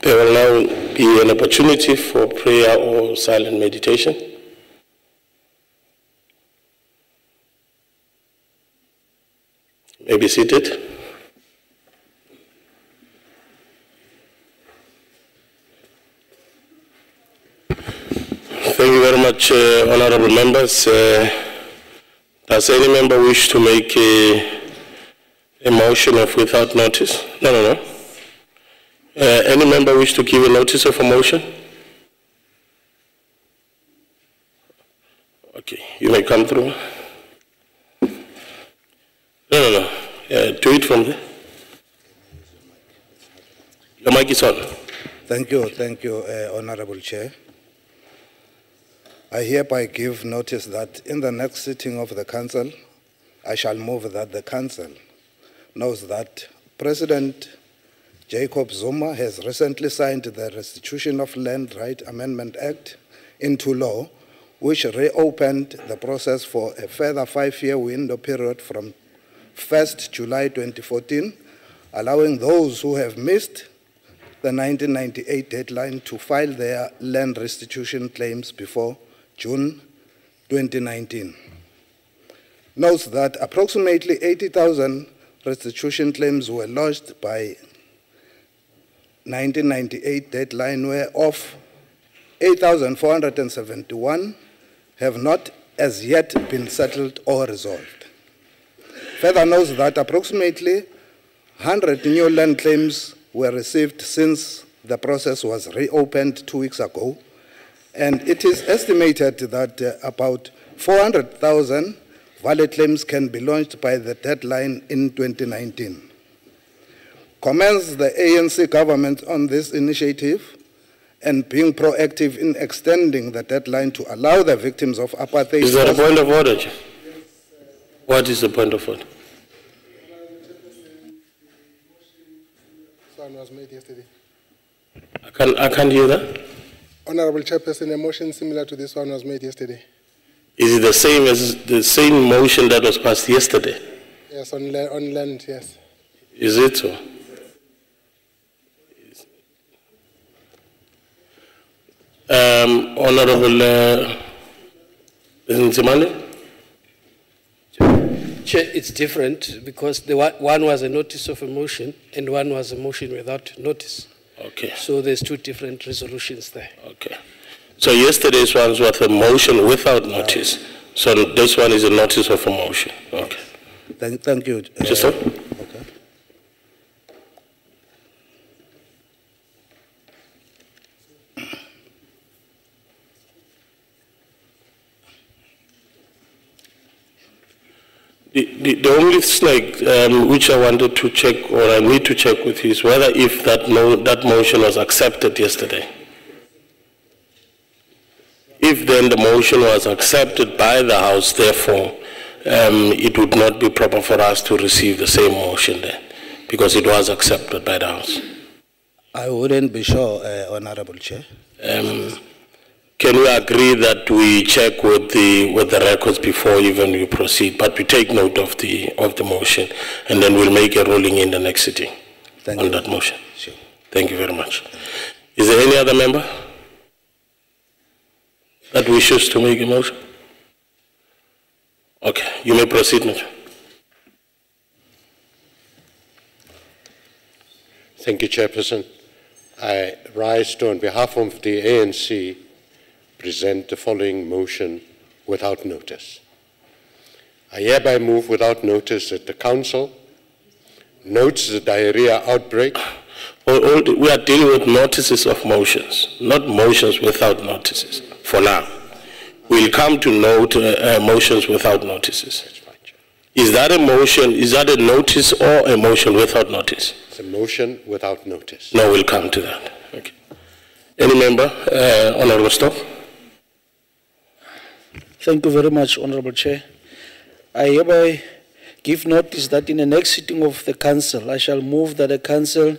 There will now be an opportunity for prayer or silent meditation. You may be seated. Thank you very much, honorable members. Does any member wish to make a motion of without notice? No. Any member wish to give a notice of a motion? Okay, you may come through. No. Do it from there. Your mic is on. Thank you, Honorable Chair. I hereby give notice that in the next sitting of the Council, I shall move that the Council knows that President Jacob Zuma has recently signed the Restitution of Land Right Amendment Act into law, which reopened the process for a further 5-year window period from 1st July 2014, allowing those who have missed the 1998 deadline to file their land restitution claims before June 2019. Notes that approximately 80,000 restitution claims were lodged by 1998 deadline, whereof 8,471 have not as yet been settled or resolved. Further notes that approximately 100 new land claims were received since the process was reopened 2 weeks ago, and it is estimated that about 400,000 valid claims can be launched by the deadline in 2019. Commends the ANC government on this initiative and being proactive in extending the deadline to allow the victims of apartheid. Is there a point of order? What is the point of order? This one was made yesterday. I can't hear that. Honorable Chairperson, a motion similar to this one was made yesterday. Is it the same as the same motion that was passed yesterday? Yes, on land, yes. Is it so? Honorable Nzimande? Chair, it's different because one was a notice of a motion and one was a motion without notice. Okay. So there's two different resolutions there. Okay. So yesterday's one was a motion without notice. So this one is a notice of a motion. Okay. Thank you. Just so? Okay. The only thing which I wanted to check, or I need to check with you, is whether if that motion was accepted yesterday. If then the motion was accepted by the House, therefore, it would not be proper for us to receive the same motion then, because it was accepted by the House. I wouldn't be sure, Honorable Chair. Can we agree that we check with the records before even we proceed, but we take note of the motion, and then we'll make a ruling in the next sitting on that motion. Sure. Thank you very much. Is there any other member that wishes to make a motion? Okay, you may proceed, Mr. Thank you, Chairperson. I rise to, on behalf of the ANC, present the following motion without notice. I hereby move without notice that the Council notes the diarrhea outbreak. We are dealing with notices of motions, not motions without notices, for now. We'll come to note motions without notices. That's fine, Chair. Is that a motion, is that a notice or a motion without notice? It's a motion without notice. No, we'll come to that. Okay. Any member? Honorable Stoff? Thank you very much, Honorable Chair. I hereby give notice that in the next sitting of the Council, I shall move that the Council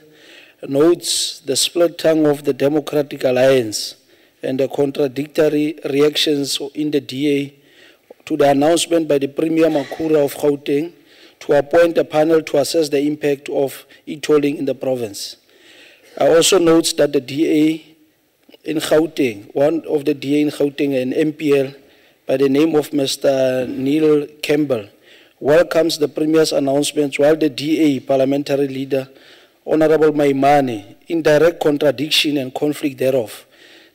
notes the split tongue of the Democratic Alliance and the contradictory reactions in the DA to the announcement by the Premier Makura of Gauteng to appoint a panel to assess the impact of e-tolling in the province. I also note that the DA in Gauteng, one of the DA in Gauteng, an MPL by the name of Mr. Neil Campbell, welcomes the Premier's announcements, while the DA parliamentary leader, Honorable Maimane, in direct contradiction and conflict thereof,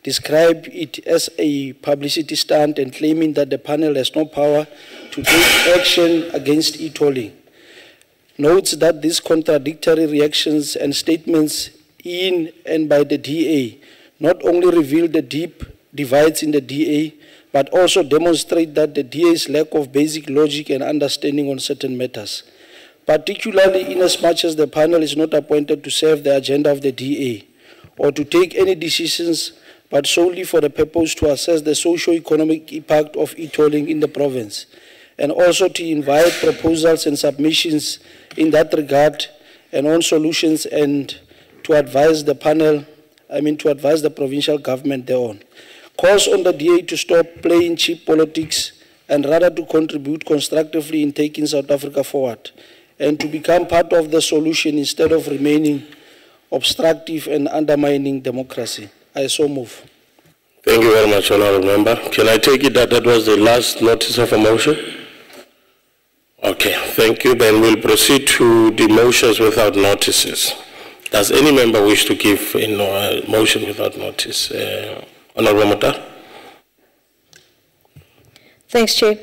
described it as a publicity stunt and claiming that the panel has no power to take action against e-tolling. Notes that these contradictory reactions and statements in and by the DA not only reveal the deep divides in the DA, but also demonstrate that the DA's lack of basic logic and understanding on certain matters, particularly inasmuch as the panel is not appointed to serve the agenda of the DA or to take any decisions, but solely for the purpose to assess the socio-economic impact of e-tolling in the province, and also to invite proposals and submissions in that regard and on solutions, and to advise the panel, to advise the provincial government thereon. Calls on the DA to stop playing cheap politics and rather to contribute constructively in taking South Africa forward and to become part of the solution instead of remaining obstructive and undermining democracy. I so move. Thank you very much, Honourable Member. Can I take it that that was the last notice of a motion? Okay, thank you. Then we'll proceed to the motions without notices. Does any member wish to give a motion without notice? Honourable Mata. Thanks, Chair.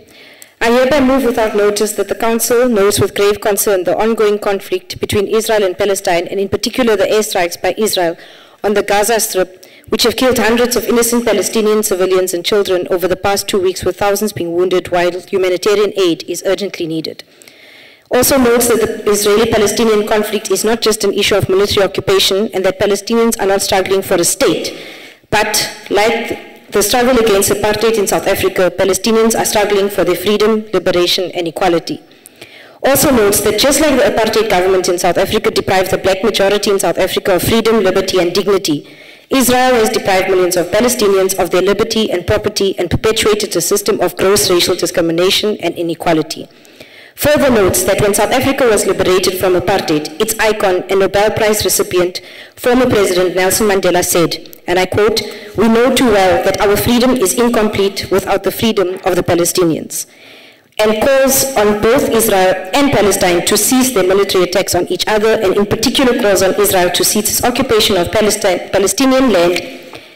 I hereby move without notice that the Council notes with grave concern the ongoing conflict between Israel and Palestine, and in particular the airstrikes by Israel on the Gaza Strip, which have killed hundreds of innocent Palestinian civilians and children over the past 2 weeks, with thousands being wounded, while humanitarian aid is urgently needed. Also notes that the Israeli-Palestinian conflict is not just an issue of military occupation, and that Palestinians are not struggling for a state, but like the struggle against apartheid in South Africa, Palestinians are struggling for their freedom, liberation, and equality. Also notes that just like the apartheid government in South Africa deprived the black majority in South Africa of freedom, liberty, and dignity, Israel has deprived millions of Palestinians of their liberty and property and perpetuated a system of gross racial discrimination and inequality. Further notes that when South Africa was liberated from apartheid, its icon and Nobel Prize recipient, former President Nelson Mandela said, and I quote, "We know too well that our freedom is incomplete without the freedom of the Palestinians," and calls on both Israel and Palestine to cease their military attacks on each other, and in particular calls on Israel to cease its occupation of Palestinian land,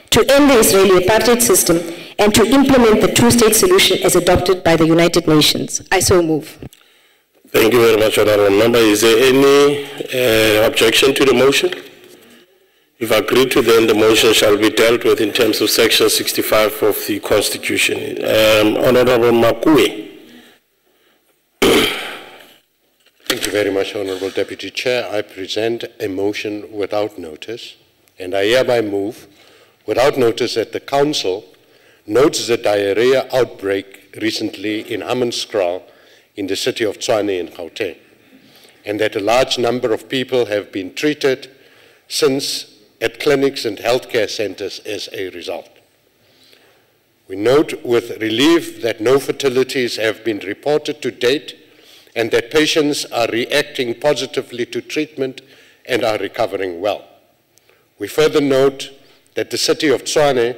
to end the Israeli apartheid system, and to implement the two-state solution as adopted by the United Nations. I so move. Thank you very much, Honourable Member. Is there any objection to the motion? If agreed to, then the motion shall be dealt with in terms of Section 65 of the Constitution. Honourable Makue. Thank you very much, Honourable Deputy Chair. I present a motion without notice, and I hereby move without notice that the Council notes the diarrhea outbreak recently in Hammanskraal in the city of Tshwane in Gauteng, and that a large number of people have been treated since at clinics and healthcare centres as a result. We note with relief that no fatalities have been reported to date, and that patients are reacting positively to treatment and are recovering well. We further note that the city of Tshwane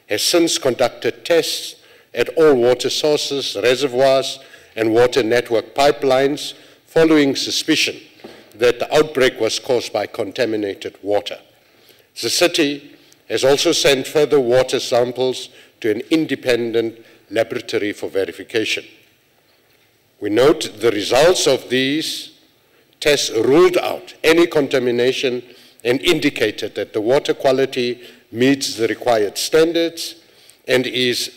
has since conducted tests at all water sources, reservoirs, and water network pipelines following suspicion that the outbreak was caused by contaminated water. The city has also sent further water samples to an independent laboratory for verification. We note the results of these tests ruled out any contamination and indicated that the water quality meets the required standards, and is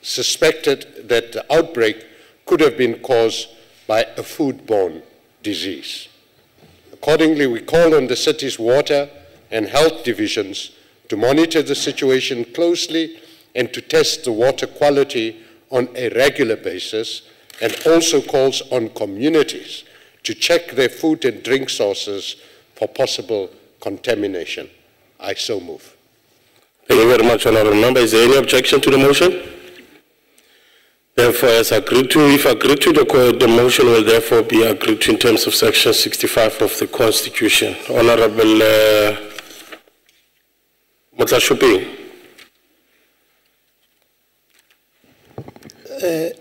suspected that the outbreak could have been caused by a foodborne disease. Accordingly, we call on the city's water and health divisions to monitor the situation closely and to test the water quality on a regular basis, and also calls on communities to check their food and drink sources for possible contamination. I so move. Thank you very much, Honourable Member. Is there any objection to the motion? Therefore, as agreed to, if agreed to, the motion will therefore be agreed to in terms of Section 65 of the Constitution. Honourable Councillor Shopping.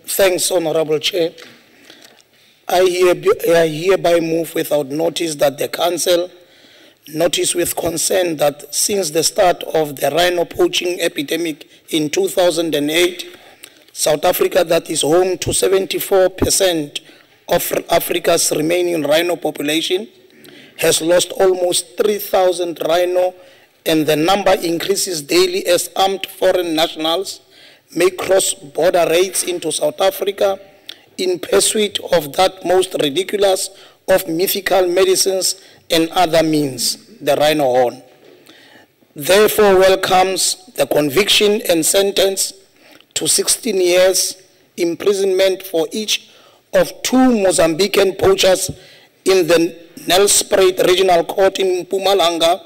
Thanks, Honorable Chair. I hereby move without notice that the Council notice with concern that since the start of the rhino poaching epidemic in 2008, South Africa, that is home to 74% of Africa's remaining rhino population, has lost almost 3,000 rhino, and the number increases daily as armed foreign nationals make cross-border raids into South Africa in pursuit of that most ridiculous of mythical medicines and other means, the rhino horn. Therefore welcomes the conviction and sentence to 16 years imprisonment for each of 2 Mozambican poachers in the Nelspruit Regional Court in Mpumalanga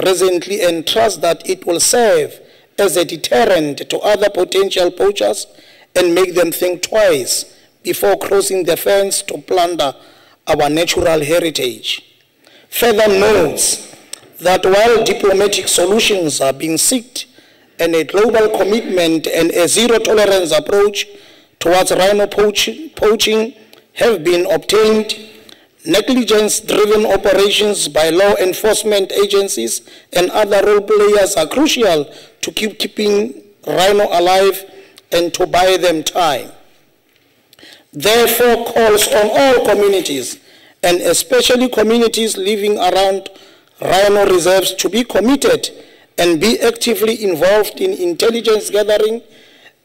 recently, and trust that it will serve as a deterrent to other potential poachers and make them think twice before crossing the fence to plunder our natural heritage. Further notes that while diplomatic solutions are being sought and a global commitment and a zero-tolerance approach towards rhino poaching have been obtained, negligence-driven operations by law enforcement agencies and other role players are crucial to keeping rhino alive and to buy them time. Therefore, calls on all communities, and especially communities living around rhino reserves, to be committed and be actively involved in intelligence gathering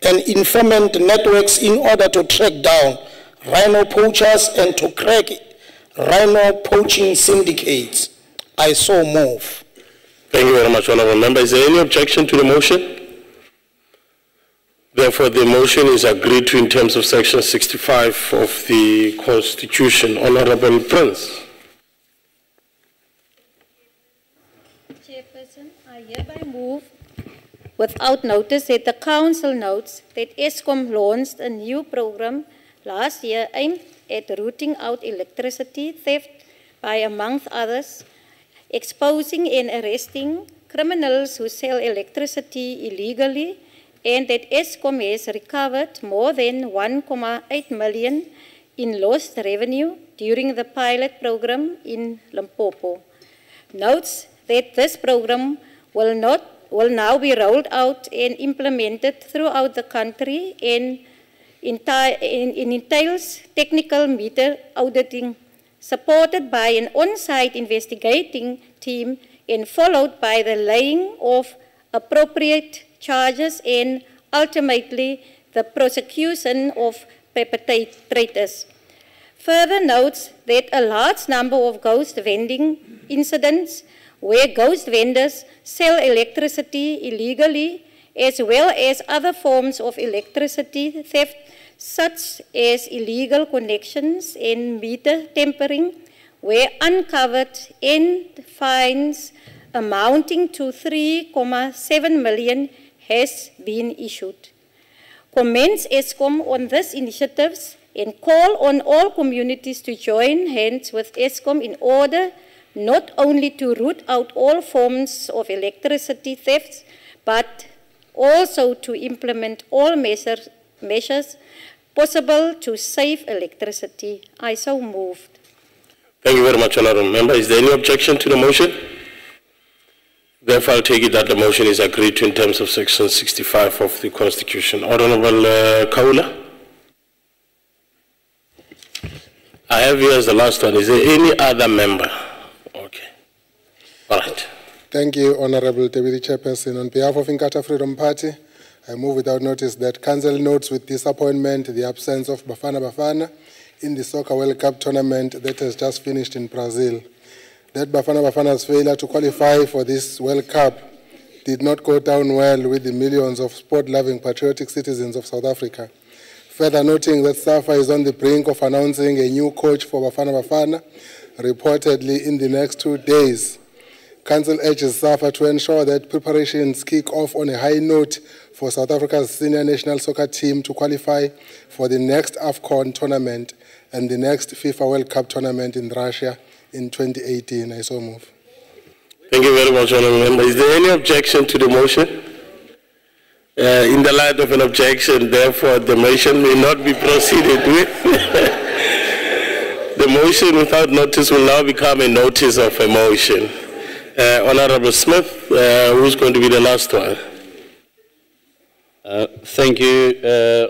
and informant networks in order to track down rhino poachers and to crack rhino poaching syndicates. I so move. Thank you very much, Honourable Member. Is there any objection to the motion? Therefore, the motion is agreed to in terms of Section 65 of the Constitution. Honourable Prince. Chairperson, I hereby move without notice that the Council notes that ESCOM launched a new program last year aimed at rooting out electricity theft by, amongst others, exposing and arresting criminals who sell electricity illegally, and that ESCOM has recovered more than 1.8 million in lost revenue during the pilot program in Limpopo. Notes that this program will now be rolled out and implemented throughout the country and entails technical meter auditing, supported by an on-site investigating team and followed by the laying of appropriate charges and ultimately the prosecution of perpetrators. Further notes that a large number of ghost vending incidents where ghost vendors sell electricity illegally, as well as other forms of electricity theft, such as illegal connections and meter tampering, were uncovered and fines amounting to 3.7 million has been issued. Commends ESCOM on these initiatives and call on all communities to join hands with ESCOM in order not only to root out all forms of electricity thefts, but also to implement all measures possible to save electricity. I so moved. Thank you very much, Honourable Member. Is there any objection to the motion? Therefore, I'll take it that the motion is agreed to in terms of Section 65 of the Constitution. Honourable Kaula? I have here as the last one. Is there any other member? Okay. All right. Thank you, Honourable Deputy Chairperson. On behalf of Inkatha Freedom Party, I move without notice that Council notes with disappointment the absence of Bafana Bafana in the Soccer World Cup tournament that has just finished in Brazil. That Bafana Bafana's failure to qualify for this World Cup did not go down well with the millions of sport-loving patriotic citizens of South Africa. Further noting that SAFA is on the brink of announcing a new coach for Bafana Bafana, reportedly in the next 2 days. Council urges SAFA to ensure that preparations kick off on a high note for South Africa's senior national soccer team to qualify for the next AFCON tournament and the next FIFA World Cup tournament in Russia in 2018. I so move. Thank you very much, Honourable Member. Is there any objection to the motion? In the light of an objection, therefore, the motion may not be proceeded with. The motion without notice will now become a notice of a motion. Honourable Smith, who's going to be the last one? Thank you,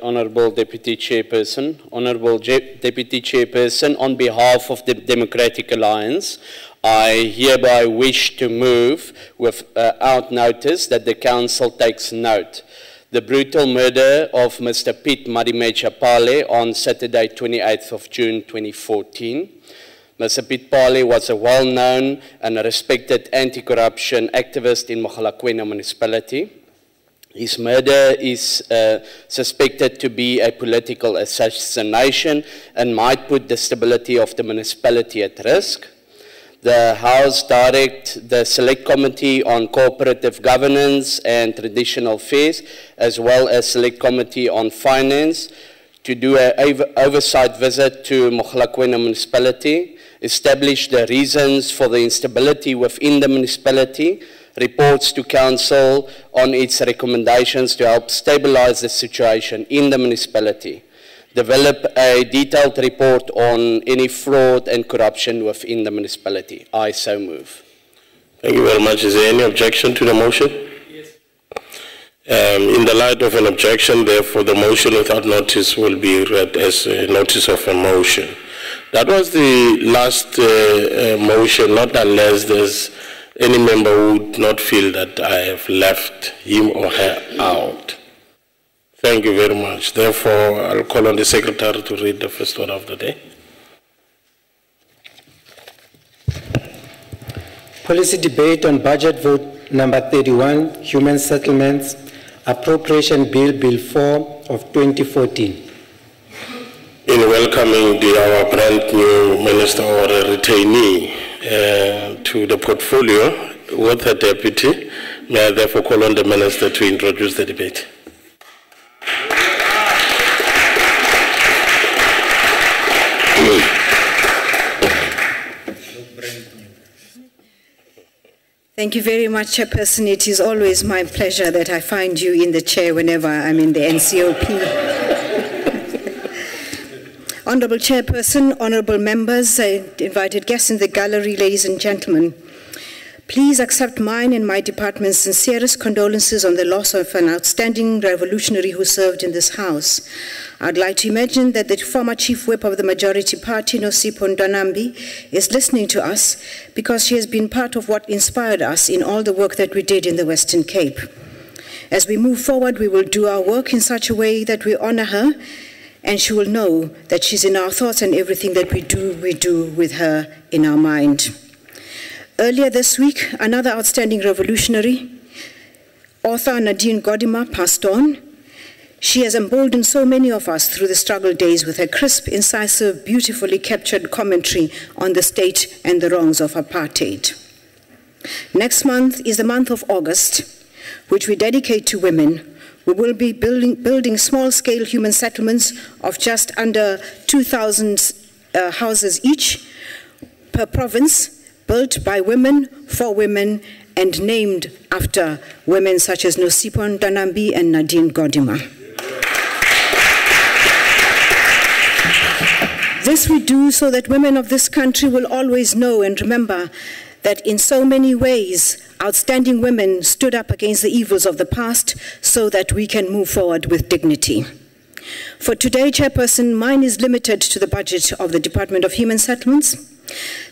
Honourable Deputy Chairperson. Honourable Deputy Chairperson, on behalf of the Democratic Alliance, I hereby wish to move without notice that the Council takes note. The brutal murder of Mr. Piet Madimecha Pale on Saturday, 28th of June 2014. Mr. Piet Pale was a well-known and respected anti-corruption activist in Mogalakwena municipality. His murder is suspected to be a political assassination and might put the stability of the municipality at risk. The House directs the Select Committee on Co-operative Governance and Traditional Affairs, as well as Select Committee on Finance, to do an oversight visit to Mogalakwena municipality, establish the reasons for the instability within the municipality, reports to Council on its recommendations to help stabilize the situation in the municipality, develop a detailed report on any fraud and corruption within the municipality. I so move. Thank you very much. Is there any objection to the motion? Yes. In the light of an objection, therefore, the motion without notice will be read as a notice of a motion. That was the last motion, not unless there's any member who would not feel that I have left him or her out. Thank you very much. Therefore, I'll call on the Secretary to read the first order of the day. Policy debate on budget vote number 31, Human Settlements, Appropriation Bill, Bill 4 of 2014. In welcoming our brand new minister or a retainee to the portfolio with the deputy, may I therefore call on the minister to introduce the debate. Thank you very much, Chairperson. It is always my pleasure that I find you in the chair whenever I'm in the NCOP. Honourable Chairperson, honourable members, invited guests in the gallery, ladies and gentlemen, please accept mine and my department's sincerest condolences on the loss of an outstanding revolutionary who served in this House. I'd like to imagine that the former Chief Whip of the majority party, Nosipho Ndwanambi, is listening to us because she has been part of what inspired us in all the work that we did in the Western Cape. As we move forward, we will do our work in such a way that we honor her, and she will know that she's in our thoughts, and everything that we do with her in our mind. Earlier this week, another outstanding revolutionary, author Nadine Godima, passed on. She has emboldened so many of us through the struggle days with her crisp, incisive, beautifully captured commentary on the state and the wrongs of apartheid. Next month is the month of August, which we dedicate to women. We will be building small-scale human settlements of just under 2,000 houses each per province, built by women, for women, and named after women such as Nosipho Ndwanambi and Nadine Godima. This we do so that women of this country will always know and remember that in so many ways, outstanding women stood up against the evils of the past so that we can move forward with dignity. For today, Chairperson, mine is limited to the budget of the Department of Human Settlements.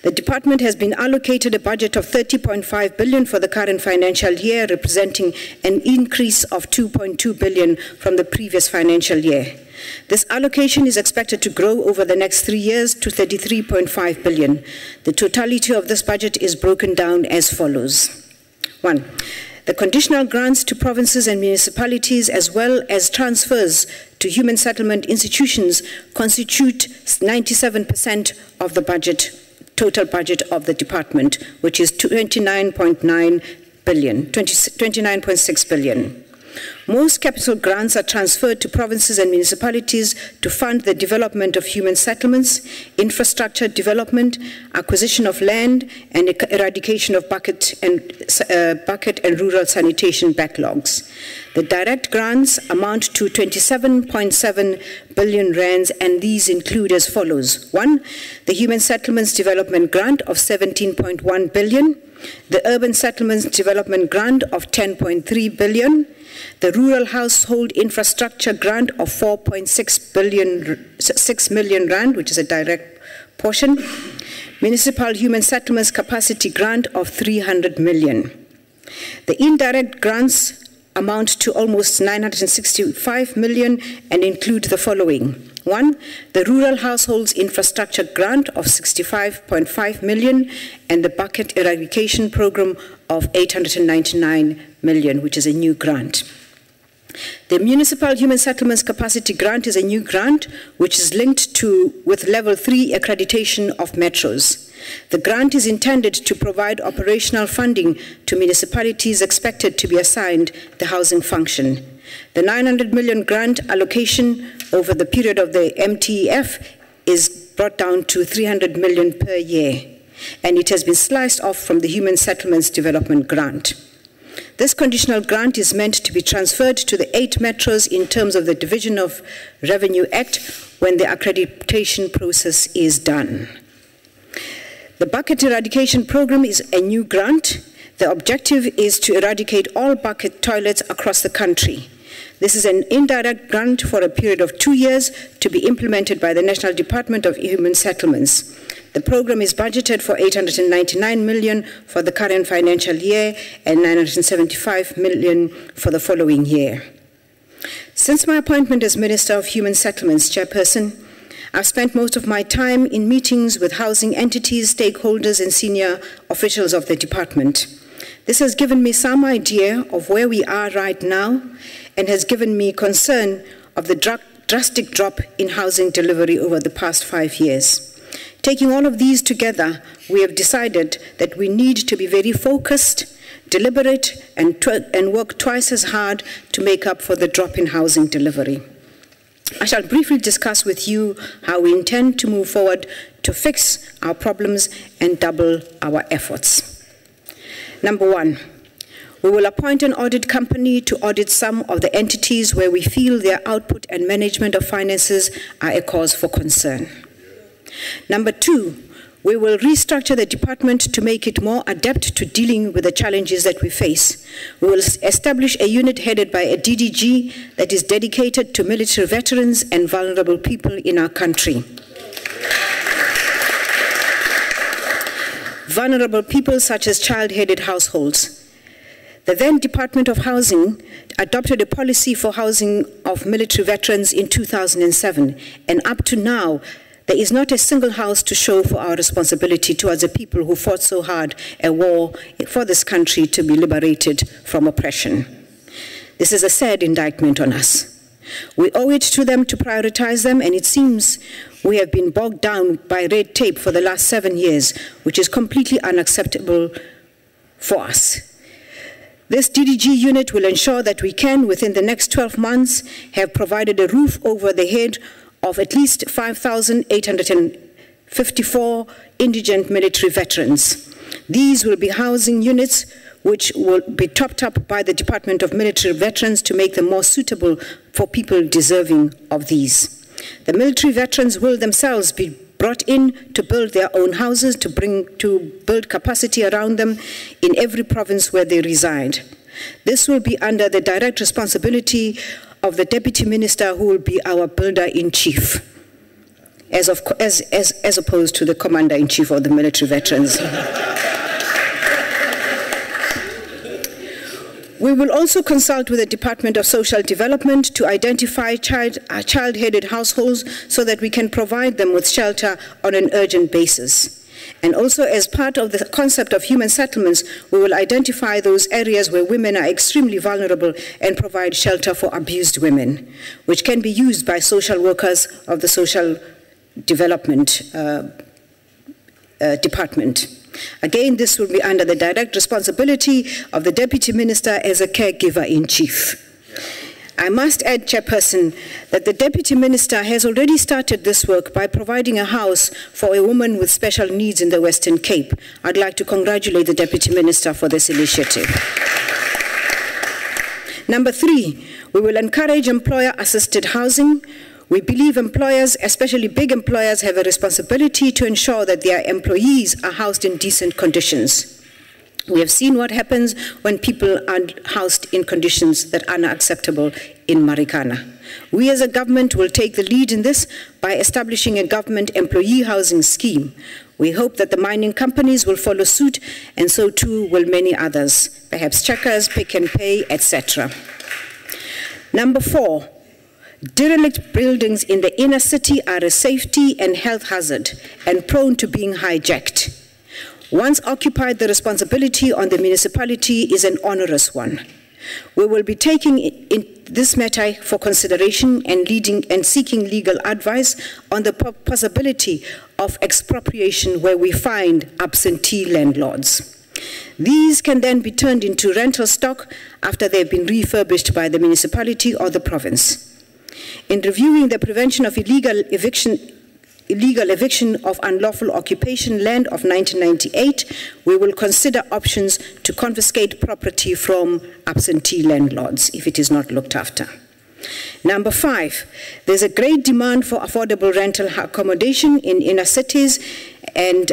The department has been allocated a budget of 30.5 billion for the current financial year, representing an increase of 2.2 billion from the previous financial year. This allocation is expected to grow over the next 3 years to 33.5 billion. The totality of this budget is broken down as follows. 1. The conditional grants to provinces and municipalities, as well as transfers to human settlement institutions, constitute 97% of the budget, total budget of the department, which is 29.9 billion, 29.6 billion. Most capital grants are transferred to provinces and municipalities to fund the development of human settlements, infrastructure development, acquisition of land, and eradication of bucket and rural sanitation backlogs. The direct grants amount to 27.7 billion rands, and these include as follows. 1. The Human Settlements Development Grant of 17.1 billion, the Urban Settlements Development Grant of 10.3 billion, the Rural Household Infrastructure Grant of 4.6 million rand, which is a direct portion, Municipal Human Settlements Capacity Grant of 300 million. The indirect grants amount to almost 965 million and include the following. 1. The Rural Households Infrastructure Grant of 65.5 million and the Bucket Eradication Program of 899 million, which is a new grant. The Municipal Human Settlements Capacity Grant is a new grant which is linked with Level 3 accreditation of metros. The grant is intended to provide operational funding to municipalities expected to be assigned the housing function. The 900 million grant allocation over the period of the MTEF is brought down to 300 million per year, and it has been sliced off from the Human Settlements Development Grant. This conditional grant is meant to be transferred to the 8 metros in terms of the Division of Revenue Act when the accreditation process is done. The Bucket Eradication Program is a new grant. The objective is to eradicate all bucket toilets across the country. This is an indirect grant for a period of 2 years to be implemented by the National Department of Human Settlements. The program is budgeted for 899 million for the current financial year and 975 million for the following year. Since my appointment as Minister of Human Settlements Chairperson, I've spent most of my time in meetings with housing entities, stakeholders, and senior officials of the department. This has given me some idea of where we are right now and has given me concern of the drastic drop in housing delivery over the past 5 years. Taking all of these together, we have decided that we need to be very focused, deliberate, and work twice as hard to make up for the drop in housing delivery. I shall briefly discuss with you how we intend to move forward to fix our problems and double our efforts. Number 1, we will appoint an audit company to audit some of the entities where we feel their output and management of finances are a cause for concern. Number 2, we will restructure the department to make it more adept to dealing with the challenges that we face. We will establish a unit headed by a DDG that is dedicated to military veterans and vulnerable people in our country. Vulnerable people such as child-headed households. The then Department of Housing adopted a policy for housing of military veterans in 2007, and up to now, there is not a single house to show for our responsibility towards the people who fought so hard a war for this country to be liberated from oppression. This is a sad indictment on us. We owe it to them to prioritize them, and it seems we have been bogged down by red tape for the last 7 years, which is completely unacceptable for us. This DDG unit will ensure that we can, within the next 12 months, have provided a roof over the head of at least 5,854 indigent military veterans. These will be housing units which will be topped up by the Department of Military Veterans to make them more suitable for people deserving of these. The military veterans will themselves be brought in to build their own houses, to build capacity around them in every province where they reside. This will be under the direct responsibility of the Deputy Minister, who will be our Builder-in-Chief, as opposed to the Commander-in-Chief of the military veterans. We will also consult with the Department of Social Development to identify child-headed households so that we can provide them with shelter on an urgent basis. And also, as part of the concept of human settlements, we will identify those areas where women are extremely vulnerable and provide shelter for abused women, which can be used by social workers of the Social Development Department. Again, this will be under the direct responsibility of the Deputy Minister as a caregiver-in-chief. I must add, Chairperson, that the Deputy Minister has already started this work by providing a house for a woman with special needs in the Western Cape. I'd like to congratulate the Deputy Minister for this initiative. Number 3, we will encourage employer-assisted housing. We believe employers, especially big employers, have a responsibility to ensure that their employees are housed in decent conditions. We have seen what happens when people are housed in conditions that are unacceptable in Marikana. We as a government will take the lead in this by establishing a government employee housing scheme. We hope that the mining companies will follow suit, and so too will many others, perhaps Checkers, Pick and Pay, etc. Number 4, derelict buildings in the inner city are a safety and health hazard and prone to being hijacked. Once occupied, the responsibility on the municipality is an onerous one. We will be taking in this matter for consideration and seeking legal advice on the possibility of expropriation where we find absentee landlords. These can then be turned into rental stock after they've been refurbished by the municipality or the province. In reviewing the prevention of illegal eviction of unlawful occupation land of 1998, we will consider options to confiscate property from absentee landlords if it is not looked after. Number 5, there's a great demand for affordable rental accommodation in inner cities and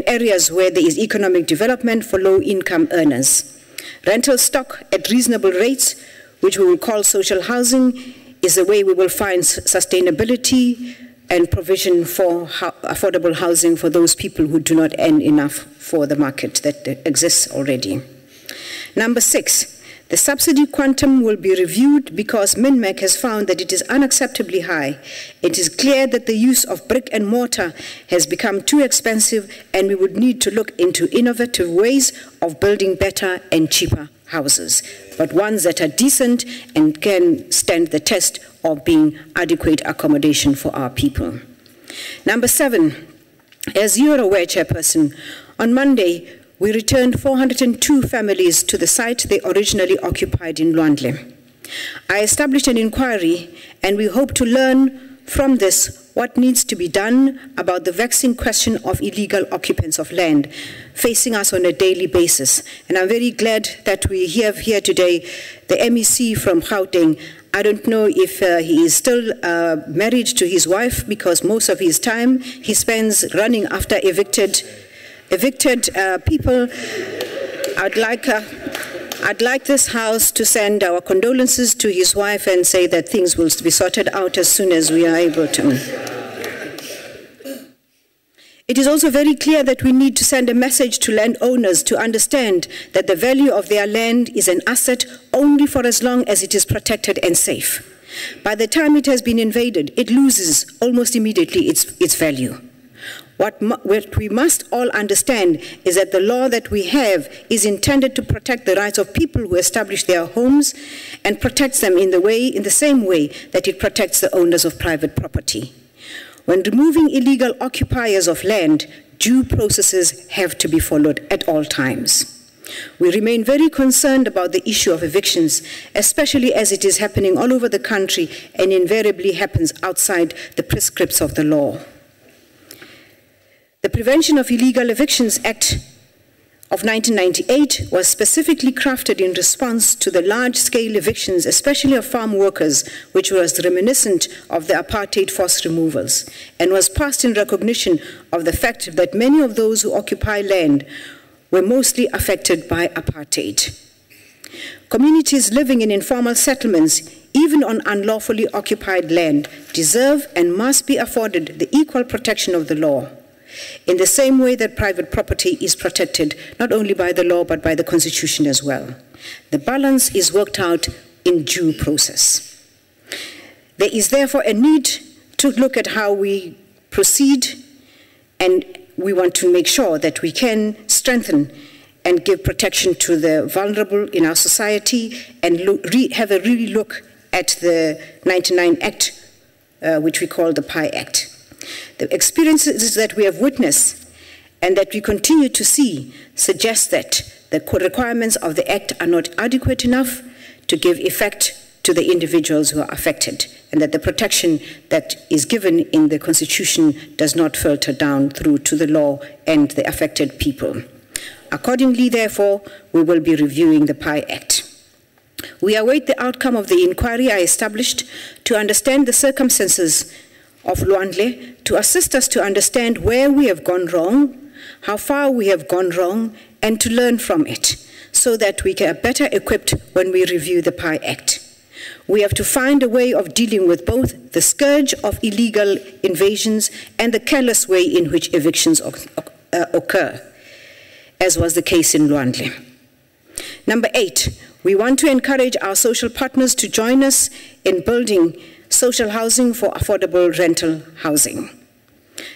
areas where there is economic development for low-income earners. Rental stock at reasonable rates, which we will call social housing, is the way we will find sustainability and provision for affordable housing for those people who do not earn enough for the market that exists already. Number 6, the subsidy quantum will be reviewed because MINMEC has found that it is unacceptably high. It is clear that the use of brick and mortar has become too expensive, and we would need to look into innovative ways of building better and cheaper houses, but ones that are decent and can stand the test of being adequate accommodation for our people. Number 7, as you are aware, Chairperson, on Monday we returned 402 families to the site they originally occupied in Lwandle. I established an inquiry, and we hope to learn from this what needs to be done about the vexing question of illegal occupants of land facing us on a daily basis. And I'm very glad that we have here today the MEC from Gauteng. I don't know if he is still married to his wife, because most of his time he spends running after evicted people. I'd like this House to send our condolences to his wife and say that things will be sorted out as soon as we are able to. It is also very clear that we need to send a message to landowners to understand that the value of their land is an asset only for as long as it is protected and safe. By the time it has been invaded, it loses almost immediately its value. What we must all understand is that the law that we have is intended to protect the rights of people who establish their homes and protects them in the same way that it protects the owners of private property. When removing illegal occupiers of land, due processes have to be followed at all times. We remain very concerned about the issue of evictions, especially as it is happening all over the country and invariably happens outside the prescripts of the law. The Prevention of Illegal Evictions Act of 1998 was specifically crafted in response to the large-scale evictions, especially of farm workers, which was reminiscent of the apartheid forced removals, and was passed in recognition of the fact that many of those who occupy land were mostly affected by apartheid. Communities living in informal settlements, even on unlawfully occupied land, deserve and must be afforded the equal protection of the law, in the same way that private property is protected not only by the law but by the Constitution as well. The balance is worked out in due process. There is therefore a need to look at how we proceed, and we want to make sure that we can strengthen and give protection to the vulnerable in our society and have a really look at the 99 Act, which we call the PI Act. The experiences that we have witnessed and that we continue to see suggest that the requirements of the Act are not adequate enough to give effect to the individuals who are affected, and that the protection that is given in the Constitution does not filter down through to the law and the affected people. Accordingly, therefore, we will be reviewing the PI Act. We await the outcome of the inquiry I established to understand the circumstances of Luandle, to assist us to understand where we have gone wrong, how far we have gone wrong, and to learn from it, so that we are better equipped when we review the PI Act. We have to find a way of dealing with both the scourge of illegal invasions and the careless way in which evictions occur, as was the case in Luandle. Number 8, we want to encourage our social partners to join us in building social housing for affordable rental housing.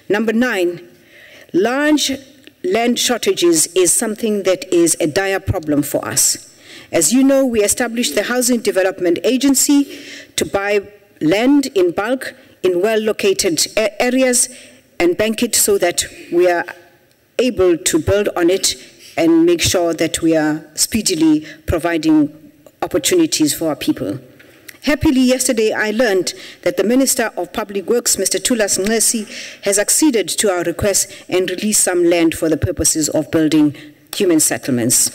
Number 9, large land shortages is something that is a dire problem for us. As you know, we established the Housing Development Agency to buy land in bulk in well-located areas and bank it so that we are able to build on it and make sure that we are speedily providing opportunities for our people. Happily, yesterday I learned that the Minister of Public Works, Mr. Tulas Nesi, has acceded to our request and released some land for the purposes of building human settlements.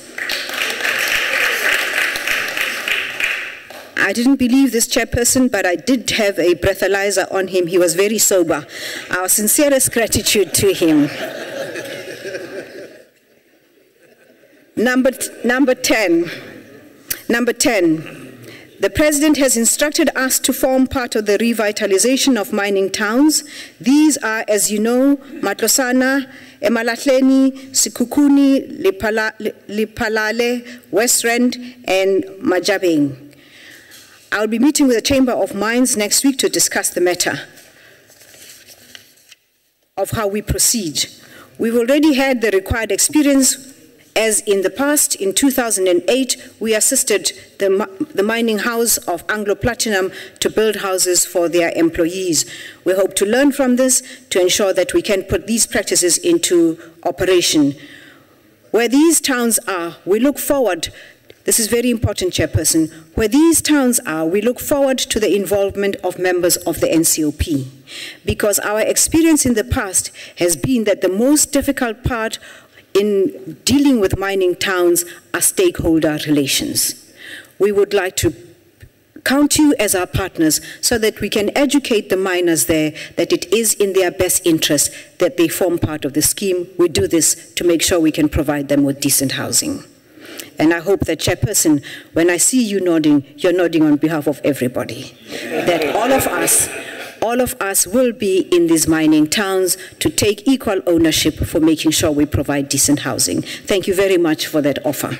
I didn't believe this chairperson, but I did have a breathalyzer on him. He was very sober. Our sincerest gratitude to him. Number 10. The President has instructed us to form part of the revitalization of mining towns. These are, as you know, Matlosana, Emalahleni, Sikukuni, Lipalale, West Rand, and Majabeng. I'll be meeting with the Chamber of Mines next week to discuss the matter of how we proceed. We've already had the required experience, as in the past. In 2008, we assisted the mining house of Anglo Platinum to build houses for their employees. We hope to learn from this to ensure that we can put these practices into operation. Where these towns are, we look forward. This is very important, Chairperson. Where these towns are, we look forward to the involvement of members of the NCOP, because our experience in the past has been that the most difficult part in dealing with mining towns are stakeholder relations. We would like to count you as our partners so that we can educate the miners there that it is in their best interest that they form part of the scheme. We do this to make sure we can provide them with decent housing. And I hope that, Chairperson, when I see you nodding, you're nodding on behalf of everybody. That all of us will be in these mining towns to take equal ownership for making sure we provide decent housing. Thank you very much for that offer.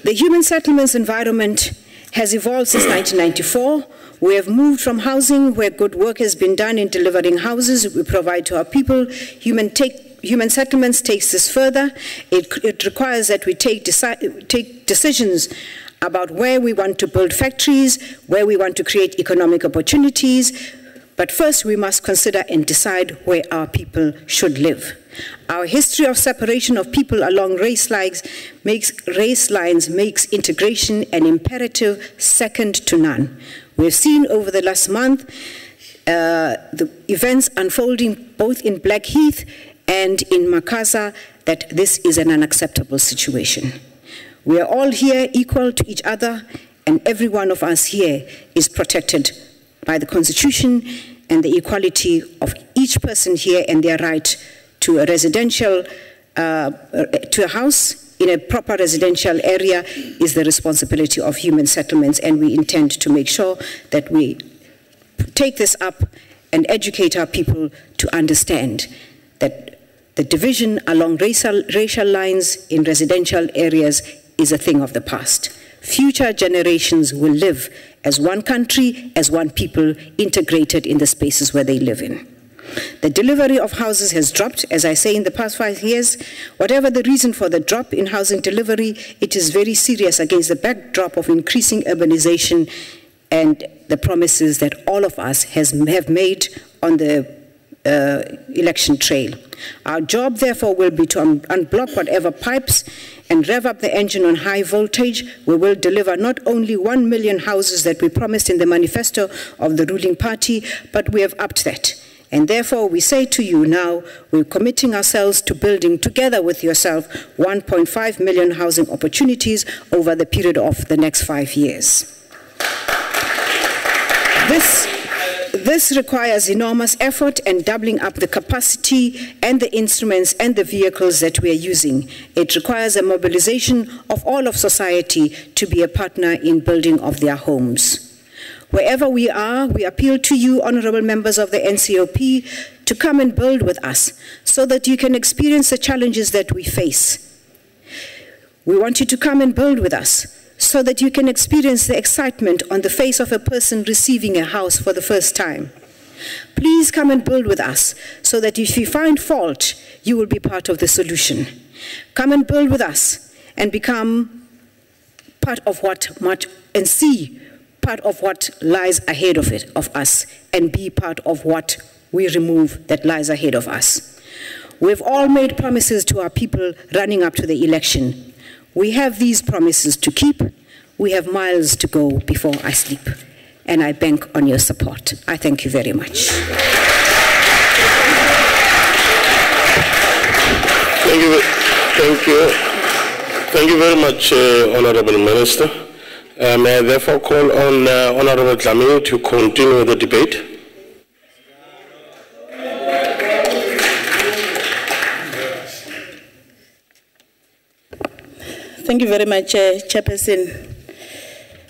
The human settlements environment has evolved since 1994. We have moved from housing, where good work has been done in delivering houses we provide to our people. Human settlements takes this further. It requires that we take decisions about where we want to build factories, where we want to create economic opportunities. But first, we must consider and decide where our people should live. Our history of separation of people along race lines makes integration an imperative second to none. We've seen over the last month the events unfolding both in Blackheath and in Makaza, that this is an unacceptable situation. We are all here equal to each other, and every one of us here is protected by the Constitution and the equality of each person here and their right to a residential, to a house in a proper residential area is the responsibility of human settlements, and we intend to make sure that we take this up and educate our people to understand that the division along racial lines in residential areas is a thing of the past. Future generations will live as one country, as one people, integrated in the spaces where they live in. The delivery of houses has dropped, as I say, in the past 5 years. Whatever the reason for the drop in housing delivery, it is very serious against the backdrop of increasing urbanization and the promises that all of us have made on the election trail. Our job, therefore, will be to unblock whatever pipes and rev up the engine on high voltage. We will deliver not only 1 million houses that we promised in the manifesto of the ruling party, but we have upped that. And therefore, we say to you now, we're committing ourselves to building, together with yourself, 1.5 million housing opportunities over the period of the next 5 years. This requires enormous effort and doubling up the capacity and the instruments and the vehicles that we are using. It requires a mobilization of all of society to be a partner in building of their homes. Wherever we are, we appeal to you, honorable members of the NCOP, to come and build with us so that you can experience the challenges that we face. We want you to come and build with us so that you can experience the excitement on the face of a person receiving a house for the first time. Please come and build with us so that if you find fault, you will be part of the solution. Come and build with us and become part of and see part of what lies ahead of us, and be part of what we remove that lies ahead of us. We've all made promises to our people running up to the election. We have these promises to keep. We have miles to go before I sleep, and I bank on your support. I thank you very much. Thank you very much, Honorable Minister. May I therefore call on Honorable Dlamini to continue the debate. Thank you very much, Chairperson,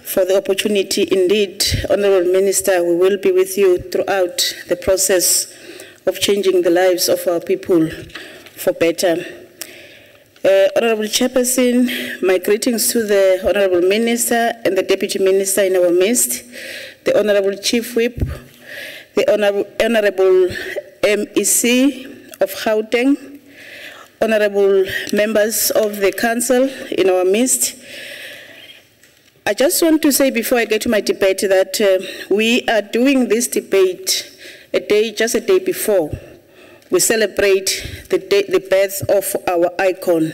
for the opportunity. Indeed, Honorable Minister, we will be with you throughout the process of changing the lives of our people for better. Honorable Chairperson, my greetings to the Honorable Minister and the Deputy Minister in our midst, the Honorable Chief Whip, the Honorable MEC of Gauteng, Honorable members of the Council in our midst. I just want to say before I get to my debate that we are doing this debate just a day before we celebrate the birth of our icon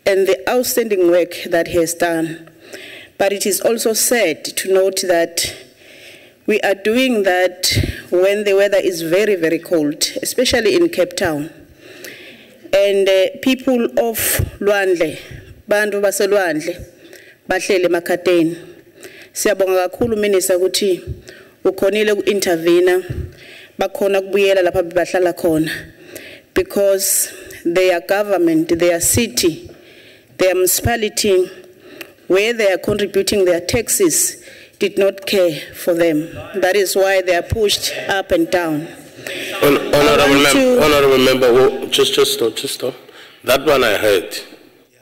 and the outstanding work that he has done. But it is also sad to note that we are doing that when the weather is very, very cold, especially in Cape Town. And people of Lwandle, bantu baselwandle, bahlele emakhateni. Siyabonga kakhulu Minister ukuthi ukhonile ku-intervene bakhona kubuyela lapha bahlala khona, because their government, their city, their municipality, where they are contributing their taxes, did not care for them. That is why they are pushed up and down. Honorable member, just stop. That one I heard.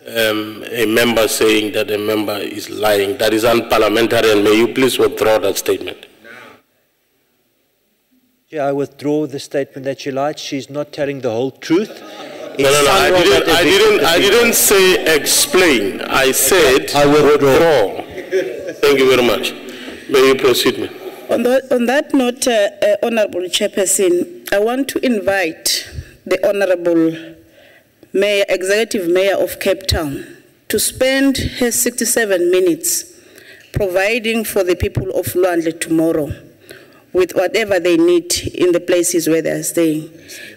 A member saying that a member is lying. That is unparliamentary, and may you please withdraw that statement. Yeah, I withdraw the statement that she lied. She's not telling the whole truth. No, I didn't say explain. I said I withdraw. Thank you very much. May you proceed, ma'am. On that note, Honorable Chairperson, I want to invite the Honorable Mayor, Executive Mayor of Cape Town, to spend her 67 minutes providing for the people of Lwandle tomorrow with whatever they need in the places where they are staying.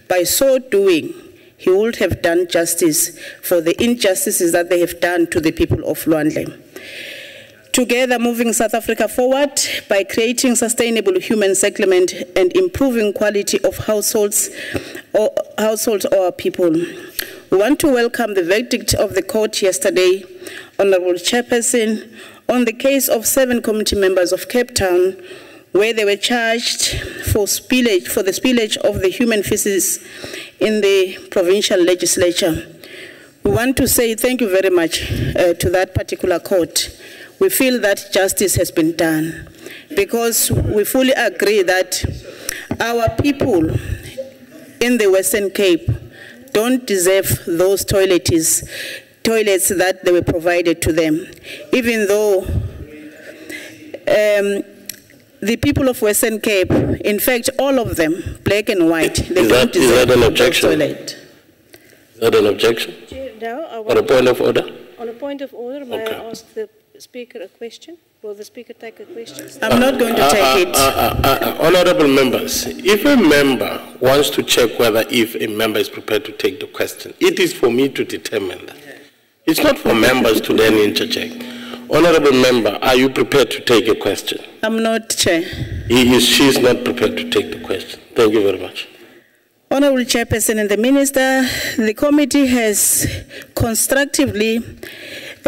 By so doing, he would have done justice for the injustices that they have done to the people of Lwandle. Together, moving South Africa forward by creating sustainable human settlement and improving quality of households or our people. We want to welcome the verdict of the court yesterday, Honorable Chairperson, on the case of 7 committee members of Cape Town, where they were charged for the spillage of the human feces in the provincial legislature. We want to say thank you very much to that particular court. We feel that justice has been done because we fully agree that our people in the Western Cape don't deserve those toilets that they were provided to them, even though the people of Western Cape, in fact, all of them, black and white, they don't Is that an objection? toilet. Is that an objection? Or a point of order? On a point of order, may Okay. I ask the Speaker a question? Will the Speaker take a question? I'm not going to take it. Honorable members, if a member wants to check whether if a member is prepared to take the question, it is for me to determine that. It's not for members to then interject. Honorable member, are you prepared to take a question? I'm not, Chair. She is not prepared to take the question. Thank you very much. Honorable Chairperson and the Minister, the committee has constructively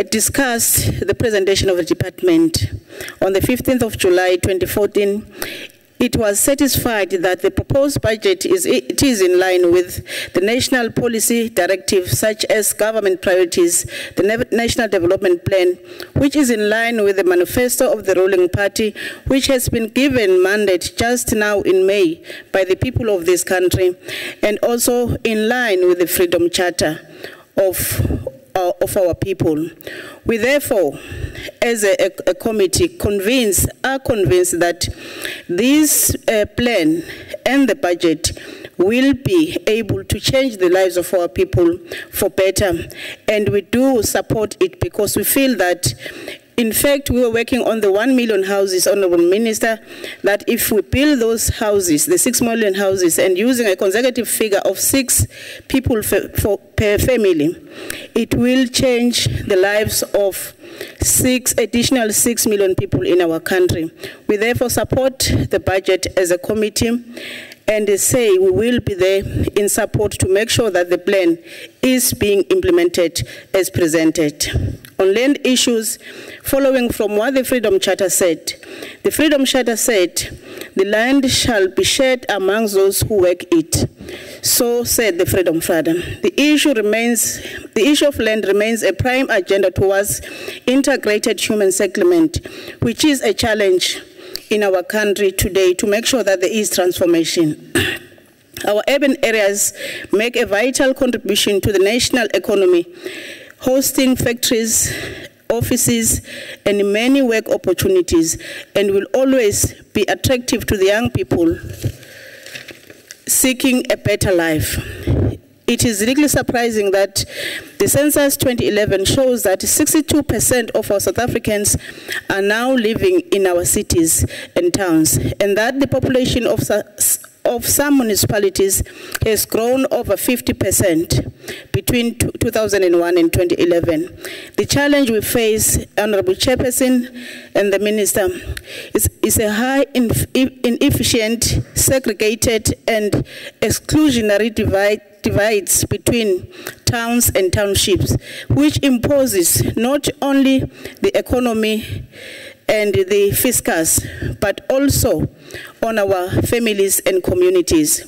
discussed the presentation of the department. On the 15th of July 2014, it was satisfied that the proposed budget is in line with the national policy directives such as government priorities, the National Development Plan, which is in line with the manifesto of the ruling party, which has been given mandate just now in May by the people of this country, and also in line with the Freedom Charter of our people. We therefore, as a committee, are convinced that this plan and the budget will be able to change the lives of our people for better. And we do support it because we feel that, in fact, we were working on the 1 million houses, Honorable Minister, that if we build those houses, the 6 million houses, and using a consecutive figure of 6 people per family, it will change the lives of additional 6 million people in our country. We therefore support the budget as a committee and say we will be there in support to make sure that the plan is being implemented as presented. On land issues, following from what the Freedom Charter said, the Freedom Charter said the land shall be shared amongst those who work it. So said the Freedom Charter. The issue of land remains a prime agenda towards integrated human settlement, which is a challenge in our country today to make sure that there is transformation. Our urban areas make a vital contribution to the national economy, hosting factories, offices, and many work opportunities, and will always be attractive to the young people seeking a better life. It is really surprising that the census 2011 shows that 62% of our South Africans are now living in our cities and towns, and that the population of some municipalities has grown over 50% between 2001 and 2011. The challenge we face, Honorable Chairperson and the Minister, is a high, inefficient, segregated, and exclusionary divides between towns and townships, which imposes not only the economy and the fiscus, but also on our families and communities.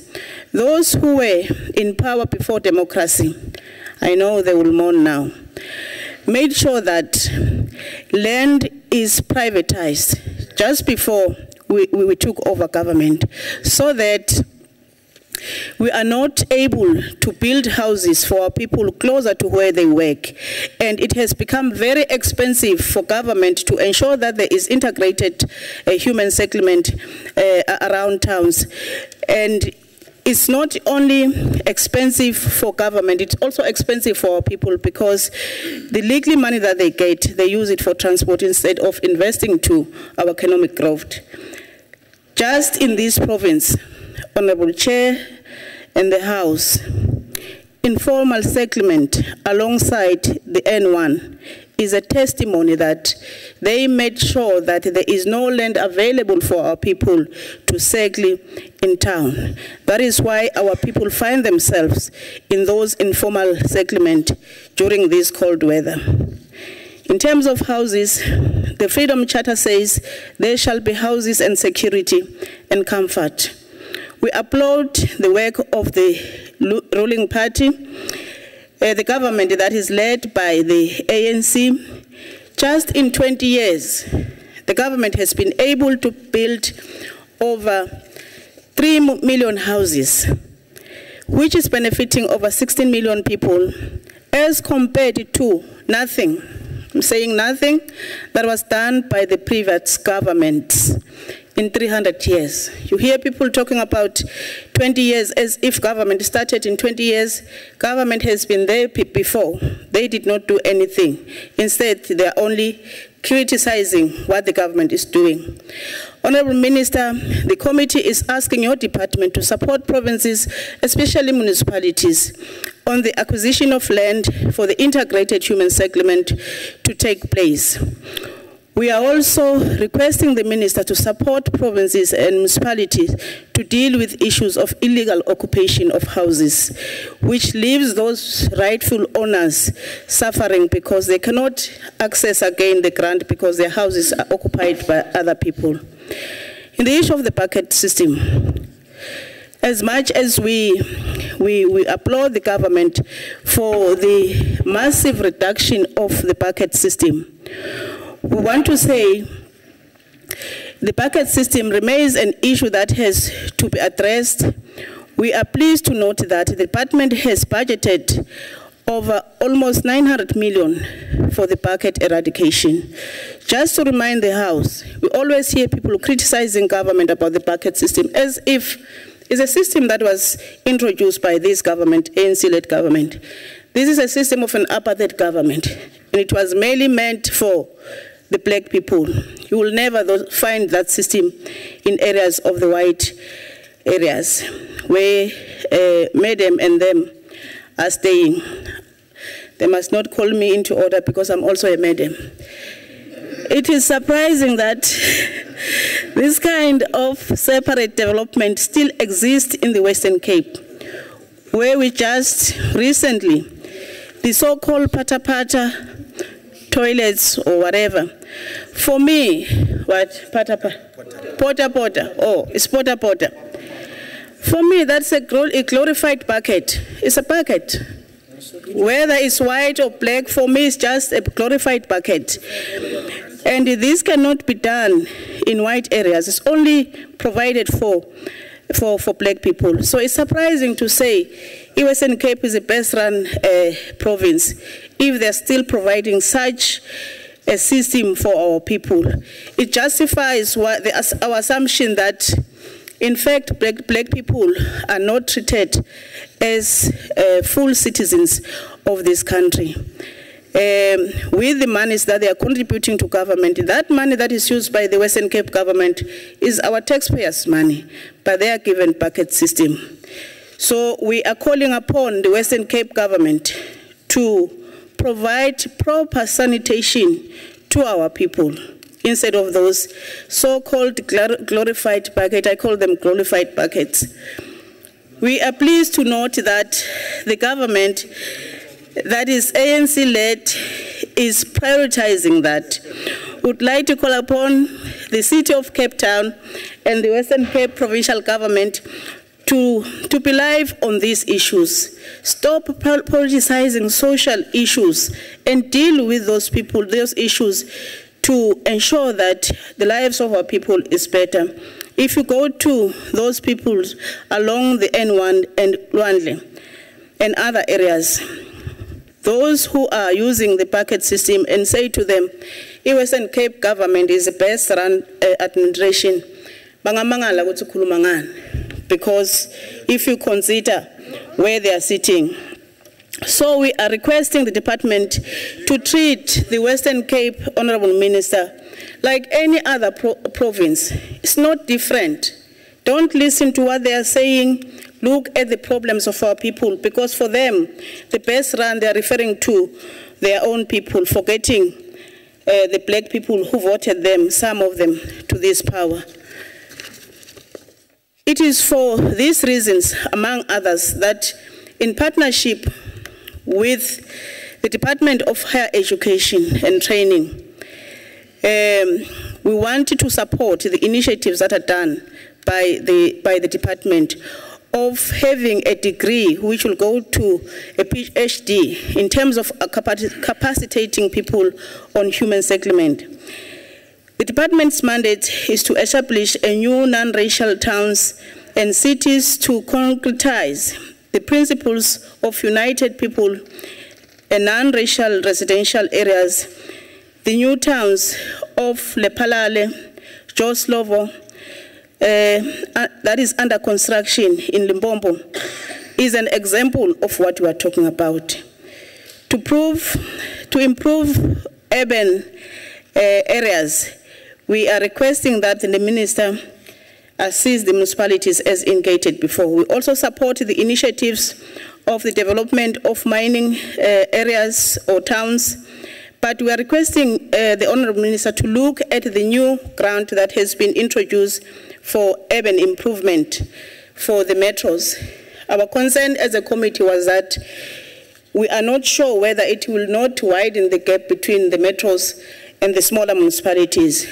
Those who were in power before democracy, I know they will mourn now, made sure that land is privatized just before we took over government, so that we are not able to build houses for our people closer to where they work. And it has become very expensive for government to ensure that there is integrated human settlement around towns. And it's not only expensive for government, it's also expensive for our people, because the legal money that they get, they use it for transport instead of investing to our economic growth. Just in this province, Honorable Chair and the House, informal settlement alongside the N1 is a testimony that they made sure that there is no land available for our people to settle in town. That is why our people find themselves in those informal settlement during this cold weather. In terms of houses, the Freedom Charter says there shall be houses and security and comfort. We applaud the work of the ruling party, the government that is led by the ANC. Just in 20 years, the government has been able to build over 3 million houses, which is benefiting over 16 million people, as compared to nothing, I'm saying nothing, that was done by the previous governments. in 300 years. You hear people talking about 20 years as if government started in 20 years. Government has been there before. They did not do anything. Instead, they are only criticizing what the government is doing. Honorable Minister, the committee is asking your department to support provinces, especially municipalities, on the acquisition of land for the integrated human settlement to take place. We are also requesting the Minister to support provinces and municipalities to deal with issues of illegal occupation of houses, which leaves those rightful owners suffering because they cannot access again the grant because their houses are occupied by other people. In the issue of the bucket system, as much as we applaud the government for the massive reduction of the bucket system, we want to say the bucket system remains an issue that has to be addressed. We are pleased to note that the department has budgeted over almost 900 million for the bucket eradication. Just to remind the House, we always hear people criticizing government about the bucket system as if it's a system that was introduced by this government, ANC-led government. This is a system of an apartheid government, and it was merely meant for the black people. You will never find that system in areas of the white areas where Madam and them are staying. They must not call me into order because I'm also a madam. It is surprising that this kind of separate development still exists in the Western Cape, where we just recently, the so-called pata-pata toilets or whatever. For me, what? Porta-porta. Oh, it's porta-porta. For me, that's a glorified bucket. It's a bucket. Whether it's white or black, for me, it's just a glorified bucket. And this cannot be done in white areas. It's only provided for black people. So it's surprising to say Western Cape is the best run province if they're still providing such a system for our people. It justifies our assumption that, in fact, black people are not treated as full citizens of this country. With the monies that they are contributing to government, that money that is used by the Western Cape government is our taxpayers' money, but they are given bucket system. So we are calling upon the Western Cape government to provide proper sanitation to our people instead of those so-called glorified buckets. I call them glorified buckets. We are pleased to note that the government that is ANC-led is prioritizing that. Would like to call upon the City of Cape Town and the Western Cape Provincial Government to be live on these issues. Stop politicizing social issues and deal with those people, those issues, to ensure that the lives of our people is better. If you go to those people along the N1 and Luandle and other areas, those who are using the bucket system, and say to them, the Western Cape government is the best run administration, because if you consider where they are sitting. So we are requesting the department to treat the Western Cape, Honorable Minister, like any other province. It's not different. Don't listen to what they are saying. Look at the problems of our people, because for them, the best run, they are referring to their own people, forgetting the black people who voted them, some of them, to this power. It is for these reasons, among others, that in partnership with the Department of Higher Education and Training, we want to support the initiatives that are done by the department of having a degree which will go to a PhD in terms of capacitating people on human settlement. The department's mandate is to establish a new non-racial towns and cities to concretize the principles of united people and non-racial residential areas. The new towns of Lephalale, Joslovo, that is under construction in Limpopo is an example of what we are talking about. To improve urban areas, we are requesting that the Minister assist the municipalities as indicated before. We also support the initiatives of the development of mining areas or towns, but we are requesting the Honourable Minister to look at the new grant that has been introduced for urban improvement for the metros. Our concern as a committee was that we are not sure whether it will not widen the gap between the metros and the smaller municipalities.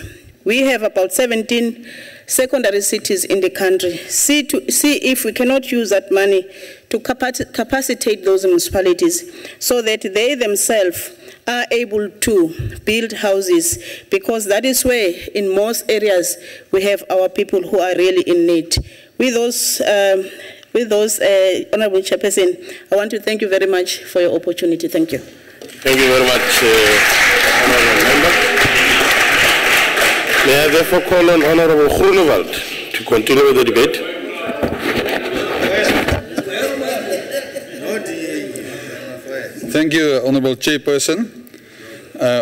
We have about 17 secondary cities in the country. See if we cannot use that money to capacitate those municipalities so that they themselves are able to build houses, because that is where in most areas we have our people who are really in need. With those, Honourable Chairperson, I want to thank you very much for your opportunity. Thank you. Thank you very much, Honourable Member. May I therefore call on Honourable Groenewald to continue with the debate? Thank you, Honourable Chairperson,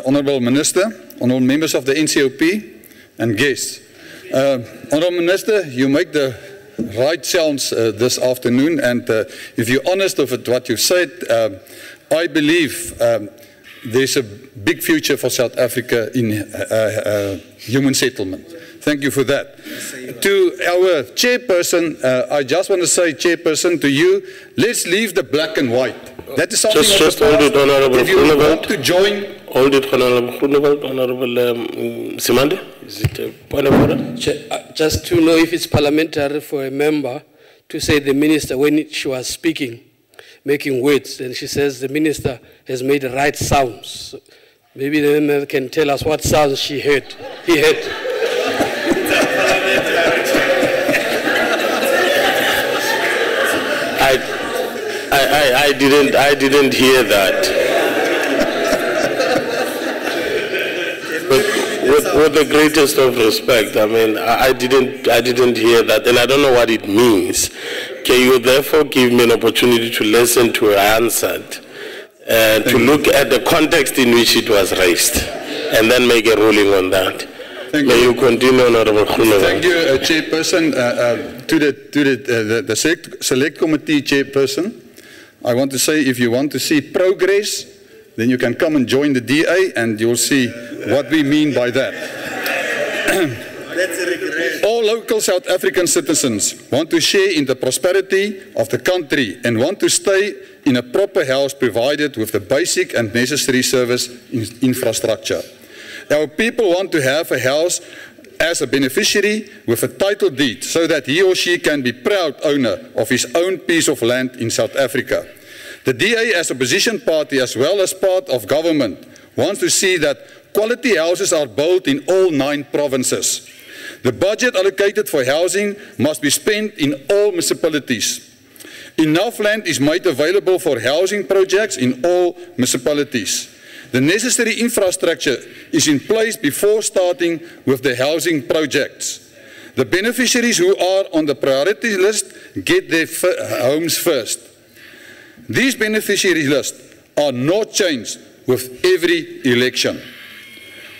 Honourable Minister, Honourable members of the NCOP and guests. Honourable Minister, you make the right sounds this afternoon, and if you're honest with what you've said, I believe there's a big future for South Africa in human settlement. Thank you for that. To our chairperson, I just want to say, chairperson, to you, let's leave the black and white. That is something just hold it, Honourable if you want to join. Hold it, Honourable Groenewald. Honourable Simande, is it a point of order? Just to know if it's parliamentary for a member to say the minister, when she was speaking, making words, and she says the minister has made the right sounds. Maybe the member can tell us what sounds he heard. I didn't hear that. With the greatest of respect, I mean, I didn't hear that, and I don't know what it means. Can you therefore give me an opportunity to listen to her answer, and to look at the context in which it was raised, and then make a ruling on that? May you continue, Honourable Groenewald. Thank you, Chairperson. To the Select Committee Chairperson, I want to say, if you want to see progress, then you can come and join the DA, and you'll see what we mean by that. All local South African citizens want to share in the prosperity of the country and want to stay in a proper house provided with the basic and necessary service infrastructure. Our people want to have a house as a beneficiary with a title deed so that he or she can be proud owner of his own piece of land in South Africa. The DA, as opposition party as well as part of government, wants to see that quality houses are built in all 9 provinces. The budget allocated for housing must be spent in all municipalities. Enough land is made available for housing projects in all municipalities. The necessary infrastructure is in place before starting with the housing projects. The beneficiaries who are on the priority list get their homes first. These beneficiary lists are not changed with every election.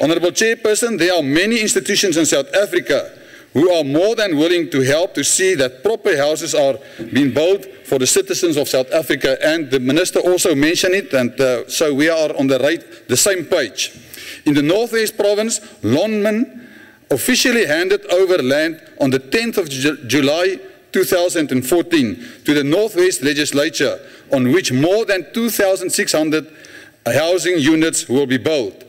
Honourable Chairperson, there are many institutions in South Africa who are more than willing to help to see that proper houses are being built for the citizens of South Africa, and the Minister also mentioned it, and so we are on the same page. In the Northwest Province, Lonmin officially handed over land on the 10th of July 2014 to the Northwest Legislature, on which more than 2,600 housing units will be built.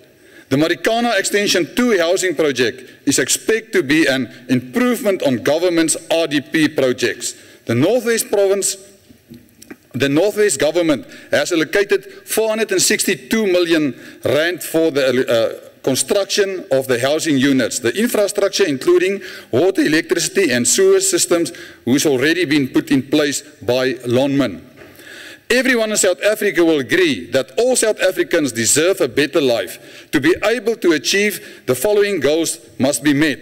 The Marikana Extension 2 housing project is expected to be an improvement on government's RDP projects. The Northwest government has allocated 462 million rand for the construction of the housing units. The infrastructure, including water, electricity and sewer systems, has already been put in place by Lonmin. Everyone in South Africa will agree that all South Africans deserve a better life. To be able to achieve the following goals must be met.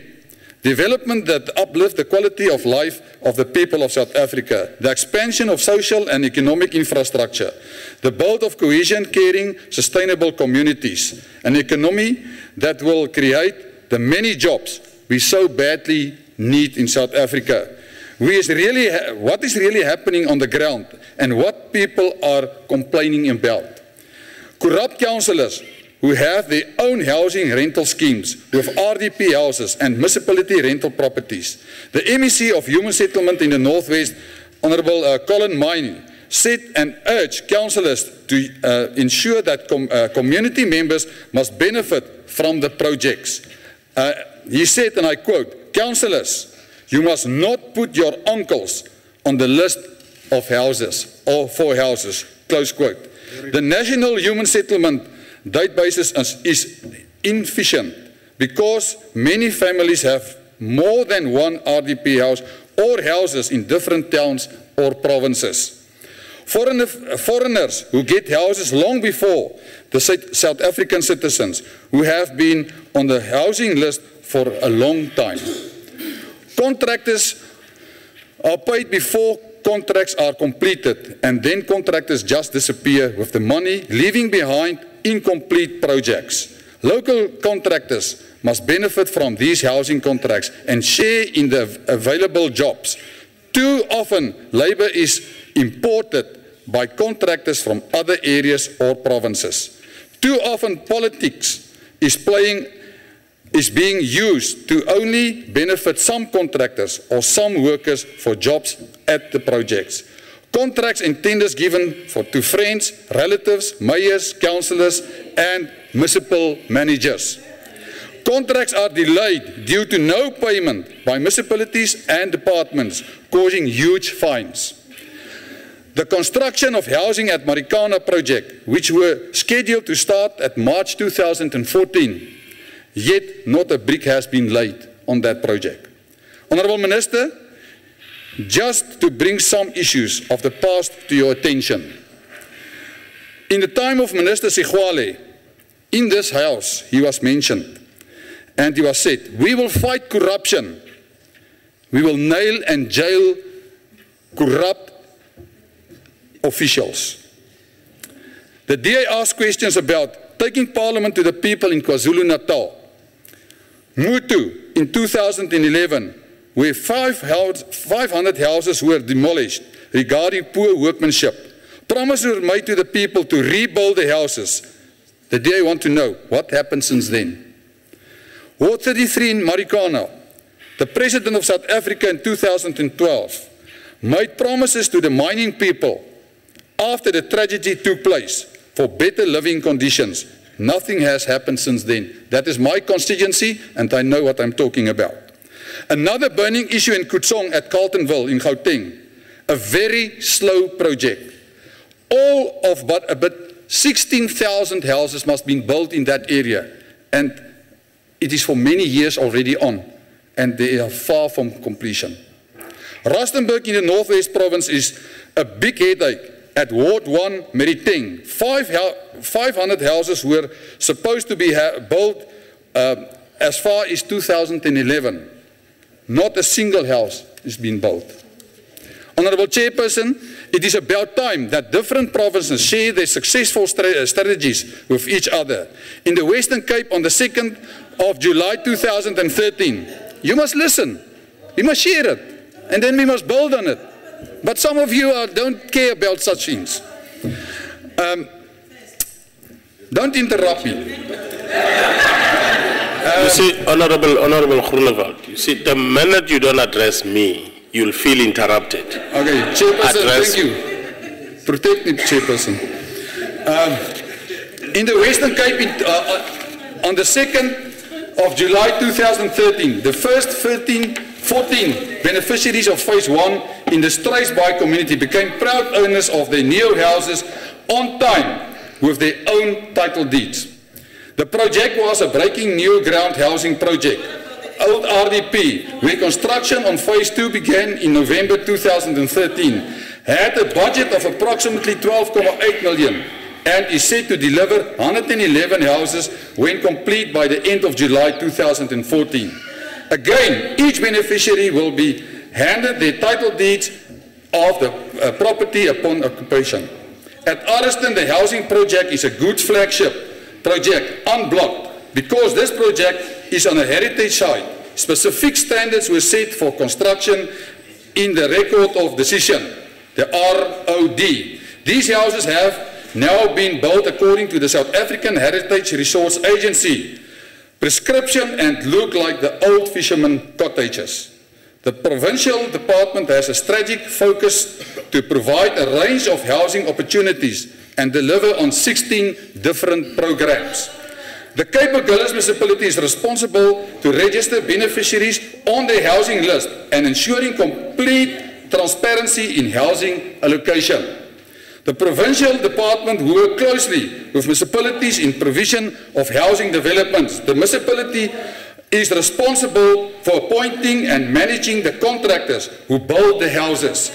development that uplift the quality of life of the people of South Africa, the expansion of social and economic infrastructure, the build of cohesion, caring, sustainable communities, an economy that will create the many jobs we so badly need in South Africa. What is really happening on the ground and what people are complaining about. Corrupt councillors who have their own housing rental schemes with RDP houses and municipality rental properties. The MEC of Human Settlement in the Northwest, Honourable Colin Miney, said and urged councillors to ensure that community members must benefit from the projects. He said, and I quote, "Councillors, you must not put your uncles on the list of houses or for houses," close quote. The National Human Settlement database is inefficient because many families have more than one RDP house or houses in different towns or provinces. Foreigners who get houses long before the South African citizens who have been on the housing list for a long time. Contractors are paid before contracts are completed, and then contractors just disappear with the money, leaving behind incomplete projects. Local contractors must benefit from these housing contracts and share in the available jobs. Too often, labor is imported by contractors from other areas or provinces. Too often, politics is being used to only benefit some contractors or some workers for jobs at the projects. Contracts and tenders given to friends, relatives, mayors, councillors, and municipal managers. Contracts are delayed due to no payment by municipalities and departments, causing huge fines. The construction of housing at Marikana project, which were scheduled to start at March 2014, yet not a brick has been laid on that project. Honourable Minister, just to bring some issues of the past to your attention. In the time of Minister Sigwale, in this house, he was mentioned, and he was said, "We will fight corruption. We will nail and jail corrupt officials." The DA asked questions about taking Parliament to the people in KwaZulu-Natal. Mutu in 2011, where 500 houses were demolished regarding poor workmanship. Promises were made to the people to rebuild the houses. The DA want to know what happened since then. Ward 33 in Marikana, the President of South Africa in 2012 made promises to the mining people after the tragedy took place for better living conditions. Nothing has happened since then. That is my constituency, and I know what I'm talking about. Another burning issue in Kutsong at Carltonville in Gauteng, a very slow project. All of but about 16,000 houses must be built in that area, and it is for many years already on, and they are far from completion. Rustenburg in the Northwest Province is a big headache. At Ward 1, Meriteng, 500 houses were supposed to be built as far as 2011. Not a single house is being built. Honourable Chairperson, it is about time that different provinces share their successful strategies with each other. In the Western Cape on the 2nd of July 2013, you must listen, you must share it, and then we must build on it. But some of you don't care about such things. Don't interrupt me. You see, Honourable Groenewald, you see, the minute you don't address me, you'll feel interrupted. Okay, Chairperson, thank you. Protect me, Chairperson. In the Western Cape, on the 2nd of July 2013, the first 14 beneficiaries of Phase 1 in the Struisbaai community became proud owners of their new houses on time with their own title deeds. The project was a breaking new ground housing project, old RDP, where construction on Phase 2 began in November 2013, had a budget of approximately 12.8 million and is set to deliver 111 houses when complete by the end of July 2014. Again, each beneficiary will be handed the title deeds of the property upon occupation. At Ariston, the housing project is a good flagship project, unblocked, because this project is on a heritage site. Specific standards were set for construction in the record of decision, the ROD. These houses have now been built according to the South African Heritage Resource Agency prescription and look like the old fisherman cottages. The provincial department has a strategic focus to provide a range of housing opportunities and deliver on 16 different programs. The Cape Agulhas municipality is responsible to register beneficiaries on their housing list and ensuring complete transparency in housing allocation. The provincial department works closely with municipalities in provision of housing developments. The municipality is responsible for appointing and managing the contractors who build the houses.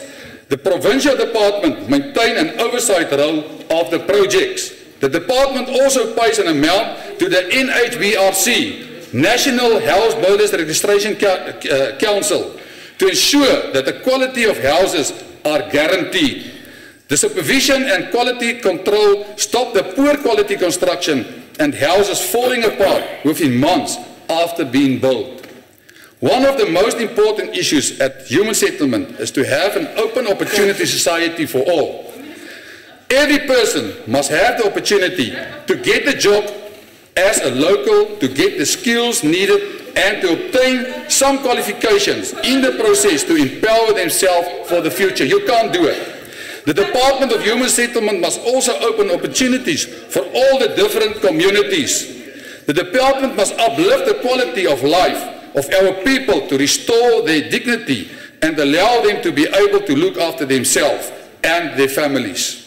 The provincial department maintains an oversight role of the projects. The department also pays an amount to the NHBRC, National House Builders Registration Council, to ensure that the quality of houses are guaranteed. The supervision and quality control stop the poor quality construction and houses falling apart within months after being built. One of the most important issues at human settlement is to have an open opportunity society for all. Every person must have the opportunity to get a job as a local, to get the skills needed and to obtain some qualifications in the process to empower themselves for the future. You can't do it. The Department of Human Settlement must also open opportunities for all the different communities. The department must uplift the quality of life of our people to restore their dignity and allow them to be able to look after themselves and their families.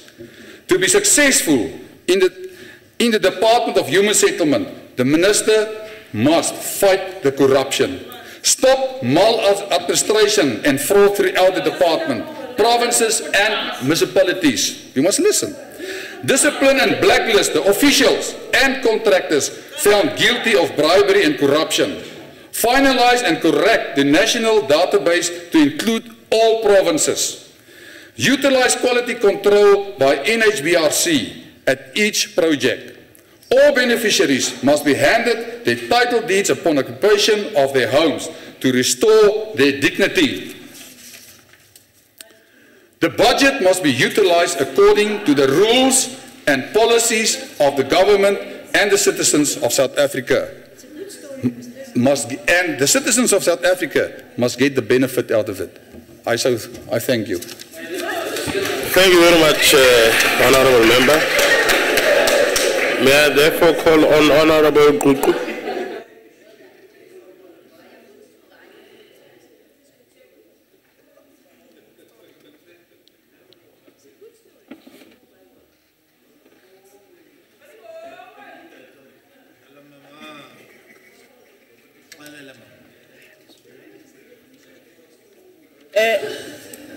To be successful in the Department of Human Settlement, the Minister must fight the corruption, stop maladministration and fraud throughout the department, provinces and municipalities. You must listen. Discipline and blacklist the officials and contractors found guilty of bribery and corruption. Finalize and correct the national database to include all provinces. Utilize quality control by NHBRC at each project. All beneficiaries must be handed their title deeds upon occupation of their homes to restore their dignity. The budget must be utilized according to the rules and policies of the government and the citizens of South Africa. And the citizens of South Africa must get the benefit out of it. I thank you. Thank you very much, Honourable Member. May I therefore call on Honourable Guku?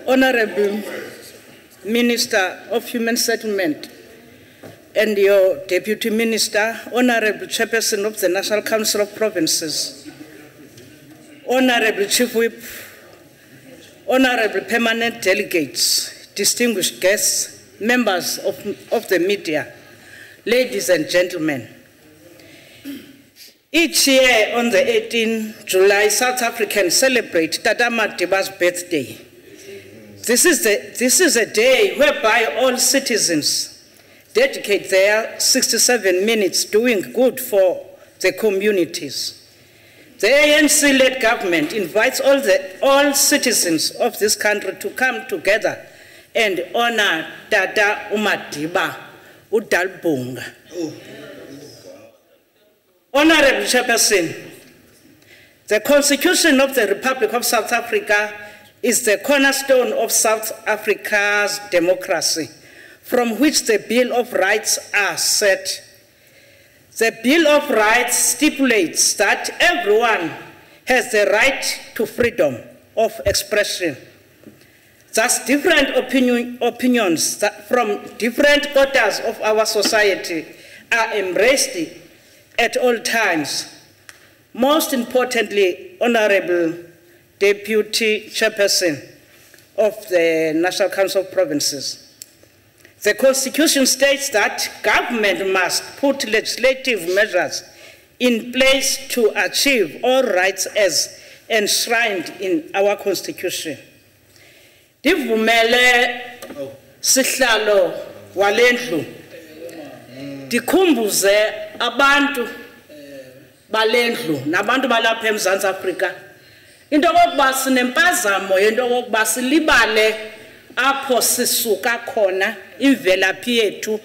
Honorable Minister of Human Settlement and your Deputy Minister, Honorable Chairperson of the National Council of Provinces, Honorable Chief Whip, Honorable Permanent Delegates, distinguished guests, members of the media, ladies and gentlemen. Each year on the 18th July, South Africans celebrate Tata Madiba's birthday. This is a day whereby all citizens dedicate their 67 minutes doing good for the communities. The ANC-led government invites all citizens of this country to come together and honor Tata Madiba Udalbunga. Honorable Chairperson, the Constitution of the Republic of South Africa is the cornerstone of South Africa's democracy, from which the Bill of Rights are set. The Bill of Rights stipulates that everyone has the right to freedom of expression. Thus, different opinions from different quarters of our society are embraced at all times. Most importantly, Honorable Deputy Chairperson of the National Council of Provinces, the Constitution states that government must put legislative measures in place to achieve all rights as enshrined in our Constitution. Divumele sihlalo walendlu dikhumbuze abantu balendlu nabantu balapha eMzantsi Afrika into kokuba sinempazamo yento kokuba silibale apho sisuka khona imvelaphi yethu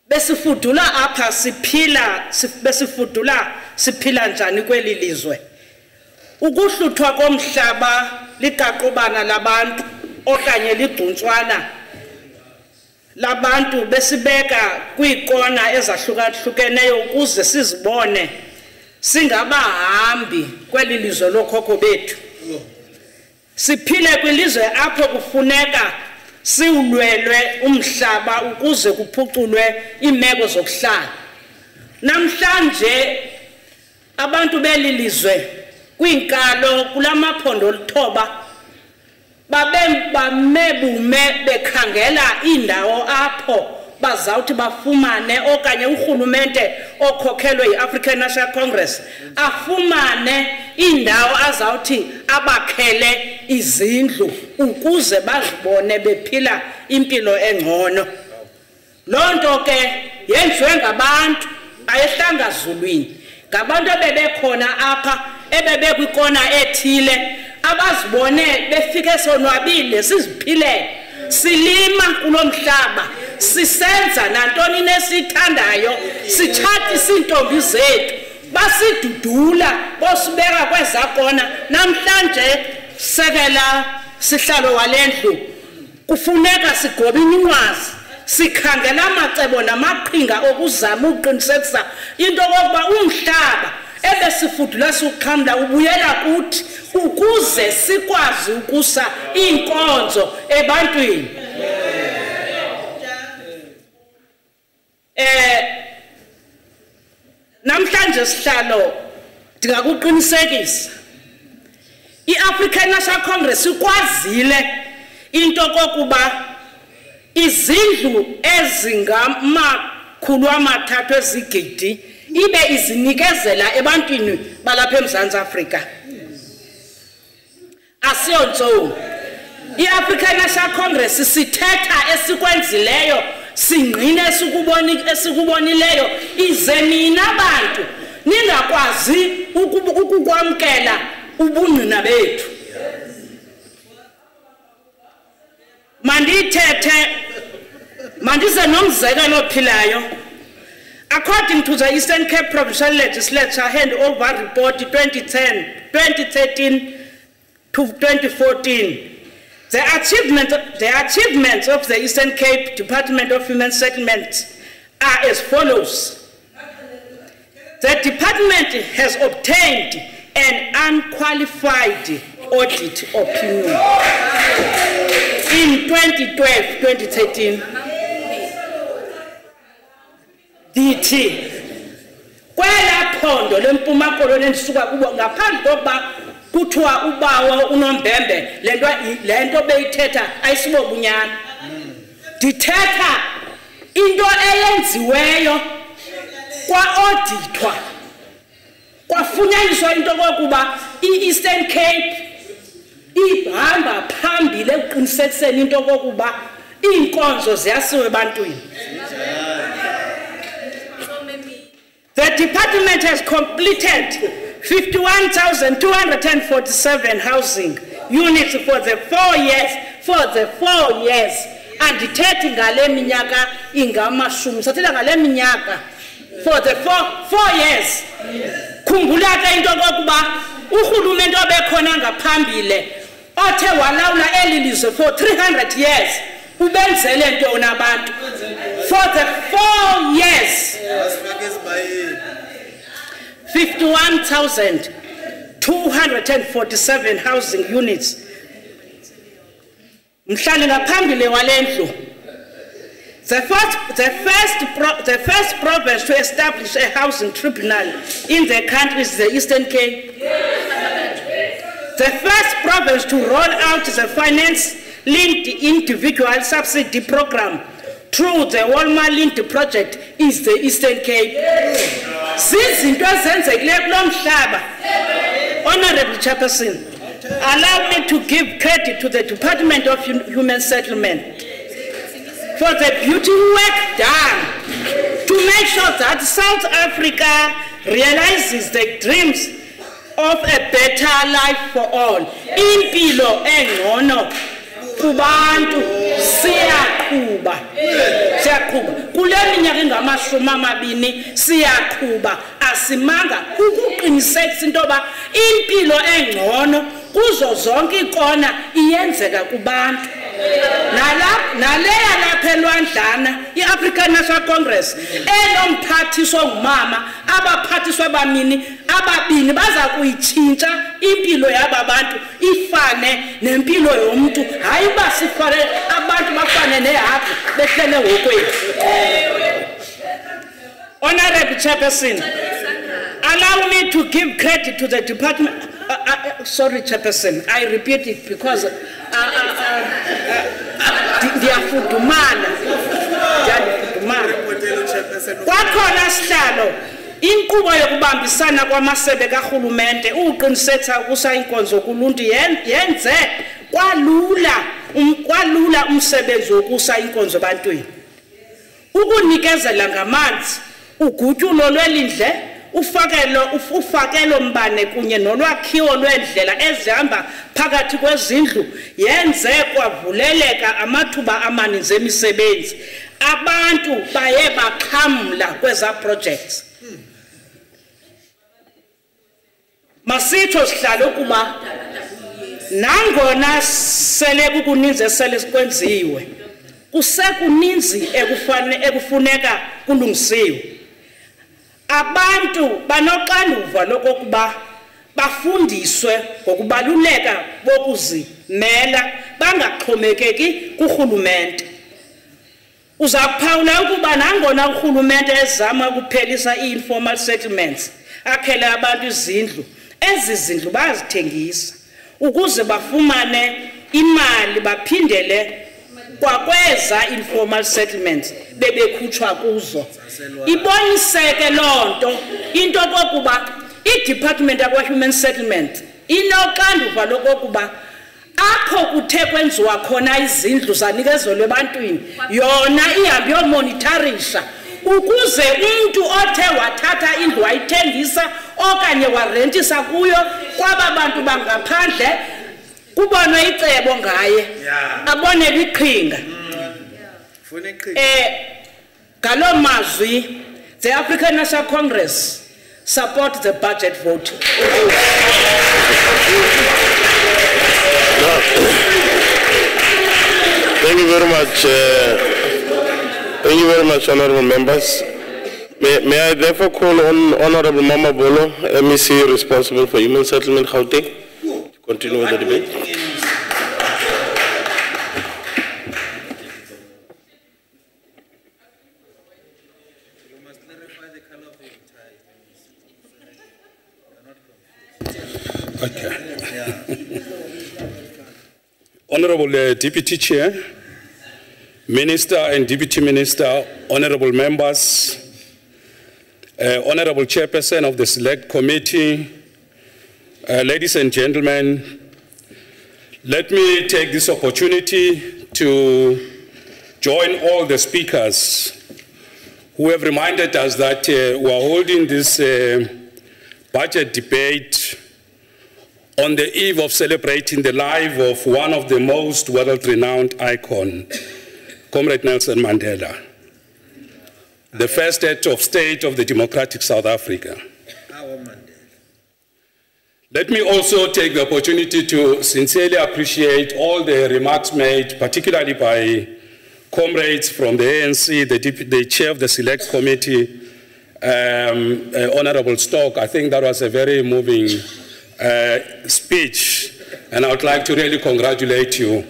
besifudula apha siphila njani kweli lizwe ukuhluthwa komhlaba liqaqobana labantu okanye ligcuntswana labantu besibeka kwiikona ezahlukahlukeneyo ukuze sizibone singabahambi kweli lizwe lokhokho bethu siphile kwilizwe apho kufuneka siulwelwe umhlaba ukuze kuphuculwe imeko zokuhlala namhlanje abantu belilizwe kwinkalo kulamaphondo olithoba bamebume bekhangela indawo apho bazawuthi bafumane okanye urhulumente okhokhelwe yi-African National Congress afumane indawo azawuthi abakhele izindlu ukuze bazibone bephila impilo engcono. Loo nto ke yenziwe ngabantu ayehlanga zulwini ngabantu ebebekhona apha ebebekwikona ethile abazibone befike sonwabile siziphile silima kulomhlaba sisenza nantoni nesithandayo sithatha izintombi zethu basidudula bosibeka kwezakona namhlanje sekela sihlalo walendlu kufuneka sigobe iminqwazi sikhangela amacebo namaqhinga okuzama uqinisekisa into kokuba umhlaba ebesifudula siqhamla ubuyela kuthi ukuze sikwazi ukusa inkonzo ebantwini namhlanje sihlalo ndingakuqinisekisa i-African National Congress ikwazile into kokuba izindlu ezingama300 ezigidi ibe izinikezela ebantwini balapha eMzantsi Afrika asiyontsoni i-African National Congress sithetha esikwenzileyo singqine esikubonileyo ize nina bantu ningakwazi ukukwamkela ubungqina bethu mandize nomzekelo ophilayo. According to the Eastern Cape Provincial Legislature Handover Report 2013 to 2014, the achievements of the Eastern Cape Department of Human Settlements are as follows. The department has obtained an unqualified audit opinion in 2012-2013. DT kwela phondo lempuma koloni ndisuka kubo ngaphandle kokuba kuthiwa ubawo unombembe lento beyithetha ayisibobunyana ndithetha into eyenziweyo kwa-audithwa kwafunyaniswa into kokuba i-Eastern Cape ihamba phambili ekuqinisekiseni into kokuba iinkonzo ziyasiwe ebantwini. The department has completed 51,247 housing units for the 4 years. And ndithethi ngale minyaka ingamashumi sathela ngale minyaka for the 4 years. Khumbula ke into kokuba urhulumente obekhona ngaphambile othe walawula eli lizwe for 300 years ubenzele ntoni abantu for the 4 years 51,247 housing units. Mhlali ngaphambili walendlu The first province to establish a housing tribunal in the country is the Eastern Cape. The first province to roll out the finance-linked individual subsidy program through the Walmart Linked project is the Eastern Cape. Honorable Chairperson, allow me to give credit to the Department of Human Settlement for the beautiful work done to make sure that South Africa realizes the dreams of a better life for all. Impilo engcono kubantu siyaqhuba. Kule minyaka engama-20 siyaqhuba asimanga ukuqinisekisa into yoba impilo engcono kuzo zonke ikona iyenzeka kubantu. Naleya lapha elwandlana i-African National Congress enomphathiswa ongumama abaphathiswa ababini baza kuyitshintsha impilo yaba bantu ifane nempilo yomuntu hayi basifane abantu bafane nehagu behlele ngokweni. Honorable Chairperson, allow me to give credit to the department. Sorry, Chairperson, I repeat it because ndiyafudumala. Kwakhona sihlalo inkqubo yokubambisana kwamasebe karhulumente ukuqinisekisa ukusa inkonzo kuluntu yenze kwalula umsebenzi wokusa inkonzo ebantwini. Ukunikezela ngamanzi, ugutyulo lwelindle, ufakelo mbane kunye nolwakhiwo lwendlela ezihamba phakathi kwezindlu yenze kwavuleleka amathuba amaninzi emisebenzi. Abantu baye baxhamla kweza projects. Masitsho sihlalo kuba nangona sele kukuninzi esele kwenziwe kusekuninzi ekufuneka kulungisiwe. Abantu banoxanduva lokokuba bafundiswe ngokubaluleka bokuzimela bangaxhomekeki kurhulumente. Uzaphawula ukuba nangona urhulumente ezama ukuphelisa i-informal settlements akhele abantu izindlu, ezi zindlu bazithengisa ukuze bafumane imali baphindele kwakweza informal settlements bebekhutshwa kuzo. Iboniseke lonto into kokuba i-Department of Human Settlement inoxanduva lokokuba apho kuthe kwenziwa khona izindlu zanikezelwe ebantwini yona ihambe yomonitarisha ukuze umuntu othe wathatha indlu wayithengisa okanye warentisa kuyo kwaba bantu bangaphandle kubonwe icebo ngaye abonele iqhinga. Ngalo mazwi, the African National Congress support the budget vote. Thank you very much. Thank you very much, honorable members. May I therefore call on Honorable Mama Bolo, MEC responsible for human settlement, Gauteng, to continue with the debate. Honorable Deputy Chair, Minister and Deputy Minister, honorable members, Honorable Chairperson of the Select Committee, ladies and gentlemen, let me take this opportunity to join all the speakers who have reminded us that we are holding this budget debate on the eve of celebrating the life of one of the most world-renowned icons, Comrade Nelson Mandela, the first head of state of the democratic South Africa. Let me also take the opportunity to sincerely appreciate all the remarks made, particularly by comrades from the ANC, the chair of the Select Committee, Honorable Stock. I think that was a very moving speech, and I would like to really congratulate you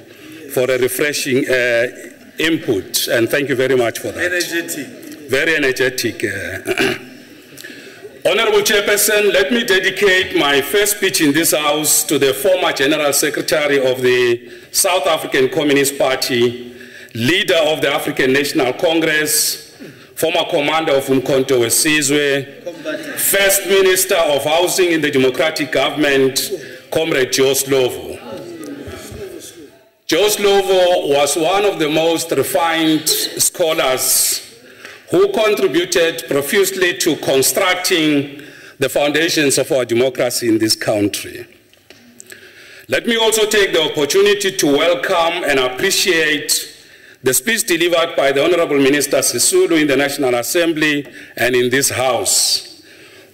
for a refreshing input, and thank you very much for that. Energetic. Very energetic. Honorable Chairperson, let me dedicate my first speech in this House to the former General Secretary of the South African Communist Party, leader of the African National Congress, former commander of Umkhonto weSizwe, First Minister of Housing in the Democratic Government, Comrade Joe Slovo. Joe Slovo was one of the most refined scholars who contributed profusely to constructing the foundations of our democracy in this country. Let me also take the opportunity to welcome and appreciate the speech delivered by the Honorable Minister Sisulu in the National Assembly and in this House.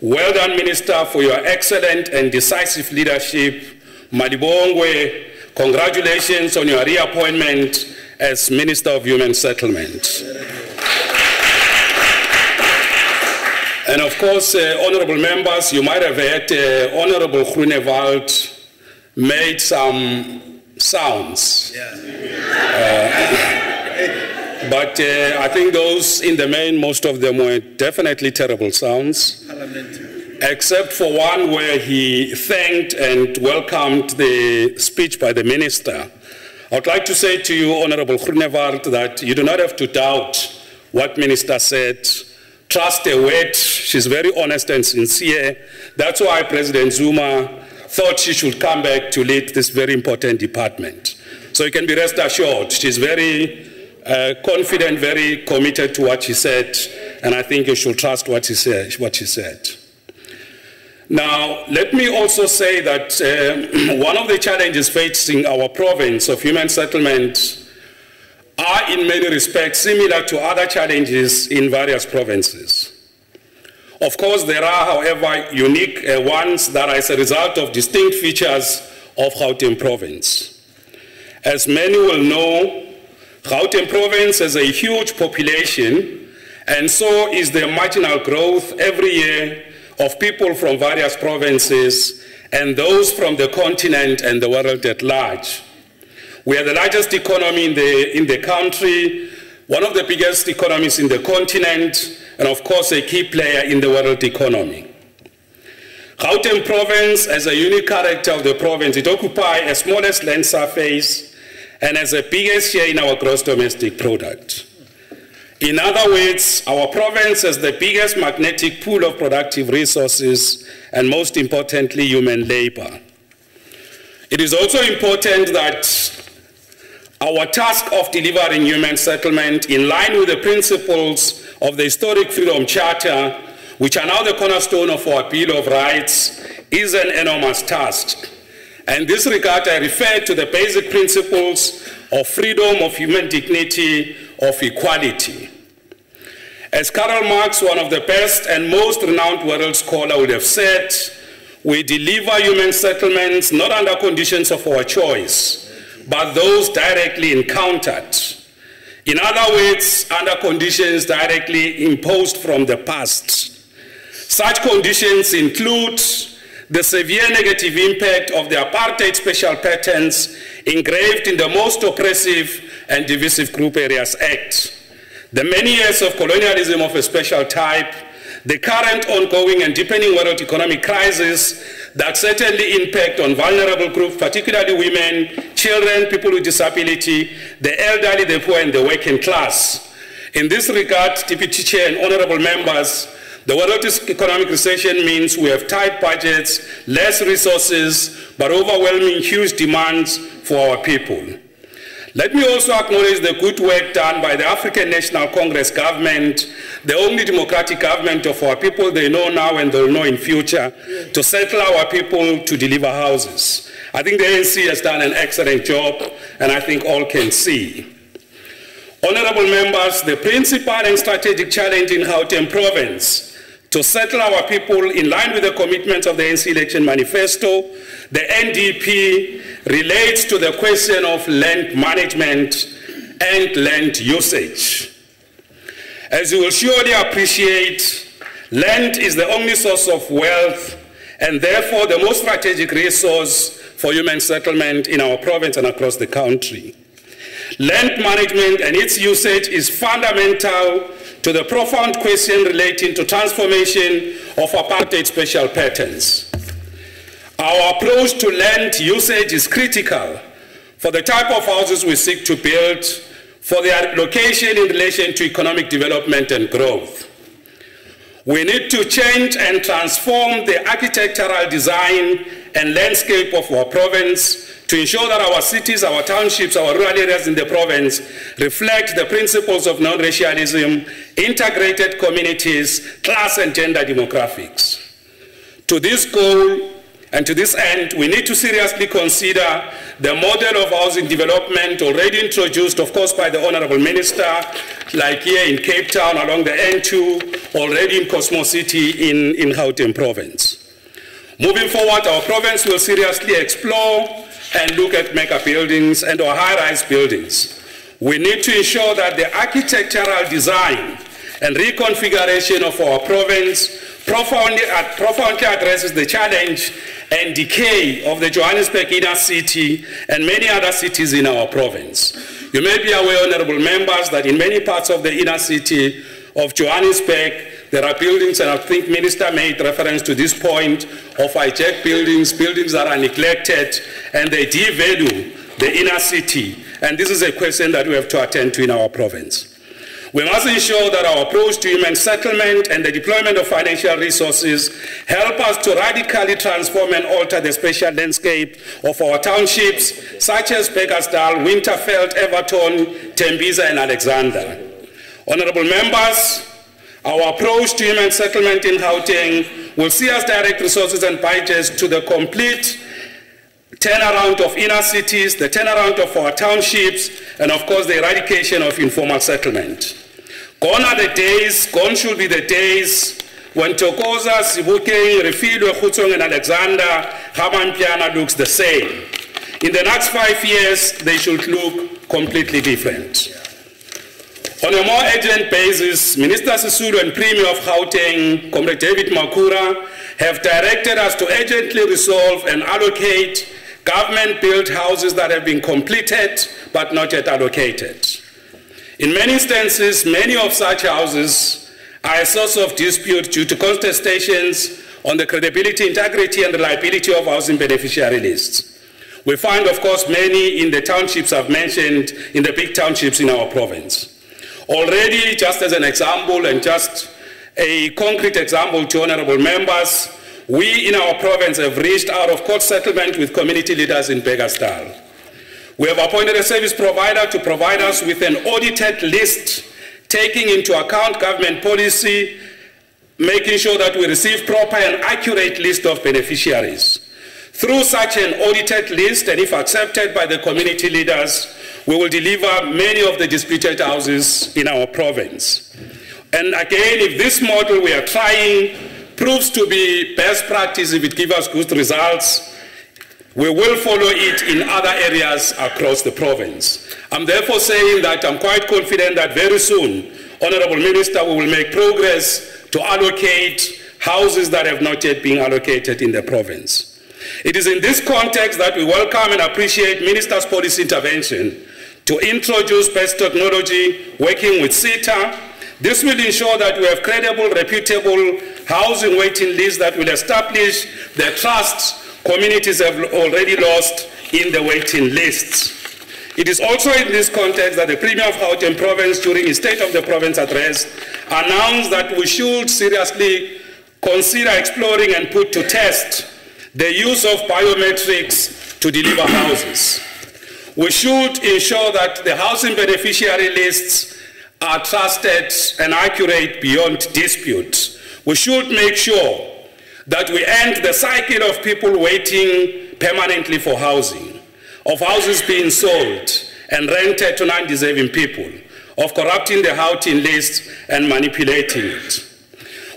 Well done, Minister, for your excellent and decisive leadership. Malibongwe, congratulations on your reappointment as Minister of Human Settlement. And of course, honorable members, you might have heard Honorable Groenewald made some sounds. But I think those in the main, most of them were definitely terrible sounds. Except for one where he thanked and welcomed the speech by the minister. I would like to say to you, Honorable Groenewald, that you do not have to doubt what minister said. Trust her word. She's very honest and sincere. That's why President Zuma thought she should come back to lead this very important department. So you can be rest assured, she's very confident, very committed to what she said, and I think you should trust what she said. Now, let me also say that one of the challenges facing our province of human settlement are in many respects similar to other challenges in various provinces. Of course, there are, however, unique ones that are as a result of distinct features of Gauteng province. As many will know, Gauteng province has a huge population, and so is the marginal growth every year of people from various provinces and those from the continent and the world at large. We are the largest economy in the country, one of the biggest economies in the continent, and of course a key player in the world economy. Gauteng province has a unique character of the province. It occupies a smallest land surface and has the biggest share in our gross domestic product. In other words, our province has the biggest magnetic pool of productive resources and, most importantly, human labor. It is also important that our task of delivering human settlement in line with the principles of the Historic Freedom Charter, which are now the cornerstone of our Bill of Rights, is an enormous task. And in this regard, I refer to the basic principles of freedom, of human dignity, of equality. As Karl Marx, one of the best and most renowned world scholars, would have said, we deliver human settlements not under conditions of our choice, but those directly encountered. In other words, under conditions directly imposed from the past. Such conditions include the severe negative impact of the apartheid special patterns engraved in the most oppressive and divisive Group Areas Act, the many years of colonialism of a special type, the current ongoing and deepening world economic crisis that certainly impact on vulnerable groups, particularly women, children, people with disability, the elderly, the poor, and the working class. In this regard, Deputy Chair and honorable members, the world economic recession means we have tight budgets, less resources, but overwhelming huge demands for our people. Let me also acknowledge the good work done by the African National Congress government, the only democratic government of our people they know now and they'll know in future, to settle our people to deliver houses. I think the ANC has done an excellent job, and I think all can see. Honorable members, the principal and strategic challenge in Gauteng province to settle our people in line with the commitments of the ANC election manifesto, the NDP, relates to the question of land management and land usage. As you will surely appreciate, land is the only source of wealth and therefore the most strategic resource for human settlement in our province and across the country. Land management and its usage is fundamental to the profound question relating to transformation of apartheid special patterns. Our approach to land usage is critical for the type of houses we seek to build, for their location in relation to economic development and growth. We need to change and transform the architectural design and landscape of our province to ensure that our cities, our townships, our rural areas in the province reflect the principles of non-racialism, integrated communities, class and gender demographics. To this goal and to this end, we need to seriously consider the model of housing development already introduced, of course, by the Honorable Minister, like here in Cape Town along the N2, already in Cosmos City in Gauteng province. Moving forward, our province will seriously explore and look at mega buildings and or high-rise buildings. We need to ensure that the architectural design and reconfiguration of our province profoundly addresses the challenge and decay of the Johannesburg inner city and many other cities in our province. You may be aware, honorable members, that in many parts of the inner city of Johannesburg, there are buildings, and I think Minister made reference to this point, of hijacked buildings, buildings that are neglected, and they devalue the inner city. And this is a question that we have to attend to in our province. We must ensure that our approach to human settlement and the deployment of financial resources help us to radically transform and alter the spatial landscape of our townships, such as Bakersdal, Winterfeld, Everton, Tembisa, and Alexander. Honorable members, our approach to human settlement in Gauteng will see us direct resources and budgets to the complete turnaround of inner cities, the turnaround of our townships, and of course the eradication of informal settlement. Gone are the days, gone should be the days when Tokoza, Sibukeng, Refilwe, Khutsong, and Alexander, Hamampiana looks the same. In the next 5 years, they should look completely different. On a more urgent basis, Minister Sisulu and Premier of Gauteng, Comrade David Makura, have directed us to urgently resolve and allocate government-built houses that have been completed but not yet allocated. In many instances, many of such houses are a source of dispute due to contestations on the credibility, integrity, and reliability of housing beneficiary lists. We find, of course, many in the townships I've mentioned, in the big townships in our province. Already, just as an example and just a concrete example to honorable members, we in our province have reached out of court settlement with community leaders in Bakersdal. We have appointed a service provider to provide us with an audited list, taking into account government policy, making sure that we receive proper and accurate list of beneficiaries. Through such an audited list, and if accepted by the community leaders, we will deliver many of the disputed houses in our province. And again, if this model we are trying proves to be best practice, if it gives us good results, we will follow it in other areas across the province. I'm therefore saying that I'm quite confident that very soon, Honorable Minister, we will make progress to allocate houses that have not yet been allocated in the province. It is in this context that we welcome and appreciate Minister's policy intervention to introduce best technology working with CETA. This will ensure that we have credible, reputable housing waiting lists that will establish the trust communities have already lost in the waiting lists. It is also in this context that the Premier of Gauteng Province, during his State of the Province address, announced that we should seriously consider exploring and put to test the use of biometrics to deliver houses. We should ensure that the housing beneficiary lists are trusted and accurate beyond dispute. We should make sure that we end the cycle of people waiting permanently for housing, of houses being sold and rented to non-deserving people, of corrupting the housing list and manipulating it.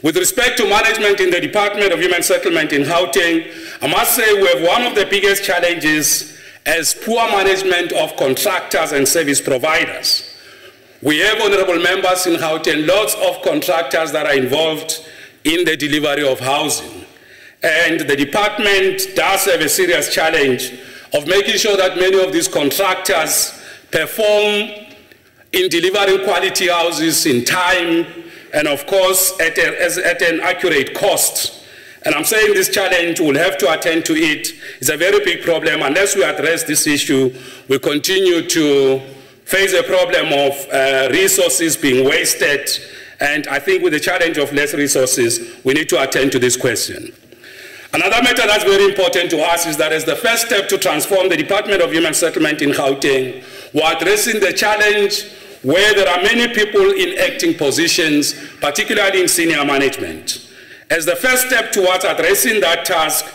With respect to management in the Department of Human Settlement in Gauteng, I must say we have one of the biggest challenges as poor management of contractors and service providers. We have, honorable members in Gauteng, lots of contractors that are involved in the delivery of housing. And the department does have a serious challenge of making sure that many of these contractors perform in delivering quality houses in time, and of course at an accurate cost. And I'm saying this challenge, we'll have to attend to it. It's a very big problem. Unless we address this issue, we continue to face a problem of resources being wasted. And I think with the challenge of less resources, we need to attend to this question. Another matter that's very important to us is that as the first step to transform the Department of Human Settlement in Gauteng, we're addressing the challenge where there are many people in acting positions, particularly in senior management. As the first step towards addressing that task,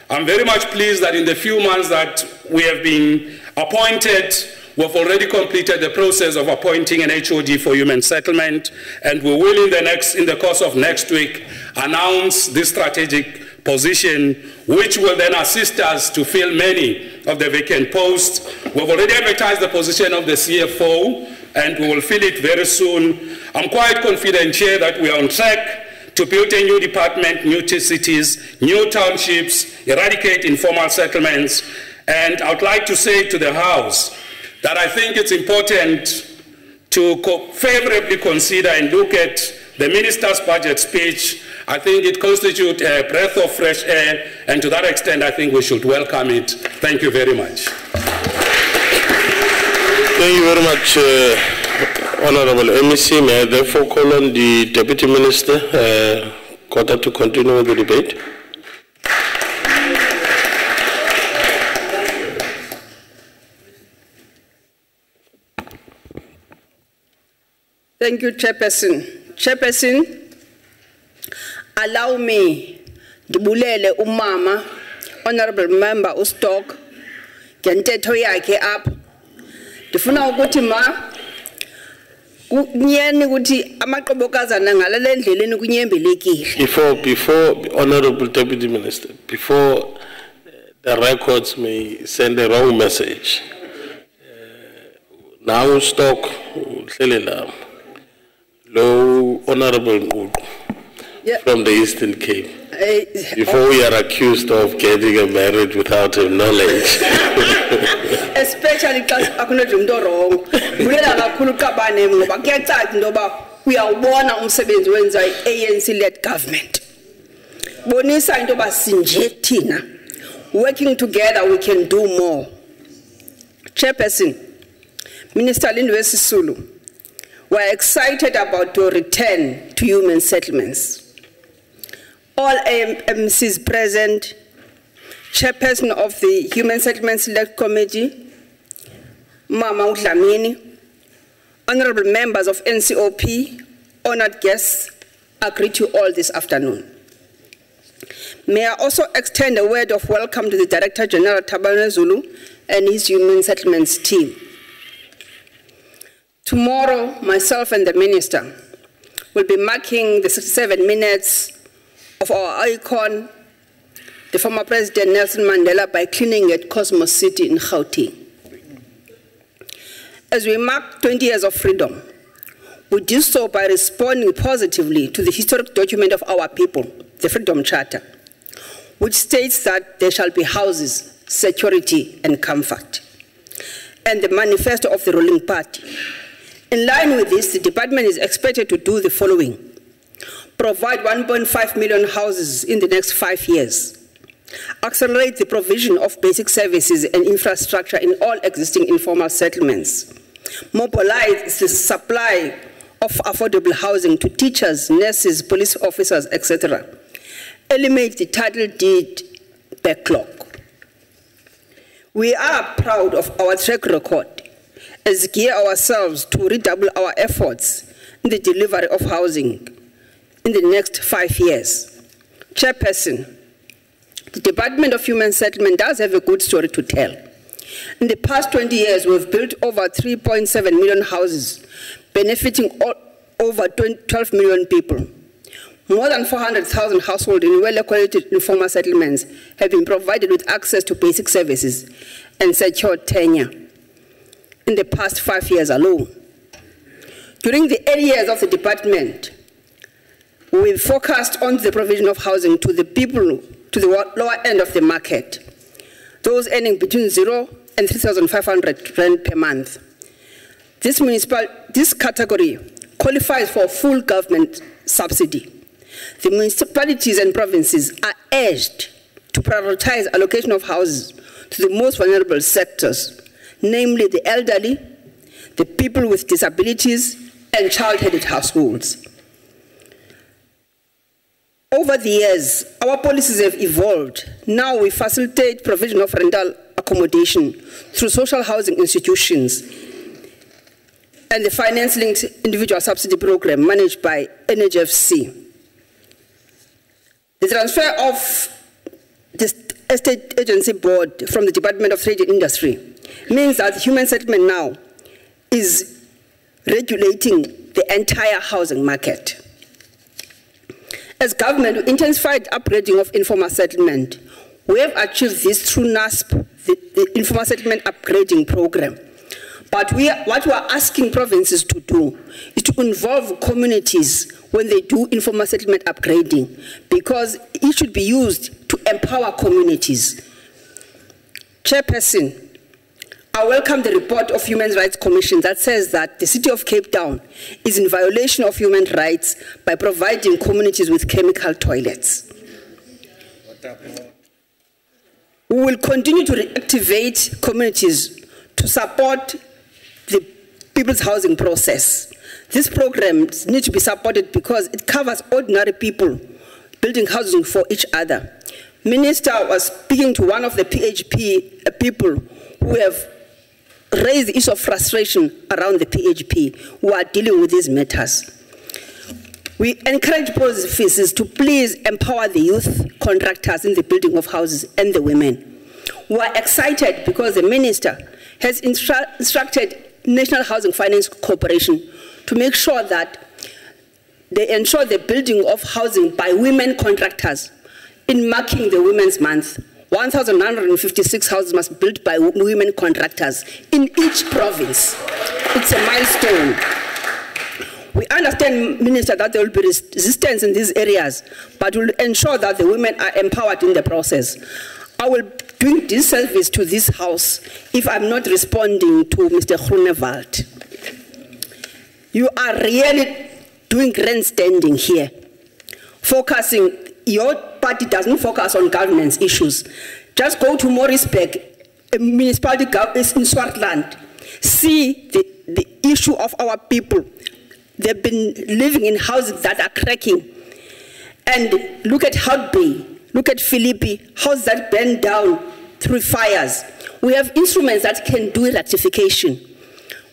I'm very much pleased that in the few months that we have been appointed, we've already completed the process of appointing an HOD for human settlement, and we will in the course of next week announce this strategic position, which will then assist us to fill many of the vacant posts. We've already advertised the position of the CFO, and we will fill it very soon. I'm quite confident, Chair, that we are on track to build a new department, new cities, new townships, eradicate informal settlements. And I would like to say to the House that I think it's important to favorably consider and look at the Minister's budget speech. I think it constitutes a breath of fresh air, and to that extent, I think we should welcome it. Thank you very much. Thank you very much, Honorable MEC. May I therefore call on the Deputy Minister, Kota, to continue with the debate. Thank you, Chairperson. Chairperson, allow me dibulele umama, Honorable Member uStock, ngentetho yakhe apha. Ndifuna ukuthi ma kunyeni ukuthi amaqobokazana ngalale ndleleni kunyembelekile. Before Honorable Deputy Minister, before the records may send a wrong message, now Stock Hlelela, low Honorable from the Eastern Cape. Before we are accused of getting a marriage without knowledge. Especially because akunodo wrong. Bulela kakhulu kabane ngoba kuyacaca into ba uyawubona umsebenzi wenza ANC led government. Bonisa into ba sinje thina. Working together we can do more. Chairperson, Minister Lindwe Sisulu, we are excited about your return to human settlements. All MCs present, Chairperson of the Human Settlement Select Committee, Mama Udlamini, honorable members of NCOP, honored guests, agree to all this afternoon. May I also extend a word of welcome to the Director General Tabane Zulu and his Human Settlements team. Tomorrow, myself and the Minister will be marking the 67 minutes of our icon, the former President Nelson Mandela, by cleaning at Cosmos City in Gauteng. As we mark 20 years of freedom, we do so by responding positively to the historic document of our people, the Freedom Charter, which states that there shall be houses, security, and comfort, and the manifesto of the ruling party. In line with this, the department is expected to do the following: provide 1.5 million houses in the next 5 years, accelerate the provision of basic services and infrastructure in all existing informal settlements, mobilize the supply of affordable housing to teachers, nurses, police officers, etc., eliminate the title deed backlog. We are proud of our track record as gear ourselves to redouble our efforts in the delivery of housing in the next 5 years. Chairperson, the Department of Human Settlement does have a good story to tell. In the past 20 years, we've built over 3.7 million houses, benefiting over 12 million people. More than 400,000 households in well-accredited informal settlements have been provided with access to basic services and secured tenure in the past 5 years alone. During the 8 years of the department, we focused on the provision of housing to the people to the lower end of the market, those earning between 0 and 3,500 rand per month. This category qualifies for full government subsidy. The municipalities and provinces are urged to prioritize allocation of houses to the most vulnerable sectors, namely the elderly, the people with disabilities, and child-headed households. Over the years, our policies have evolved. Now we facilitate provision of rental accommodation through social housing institutions and the finance-linked individual subsidy program managed by NHFC. The transfer of the Estate Agency Board from the Department of Trade and Industry means that human settlement now is regulating the entire housing market. As government, we intensified upgrading of informal settlement. We have achieved this through NASP, the Informal Settlement Upgrading Program. But what we are asking provinces to do is to involve communities when they do informal settlement upgrading, because it should be used to empower communities. Chairperson, I welcome the report of Human Rights Commission that says that the City of Cape Town is in violation of human rights by providing communities with chemical toilets. We will continue to reactivate communities to support the people's housing process. These programs need to be supported because it covers ordinary people building housing for each other. Minister was speaking to one of the PHP people who have raised the issue of frustration around the PHP who are dealing with these matters. We encourage provinces to please empower the youth contractors in the building of houses and the women. We are excited because the minister has instructed National Housing Finance Corporation to make sure that they ensure the building of housing by women contractors. In marking the Women's Month, 1,956 houses must be built by women contractors in each province. It's a milestone. We understand, Minister, that there will be resistance in these areas, but we'll ensure that the women are empowered in the process. I will do disservice to this House if I'm not responding to Mr. Groenewald. You are really doing grandstanding here, focusing. Your party doesn't focus on governance issues. Just go to Morrisburg, a municipality in Swartland. See the issue of our people. They've been living in houses that are cracking. And look at Hout Bay, look at Philippi, houses that burn down through fires. We have instruments that can do rectification.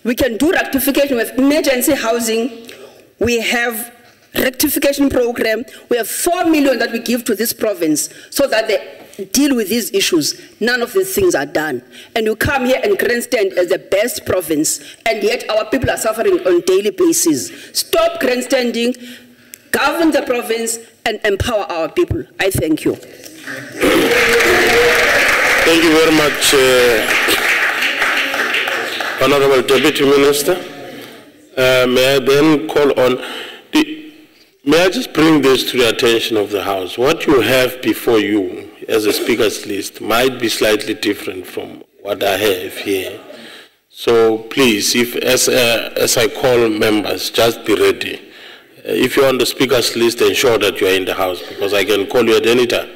We can do rectification with emergency housing. We have rectification program. We have 4 million that we give to this province so that they deal with these issues. None of these things are done. And you come here and grandstand as the best province, and yet our people are suffering on a daily basis. Stop grandstanding, govern the province, and empower our people. I thank you. Thank you very much, Honorable Deputy Minister. May I then call on may I just bring this to the attention of the House? What you have before you as a speaker's list might be slightly different from what I have here. So please, if as I call members, just be ready. If you're on the speaker's list, ensure that you are in the House, because I can call you at any time.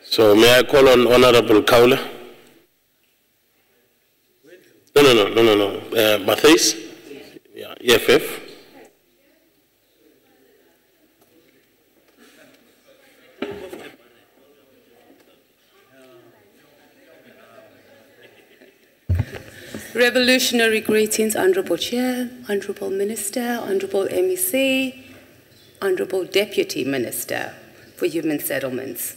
So may I call on Honorable Kaula? No. Matthijs? Yeah, EFF. Revolutionary greetings, Honourable Chair, Honourable Minister, Honourable MEC, Honourable Deputy Minister for Human Settlements.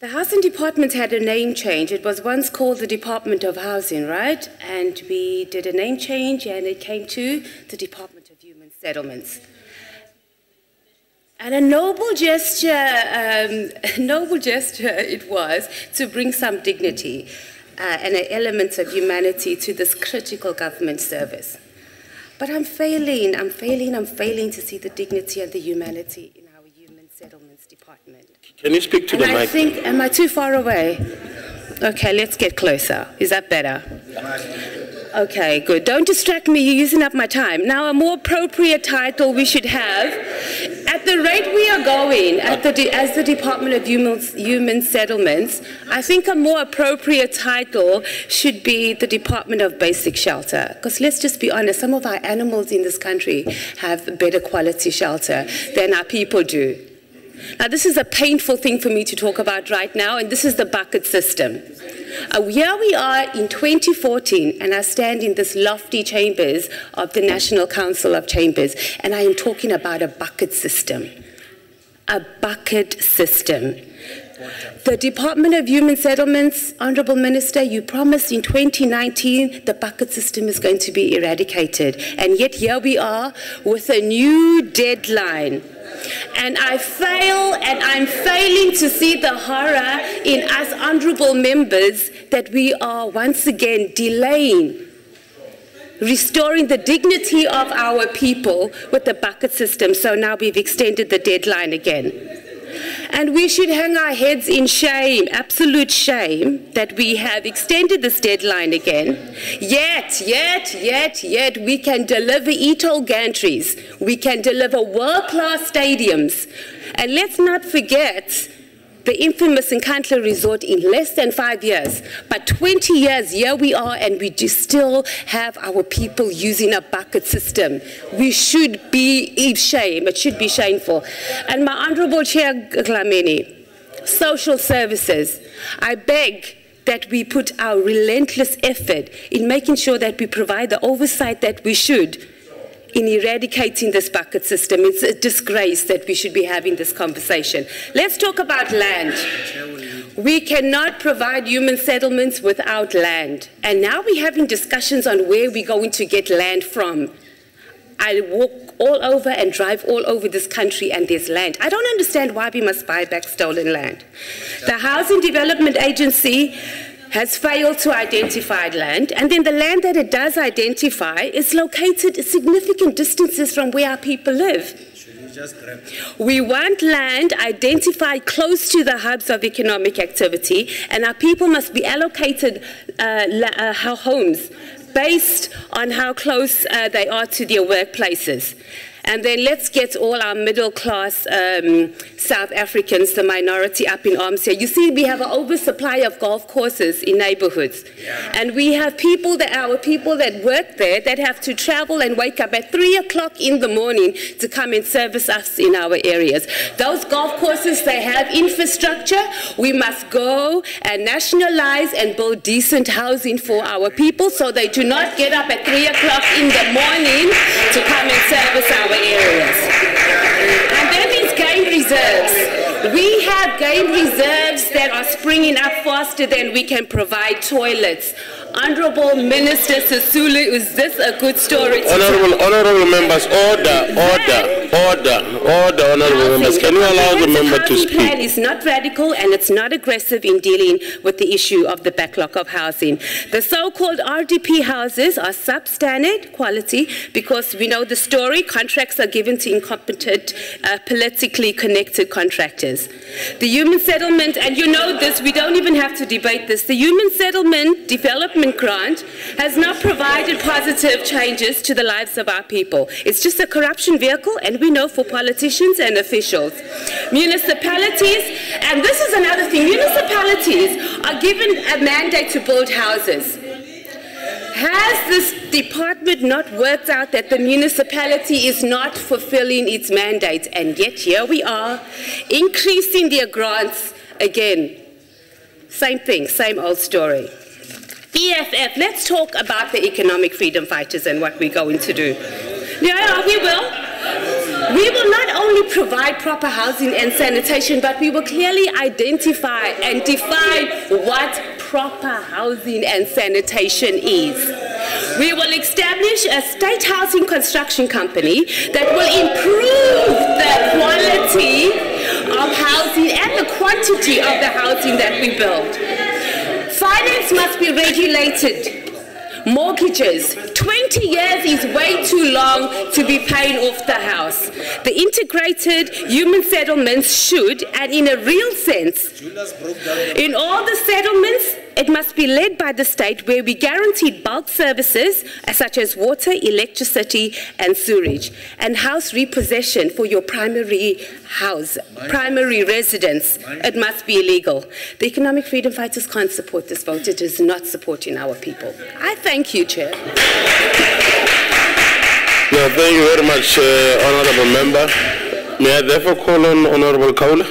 The Housing Department had a name change. It was once called the Department of Housing, right? And we did a name change and it came to the Department of Human Settlements. And a noble gesture it was to bring some dignity and an element of humanity to this critical government service. But I'm failing to see the dignity and the humanity in our Human Settlements Department. Can you speak to the mic? I think, am I too far away? Okay, let's get closer. Is that better? Okay, good. Don't distract me. You're using up my time. Now, a more appropriate title we should have. At the rate we are going, as the Department of Human Settlements, I think a more appropriate title should be the Department of Basic Shelter. Because let's just be honest, some of our animals in this country have better quality shelter than our people do. Now, this is a painful thing for me to talk about right now, and this is the bucket system. Here we are in 2014, and I stand in this lofty chambers of the National Council of Chambers, and I am talking about a bucket system. A bucket system. The Department of Human Settlements, Honourable Minister, you promised in 2019 the bucket system is going to be eradicated, and yet here we are with a new deadline. And I'm failing to see the horror in us honourable members that we are once again delaying restoring the dignity of our people with the bucket system. So now we've extended the deadline again. And we should hang our heads in shame, absolute shame, that we have extended this deadline again. Yet, we can deliver e-toll gantries. We can deliver world-class stadiums. And let's not forget the infamous Nkandla Resort in less than 5 years. But 20 years, here we are, and we still have our people using a bucket system. We should be ashamed. It should be shameful. And my Honourable Chair Dlamini, social services, I beg that we put our relentless effort in making sure that we provide the oversight that we should in eradicating this bucket system. It's a disgrace that we should be having this conversation. Let's talk about land. We cannot provide human settlements without land. And now we're having discussions on where we're going to get land from. I walk all over and drive all over this country and there's land. I don't understand why we must buy back stolen land. The Housing Development Agency has failed to identify land, and then the land that it does identify is located significant distances from where our people live. We want land identified close to the hubs of economic activity, and our people must be allocated homes based on how close they are to their workplaces. And then let's get all our middle-class South Africans, the minority, up in arms here. You see, we have an oversupply of golf courses in neighborhoods. And we have our people that work there that have to travel and wake up at 3 o'clock in the morning to come and service us in our areas. Those golf courses, they have infrastructure. We must go and nationalize and build decent housing for our people so they do not get up at 3 o'clock in the morning to come and service our areas. And then there's game reserves. We have game reserves that are springing up faster than we can provide toilets. Honourable Minister Sisulu, is this a good story to Honourable members, order, honourable members. Can you allow the member to speak? The plan is not radical and it's not aggressive in dealing with the issue of the backlog of housing. The so-called RDP houses are substandard quality because we know the story. Contracts are given to incompetent, politically connected contractors. The human settlement, and you know this, we don't even have to debate this, the human settlement development grant has not provided positive changes to the lives of our people. It's just a corruption vehicle, and we know for politicians and officials. Municipalities, and this is another thing, municipalities are given a mandate to build houses. Has this department not worked out that the municipality is not fulfilling its mandate? And yet here we are, increasing their grants again. Same thing, same old story. EFF, let's talk about the economic freedom fighters and what we're going to do. Yeah, we will. We will not only provide proper housing and sanitation, but we will clearly identify and define what proper housing and sanitation is. We will establish a state housing construction company that will improve the quality of housing and the quantity of the housing that we build. Finance must be regulated. Mortgages, 20 years is way too long to be paying off the house. The integrated human settlements should, and in a real sense, in all the settlements, It must be led by the state, where we guaranteed bulk services such as water, electricity, and sewage, and house repossession for your primary residence. It must be illegal. The economic freedom fighters can't support this vote. It is not supporting our people. I thank you, Chair. No, thank you very much, Honourable Member. May I therefore call on Honourable Kaula?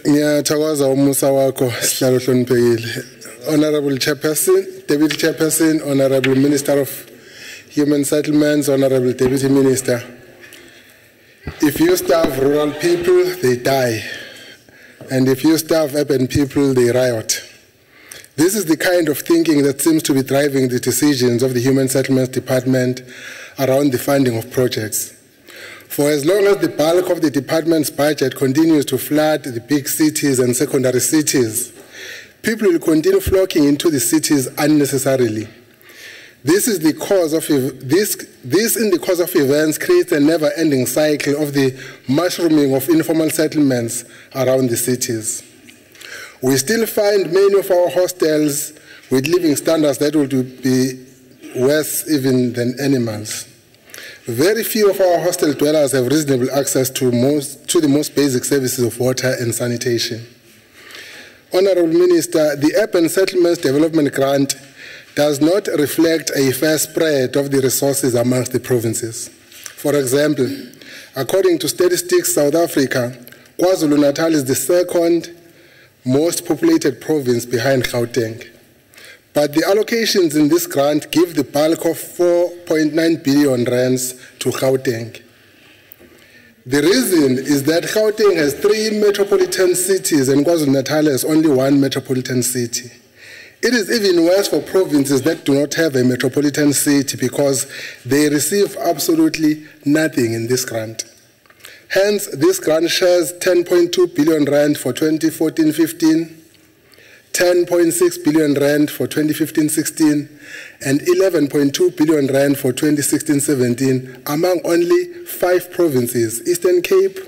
Ngiyathokoza umusa wakho sihlalo hloniphekile. Honorable Chairperson, Deputy Chairperson, Honorable Minister of Human Settlements, Honorable Deputy Minister. If you starve rural people, they die. And if you starve urban people, they riot. This is the kind of thinking that seems to be driving the decisions of the Human Settlements Department around the funding of projects. For as long as the bulk of the department's budget continues to flood the big cities and secondary cities, people will continue flocking into the cities unnecessarily. This in the course of events creates a never-ending cycle of the mushrooming of informal settlements around the cities. We still find many of our hostels with living standards that would be worse even than animals. Very few of our hostel dwellers have reasonable access to the most basic services of water and sanitation. Honourable Minister, the Urban Settlements Development Grant does not reflect a fair spread of the resources amongst the provinces. For example, according to Statistics South Africa, KwaZulu-Natal is the second most populated province behind Gauteng. But the allocations in this grant give the bulk of 4.9 billion rands to Gauteng. The reason is that Gauteng has 3 metropolitan cities and KwaZulu-Natal has only 1 metropolitan city. It is even worse for provinces that do not have a metropolitan city because they receive absolutely nothing in this grant. Hence, this grant shares 10.2 billion rand for 2014-15, 10.6 billion rand for 2015-16, and 11.2 billion rand for 2016-17 among only 5 provinces: Eastern Cape,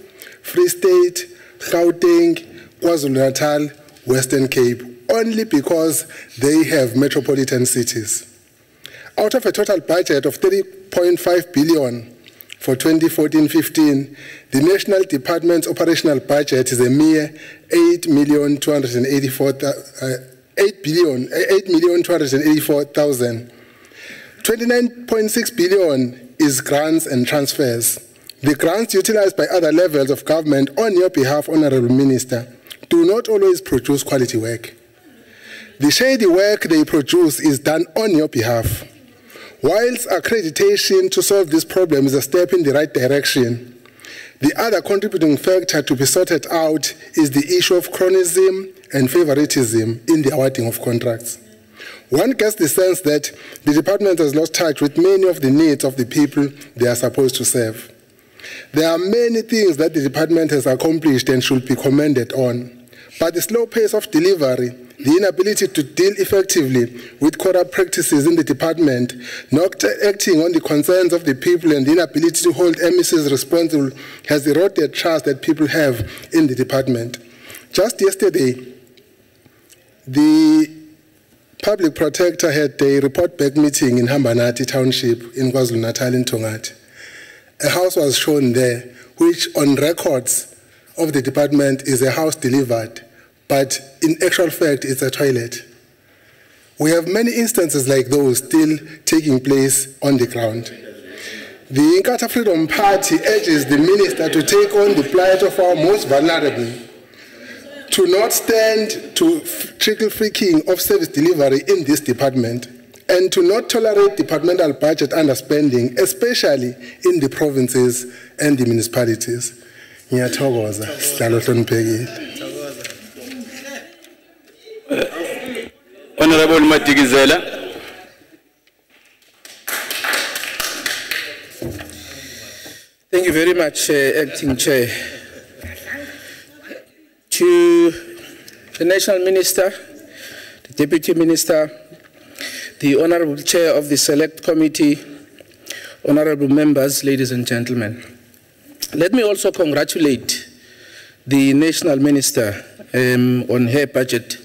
Free State, Gauteng, KwaZulu-Natal, Western Cape, only because they have metropolitan cities. Out of a total budget of 30.5 billion for 2014-15, the National Department's operational budget is a mere 8,284,000. 29.6 billion is grants and transfers. The grants utilized by other levels of government on your behalf, Honourable Minister, do not always produce quality work. The shady work they produce is done on your behalf. Whilst accreditation to solve this problem is a step in the right direction, the other contributing factor to be sorted out is the issue of chronism and favoritism in the awarding of contracts. One gets the sense that the department has lost touch with many of the needs of the people they are supposed to serve. There are many things that the department has accomplished and should be commended on, but the slow pace of delivery, the inability to deal effectively with corrupt practices in the department, not acting on the concerns of the people, and the inability to hold MSs responsible has eroded trust that people have in the department. Just yesterday, the public protector had a report-back meeting in Hambanati Township in KwaZulu-Natal in Tongati. A house was shown there, which on records of the department is a house delivered, but in actual fact, it's a toilet. We have many instances like those still taking place on the ground. The Inkatha Freedom Party urges the minister to take on the plight of our most vulnerable, to not stand to trickle-freaking of service delivery in this department, and to not tolerate departmental budget underspending, especially in the provinces and the municipalities. Ngiyathokoza, sihlalo hloniphekile. Honorable Matigizela. Thank you very much, Acting Chair. To the National Minister, the Deputy Minister, the Honorable Chair of the Select Committee, honorable members, ladies and gentlemen. Let me also congratulate the National Minister on her budget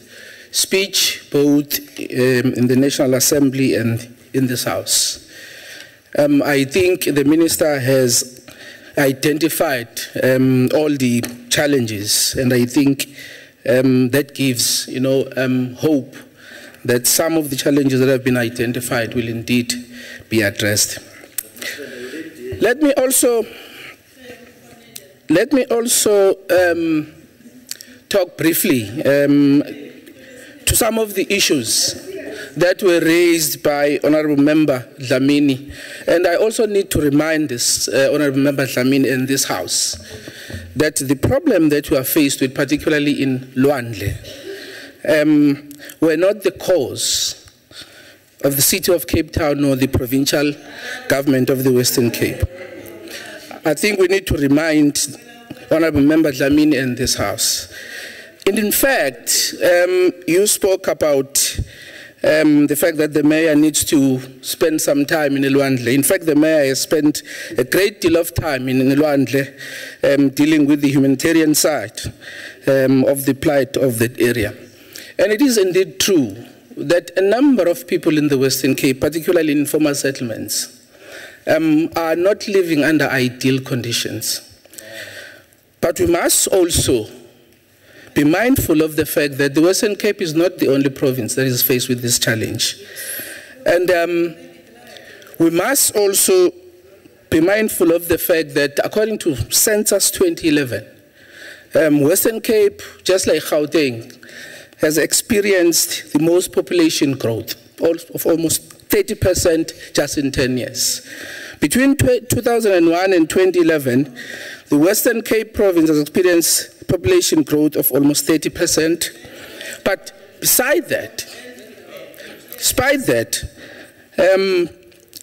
speech, both in the National Assembly and in this House. I think the Minister has identified all the challenges, and I think that gives, hope that some of the challenges that have been identified will indeed be addressed. Let me also talk briefly to some of the issues that were raised by Honorable Member Dlamini. And I also need to remind this Honorable Member Dlamini in this House that the problem that we are faced with, particularly in Luandle, were not the cause of the City of Cape Town nor the provincial government of the Western Cape. I think we need to remind Honorable Member Dlamini in this House. And in fact, you spoke about the fact that the mayor needs to spend some time in Luandle. In fact, the mayor has spent a great deal of time in Luandle dealing with the humanitarian side of the plight of that area. And it is indeed true that a number of people in the Western Cape, particularly in informal settlements, are not living under ideal conditions. But we must also be mindful of the fact that the Western Cape is not the only province that is faced with this challenge. And we must also be mindful of the fact that according to Census 2011, Western Cape, just like Gauteng, has experienced the most population growth of almost 30% just in 10 years. Between 2001 and 2011, the Western Cape province has experienced population growth of almost 30%. But despite that,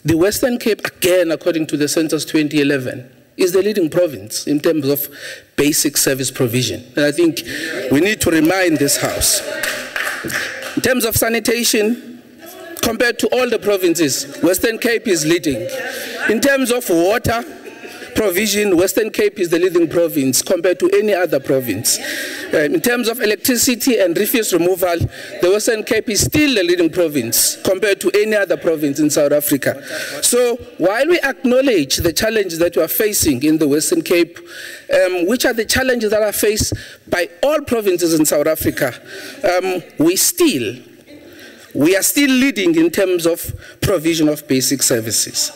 the Western Cape, again, according to the Census 2011, is the leading province in terms of basic service provision. And I think we need to remind this House. In terms of sanitation, compared to all the provinces, Western Cape is leading. In terms of water provision, Western Cape is the leading province compared to any other province. In terms of electricity and refuse removal, the Western Cape is still the leading province compared to any other province in South Africa. So while we acknowledge the challenges that we are facing in the Western Cape, which are the challenges that are faced by all provinces in South Africa, we are still leading in terms of provision of basic services.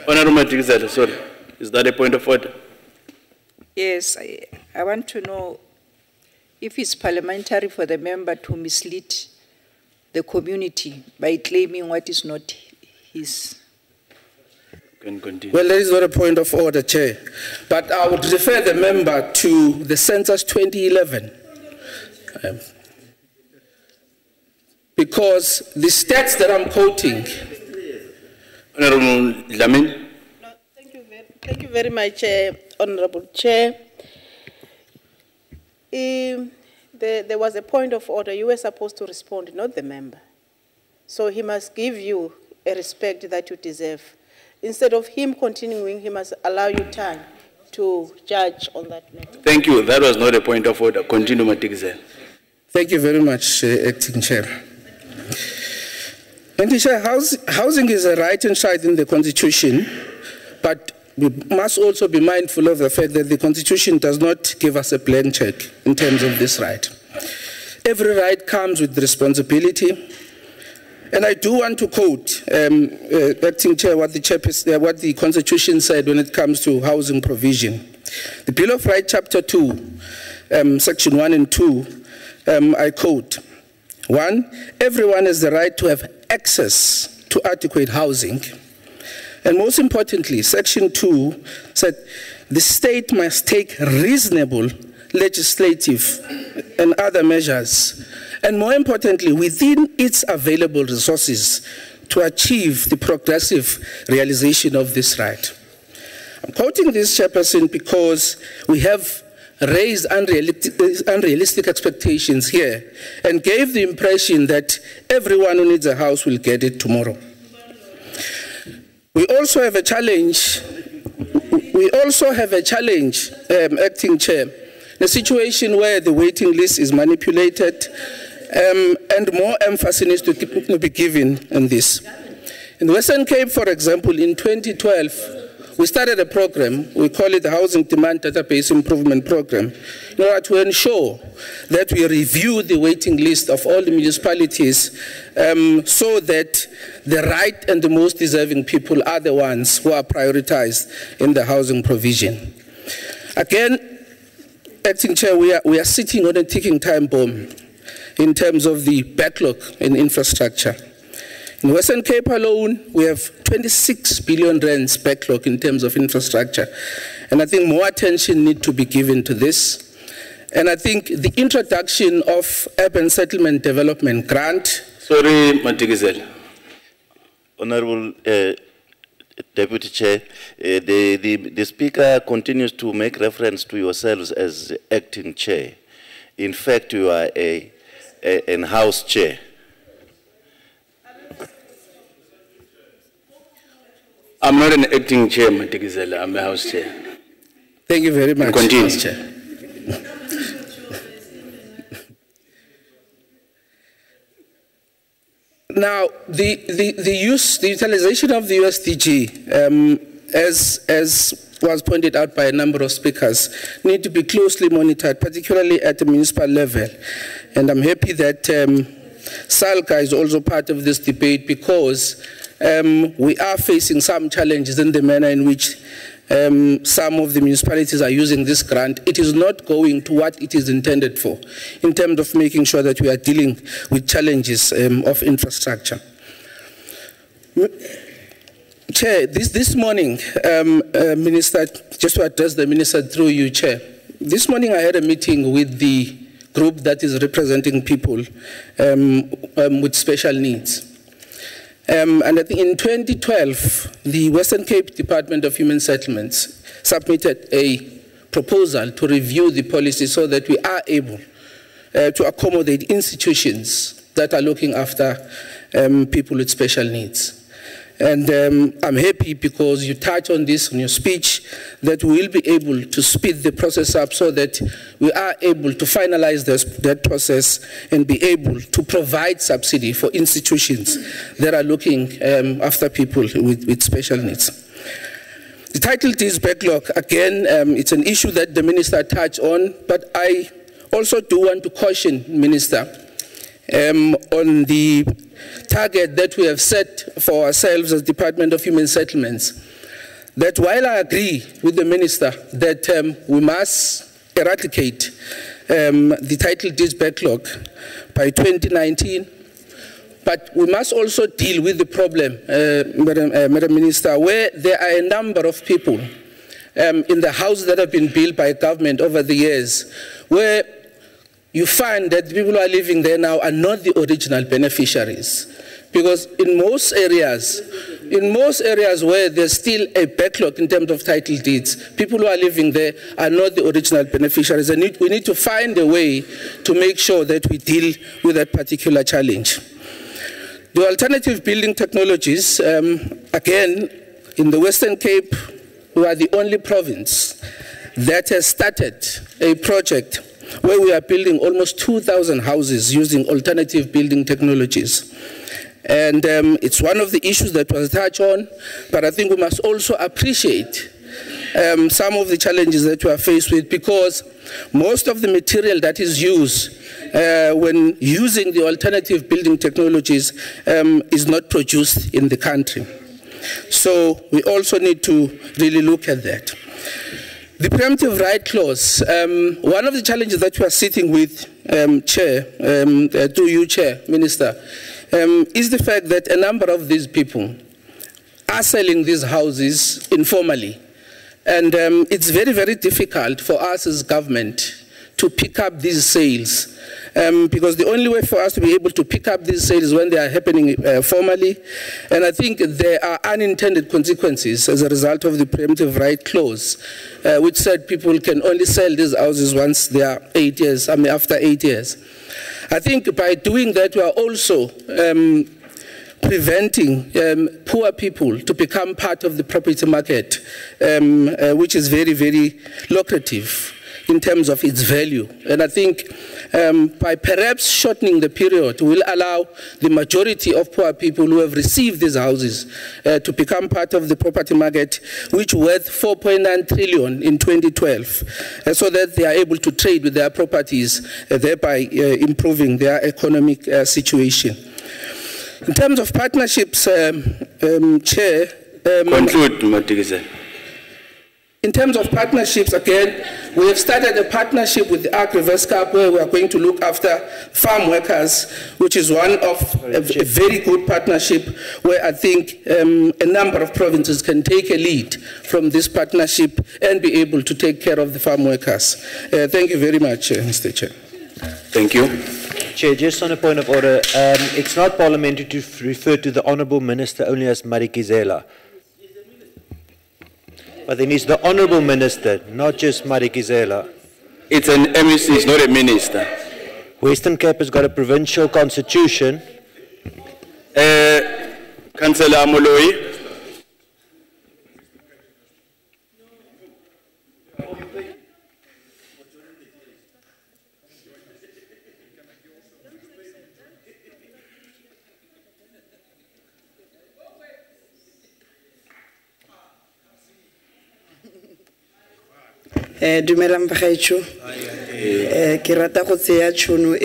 Honorable Madikizela, sorry, is that a point of order? Yes, I want to know if it's parliamentary for the member to mislead the community by claiming what is not his. Can continue. Well, there is not a point of order, Chair, but I would refer the member to the Census 2011. Because the stats that I'm quoting. Honorable Dlamini. No, thank you very much, Honorable Chair. There was a point of order. You were supposed to respond, not the member. So he must give you a respect that you deserve. Instead of him continuing, he must allow you time to judge on that matter. Thank you. That was not a point of order. Continue, Madikizela. Thank you very much, Acting Chair. And Chair, housing is a right enshrined in the Constitution, but we must also be mindful of the fact that the Constitution does not give us a blank check in terms of this right. Every right comes with responsibility. And I do want to quote, Acting Chair, what the Constitution said when it comes to housing provision. The Bill of Rights, Chapter 2, Section 1 and 2, I quote, 1, everyone has the right to have access to adequate housing. And most importantly, Section 2 said, the state must take reasonable legislative and other measures, and more importantly, within its available resources to achieve the progressive realization of this right. I'm quoting this, Chairperson, because we have raised unrealistic expectations here and gave the impression that everyone who needs a house will get it tomorrow. We also have a challenge, Acting Chair, a situation where the waiting list is manipulated and more emphasis needs to be given on this. In the Western Cape, for example, in 2012, we started a program, we call it the Housing Demand Database Improvement Program, in order to ensure that we review the waiting list of all the municipalities so that the right and the most deserving people are the ones who are prioritized in the housing provision. Again, Acting Chair, we are sitting on a ticking time bomb in terms of the backlog in infrastructure. In Western Cape alone, we have 26 billion rands backlog in terms of infrastructure. And I think more attention needs to be given to this. And I think the introduction of urban settlement development grant. Sorry, Matigizel. Honorable Deputy Chair, the Speaker continues to make reference to yourselves as acting chair. In fact, you are an house chair. I'm not an acting chair, Matikizela. I'm a house chair. Thank you very much, House Chair. Now, the utilization of the USDG, as was pointed out by a number of speakers, need to be closely monitored, particularly at the municipal level. And I'm happy that SALCA is also part of this debate because we are facing some challenges in the manner in which some of the municipalities are using this grant. It is not going to what it is intended for in terms of making sure that we are dealing with challenges of infrastructure. Chair, this morning, Minister, just to address the Minister through you, Chair, this morning I had a meeting with the group that is representing people with special needs. And I think in 2012, the Western Cape Department of Human Settlements submitted a proposal to review the policy so that we are able to accommodate institutions that are looking after people with special needs. And I'm happy because you touch on this in your speech, that we will be able to speed the process up so that we are able to finalize that process and be able to provide subsidy for institutions that are looking after people with special needs. The title deeds backlog, again, it's an issue that the Minister touched on, but I also do want to caution, Minister, on the target that we have set for ourselves as Department of Human Settlements, that while I agree with the Minister that we must eradicate the title deeds backlog by 2019, but we must also deal with the problem, Madam Minister, where there are a number of people in the houses that have been built by government over the years, where you find that the people who are living there now are not the original beneficiaries. Because in most areas where there's still a backlog in terms of title deeds, people who are living there are not the original beneficiaries. And we need to find a way to make sure that we deal with that particular challenge. The alternative building technologies, again, in the Western Cape, we are the only province that has started a project where we are building almost 2,000 houses using alternative building technologies. And it's one of the issues that was touched on, but I think we must also appreciate some of the challenges that we are faced with, because most of the material that is used when using the alternative building technologies is not produced in the country. So we also need to really look at that. The preemptive right clause, one of the challenges that we are sitting with, Chair, through you, Chair, Minister, is the fact that a number of these people are selling these houses informally. And it's very, very difficult for us as government to pick up these sales. Because the only way for us to be able to pick up these sales is when they are happening formally. And I think there are unintended consequences as a result of the preemptive right clause, which said people can only sell these houses once they are 8 years, after 8 years. I think by doing that, we are also preventing poor people to become part of the property market, which is very, very lucrative in terms of its value. And I think by perhaps shortening the period will allow the majority of poor people who have received these houses to become part of the property market, which worth 4.9 trillion in 2012, so that they are able to trade with their properties, thereby improving their economic situation. In terms of partnerships, Chair. Conclude, Matikizela. In terms of partnerships, again, we have started a partnership with the Agri-Reverse Cup where we are going to look after farm workers, which is one of a very good partnership where I think a number of provinces can take a lead from this partnership and be able to take care of the farm workers. Thank you very much, Mr. Chair. Thank you. Chair, just on a point of order, it's not parliamentary to refer to the Honourable Minister only as Marikizela. But then it's the Honourable Minister, not just Marikizela. It's an MEC, it's not a minister. Western Cape has got a provincial constitution. Councillor Moloi. Dumelang bagaetsho ke rata go tseya tšhono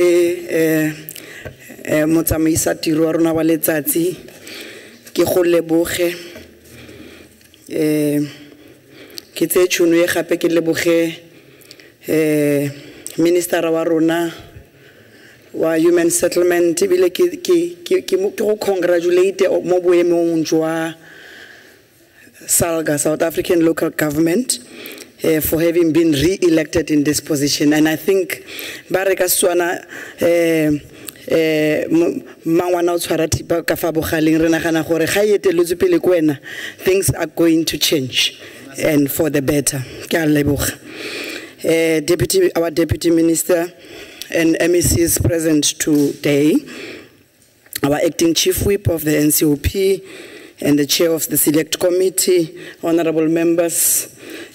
motsamaisa tiro wa rona wa letsatsi ke go leboge ke tseye tšhono e gape ke leboge minister wa rona wa human settlement bile ke go congratulate mo boemong jwa SALGA, South African Local Government, for having been re-elected in this position. And I think Bareka Swana things are going to change and for the better. Our Deputy Minister and MECs present today, our Acting Chief Whip of the NCOP, and the Chair of the Select Committee, honorable members,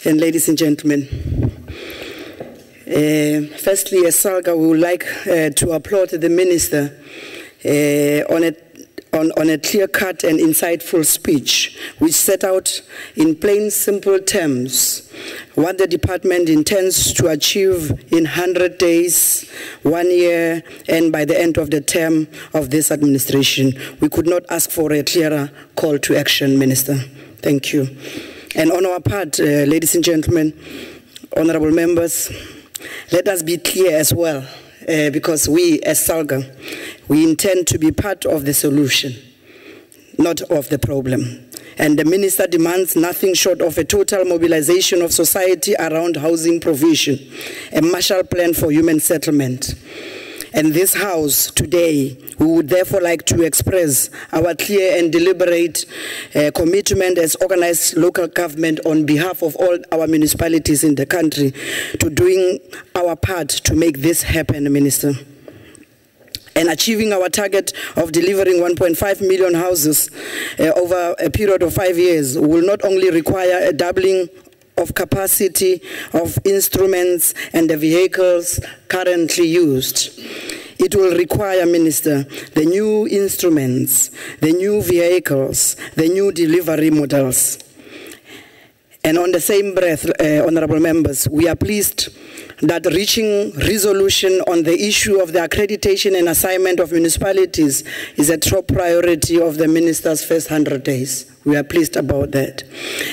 and ladies and gentlemen. Firstly, as SALGA, we would like to applaud the Minister on a clear-cut and insightful speech, which set out in plain, simple terms what the department intends to achieve in 100 days, 1 year, and by the end of the term of this administration. We could not ask for a clearer call to action, Minister. Thank you. And on our part, ladies and gentlemen, honorable members, let us be clear as well, because we, as SALGA, we intend to be part of the solution, not of the problem. And the Minister demands nothing short of a total mobilization of society around housing provision, a Marshall Plan for human settlement. And this House today, we would therefore like to express our clear and deliberate commitment as organized local government on behalf of all our municipalities in the country to doing our part to make this happen, Minister. And achieving our target of delivering 1.5 million houses over a period of 5 years will not only require a doubling of capacity of instruments and the vehicles currently used. It will require, Minister, the new instruments, the new vehicles, the new delivery models. And on the same breath, honorable members, we are pleased that reaching resolution on the issue of the accreditation and assignment of municipalities is a top priority of the Minister's first 100 days. We are pleased about that.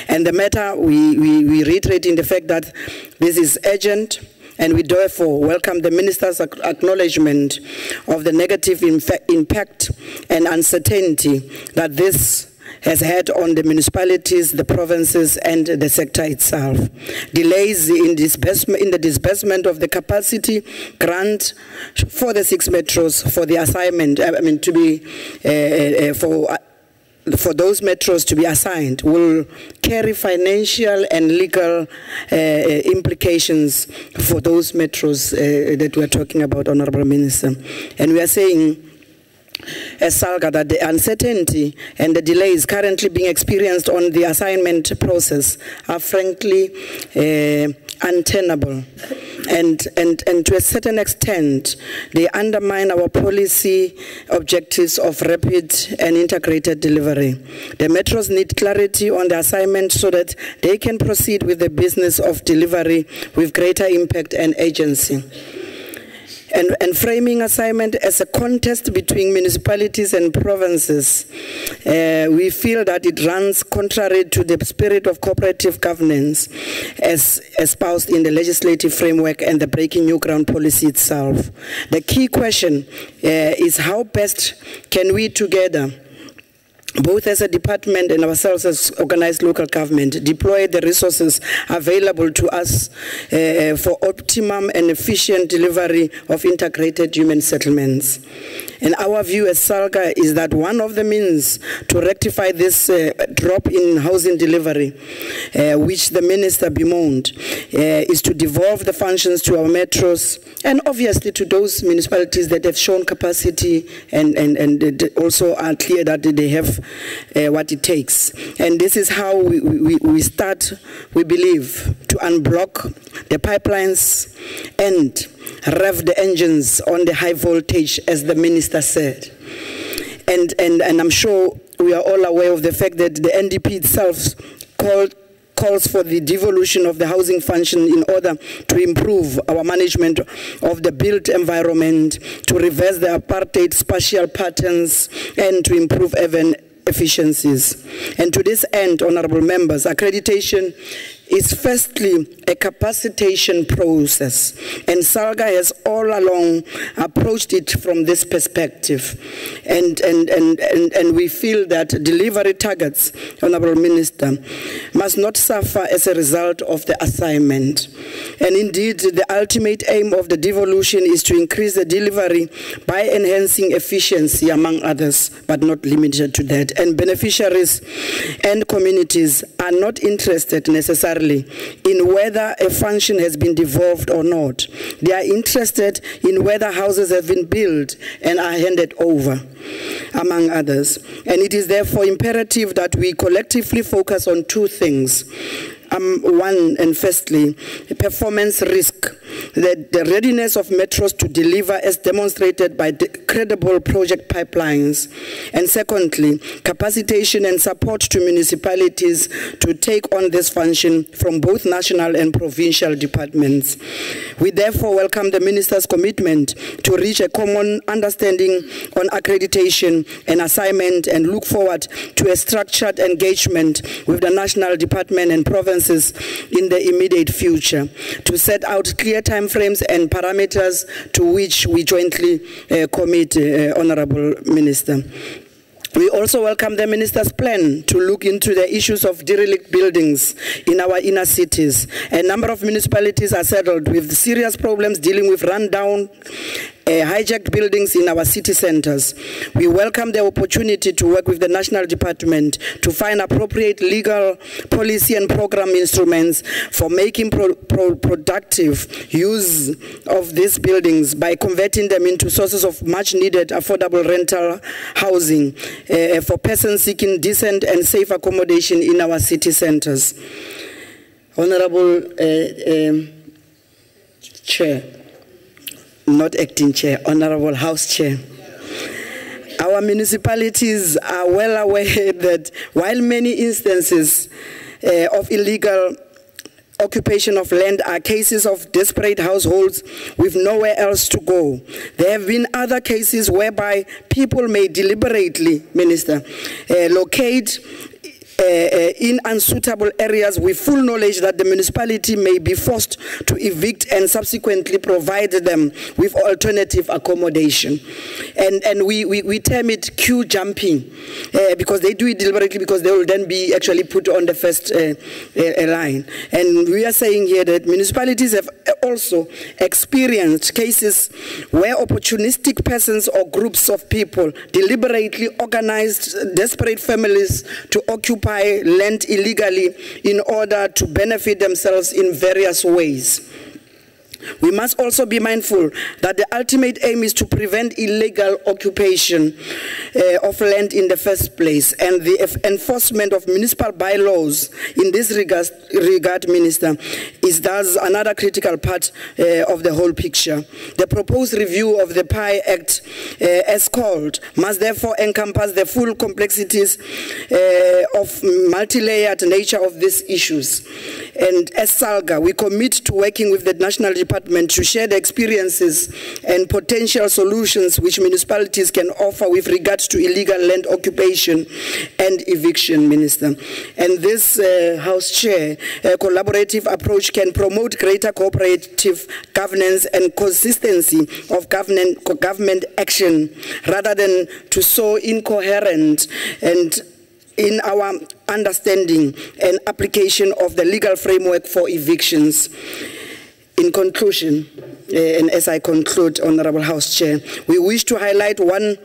And the matter, we reiterate in the fact that this is urgent, and we therefore welcome the Minister's acknowledgement of the negative impact and uncertainty that this has had on the municipalities, the provinces, and the sector itself. Delays in the disbursement of the capacity grant for the 6 metros for the assignment, for those metros to be assigned will carry financial and legal implications for those metros that we're talking about, Honorable Minister. And we are saying, as SALGA, that the uncertainty and the delays currently being experienced on the assignment process are frankly untenable. And to a certain extent, they undermine our policy objectives of rapid and integrated delivery. The metros need clarity on the assignment so that they can proceed with the business of delivery with greater impact and agency. And framing assignment as a contest between municipalities and provinces, we feel that it runs contrary to the spirit of cooperative governance as espoused in the legislative framework and the Breaking New Ground policy itself. The key question is how best can we together, both as a department and ourselves as organized local government, deploy the resources available to us for optimum and efficient delivery of integrated human settlements. And our view as SALGA is that one of the means to rectify this drop in housing delivery, which the Minister bemoaned, is to devolve the functions to our metros and obviously to those municipalities that have shown capacity and also are clear that they have what it takes. And this is how we start, we believe, to unblock the pipelines and rev the engines on the high voltage, as the Minister said. And I'm sure we are all aware of the fact that the NDP itself calls for the devolution of the housing function in order to improve our management of the built environment, to reverse the apartheid spatial patterns, and to improve even efficiencies. And to this end, honorable members, accreditation is firstly a capacitation process, and SALGA has all along approached it from this perspective. And we feel that delivery targets, Honorable Minister, must not suffer as a result of the assignment. And indeed, the ultimate aim of the devolution is to increase the delivery by enhancing efficiency, among others, but not limited to that. And beneficiaries and communities are not interested necessarily in whether a function has been devolved or not. They are interested in whether houses have been built and are handed over, among others. And it is therefore imperative that we collectively focus on 2 things. One, and firstly, performance risk, the readiness of metros to deliver as demonstrated by the credible project pipelines. And secondly, capacitation and support to municipalities to take on this function from both national and provincial departments. We therefore welcome the Minister's commitment to reach a common understanding on accreditation and assignment, and look forward to a structured engagement with the national department and provinces in the immediate future to set out clear timeframes and parameters to which we jointly commit, Honorable Minister. We also welcome the Minister's plan to look into the issues of derelict buildings in our inner cities. A number of municipalities are saddled with serious problems dealing with rundown, hijacked buildings in our city centers. We welcome the opportunity to work with the National Department to find appropriate legal, policy and program instruments for making productive use of these buildings by converting them into sources of much needed affordable rental housing for persons seeking decent and safe accommodation in our city centers. Honorable Chair, not acting chair, Honorable House Chair. Our municipalities are well aware that while many instances of illegal occupation of land are cases of desperate households with nowhere else to go, there have been other cases whereby people may deliberately, Minister, locate in unsuitable areas with full knowledge that the municipality may be forced to evict and subsequently provide them with alternative accommodation. And we term it queue jumping because they do it deliberately, because they will then be actually put on the first line. And we are saying here that municipalities have also experienced cases where opportunistic persons or groups of people deliberately organized desperate families to occupy land illegally in order to benefit themselves in various ways. We must also be mindful that the ultimate aim is to prevent illegal occupation of land in the first place, and the enforcement of municipal bylaws in this regard, Minister, is thus another critical part of the whole picture. The proposed review of the PI Act, as called, must therefore encompass the full complexities of multi-layered nature of these issues. And as SALGA, we commit to working with the National Department to share the experiences and potential solutions which municipalities can offer with regards to illegal land occupation and eviction, Minister. And this House Chair, collaborative approach can promote greater cooperative governance and consistency of government action, rather than to sow incoherent and in our understanding and application of the legal framework for evictions. In conclusion, and as I conclude, Honorable House Chair, we wish to highlight one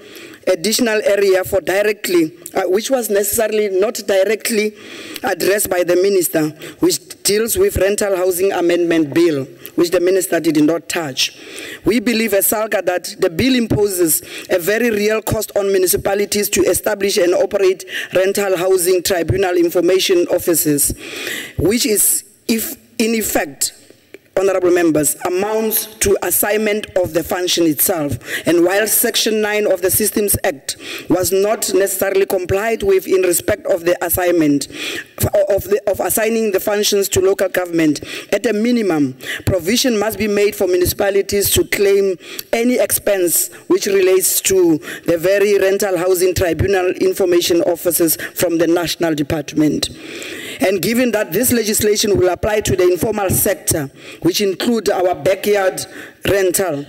additional area for directly, which was necessarily not directly addressed by the Minister, which deals with rental housing amendment bill, which the Minister did not touch. We believe as SALGA that the bill imposes a very real cost on municipalities to establish and operate rental housing tribunal information offices, which is, if in effect, honorable members, amounts to assignment of the function itself. And while Section 9 of the Systems Act was not necessarily complied with in respect of the assignment, of assigning the functions to local government, at a minimum, provision must be made for municipalities to claim any expense which relates to the very rental housing tribunal information offices from the national department. And given that this legislation will apply to the informal sector, which include our backyard rental,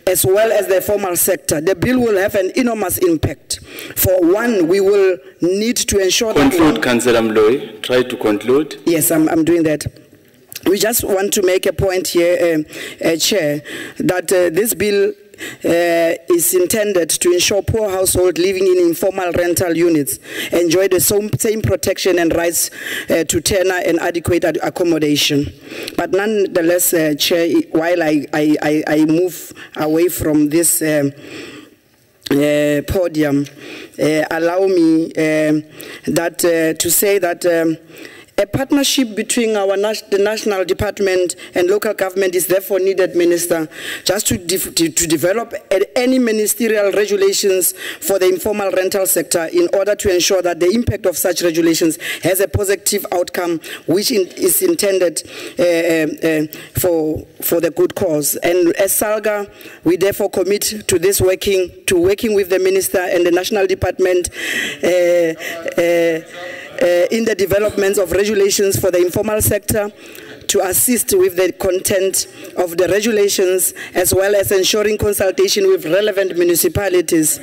as well as the formal sector, the bill will have an enormous impact. For one, we will need to ensure that... Conclude, Councillor Mloyi. Try to conclude. Yes, I'm doing that. We just want to make a point here, Chair, that this bill is intended to ensure poor households living in informal rental units enjoy the same protection and rights to tenure and adequate accommodation. But nonetheless, Chair, while I move away from this podium, allow me to say that a partnership between the national department and local government is therefore needed, Minister, just to develop any ministerial regulations for the informal rental sector in order to ensure that the impact of such regulations has a positive outcome which is intended for the good cause. And as SALGA, we therefore commit to this working with the Minister and the national department in the developments of regulations for the informal sector, to assist with the content of the regulations, as well as ensuring consultation with relevant municipalities.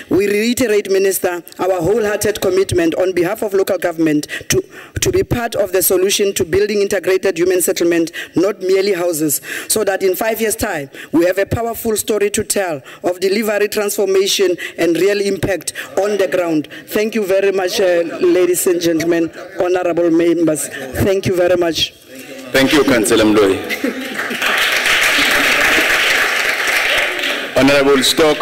We reiterate, Minister, our wholehearted commitment on behalf of local government to be part of the solution to building integrated human settlement, not merely houses, so that in 5 years' time, we have a powerful story to tell of delivery, transformation, and real impact on the ground. Thank you very much, ladies and gentlemen, honorable members. Thank you very much. Thank you, Councillor Mloyi. Honorable Stock.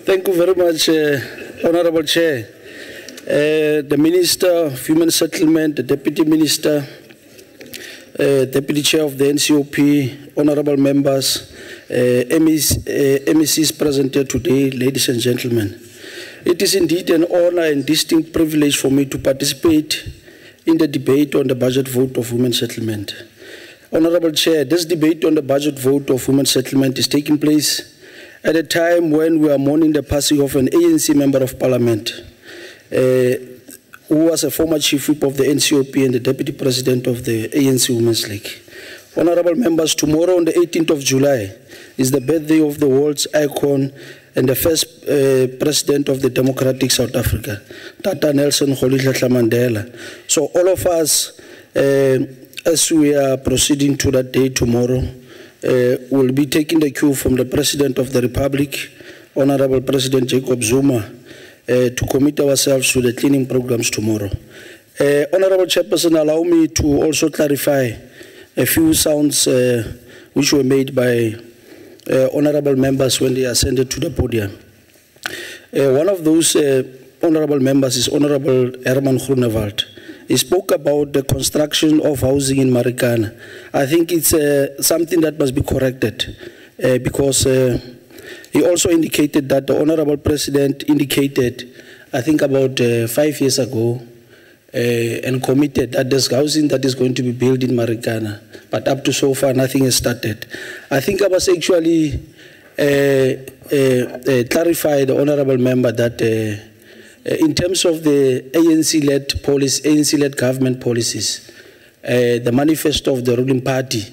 Thank you very much, Honorable Chair. The Minister of Human Settlement, the Deputy Minister, Deputy Chair of the NCOP, honorable members, MECs present here today, ladies and gentlemen. It is indeed an honor and distinct privilege for me to participate in the debate on the budget vote of women settlement. Honorable Chair, this debate on the budget vote of women's settlement is taking place at a time when we are mourning the passing of an ANC member of parliament, who was a former chief whip of the NCOP and the deputy president of the ANC Women's League. Honorable members, tomorrow on the 18th of July is the birthday of the world's icon and the first president of the democratic South Africa, Tata Nelson Rolihlahla Mandela. So all of us, as we are proceeding to that day tomorrow, will be taking the cue from the President of the Republic, Honorable President Jacob Zuma, to commit ourselves to the cleaning programs tomorrow. Honorable Chairperson, allow me to also clarify a few sounds which were made by honorable members when they ascended to the podium. One of those honorable members is Honorable Herman Groenewald. He spoke about the construction of housing in Marikana. I think it's something that must be corrected because he also indicated that the Honorable President indicated, I think about 5 years ago, and committed that there's housing that is going to be built in Marikana. But up to so far, nothing has started. I think I must actually clarify the Honorable Member that in terms of the ANC-led policy, ANC-led government policies, the manifesto of the ruling party,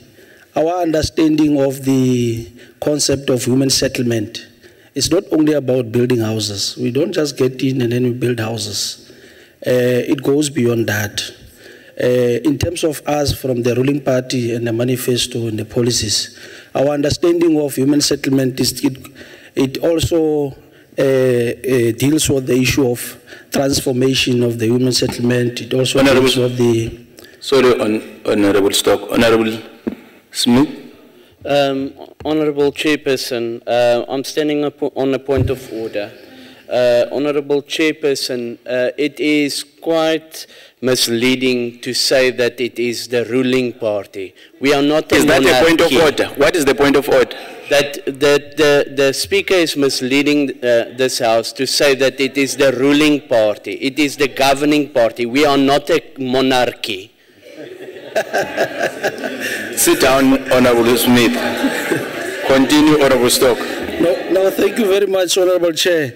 our understanding of the concept of human settlement is not only about building houses. We don't just get in and then we build houses. It goes beyond that. In terms of us from the ruling party and the manifesto and the policies, our understanding of human settlement is it also deals with the issue of transformation of the human settlement. It also deals with the... Sorry, Honorable Stock. Honorable Smith. Honorable Chairperson, I'm standing up on a point of order. Honorable Chairperson, it is quite misleading to say that it is the ruling party. We are not Is that a point of order? What is the point of order? That the Speaker is misleading this House to say that it is the ruling party. It is the governing party. We are not a monarchy. Sit down, Honorable Smith. Continue, Honorable Stock. No, thank you very much, Honorable Chair.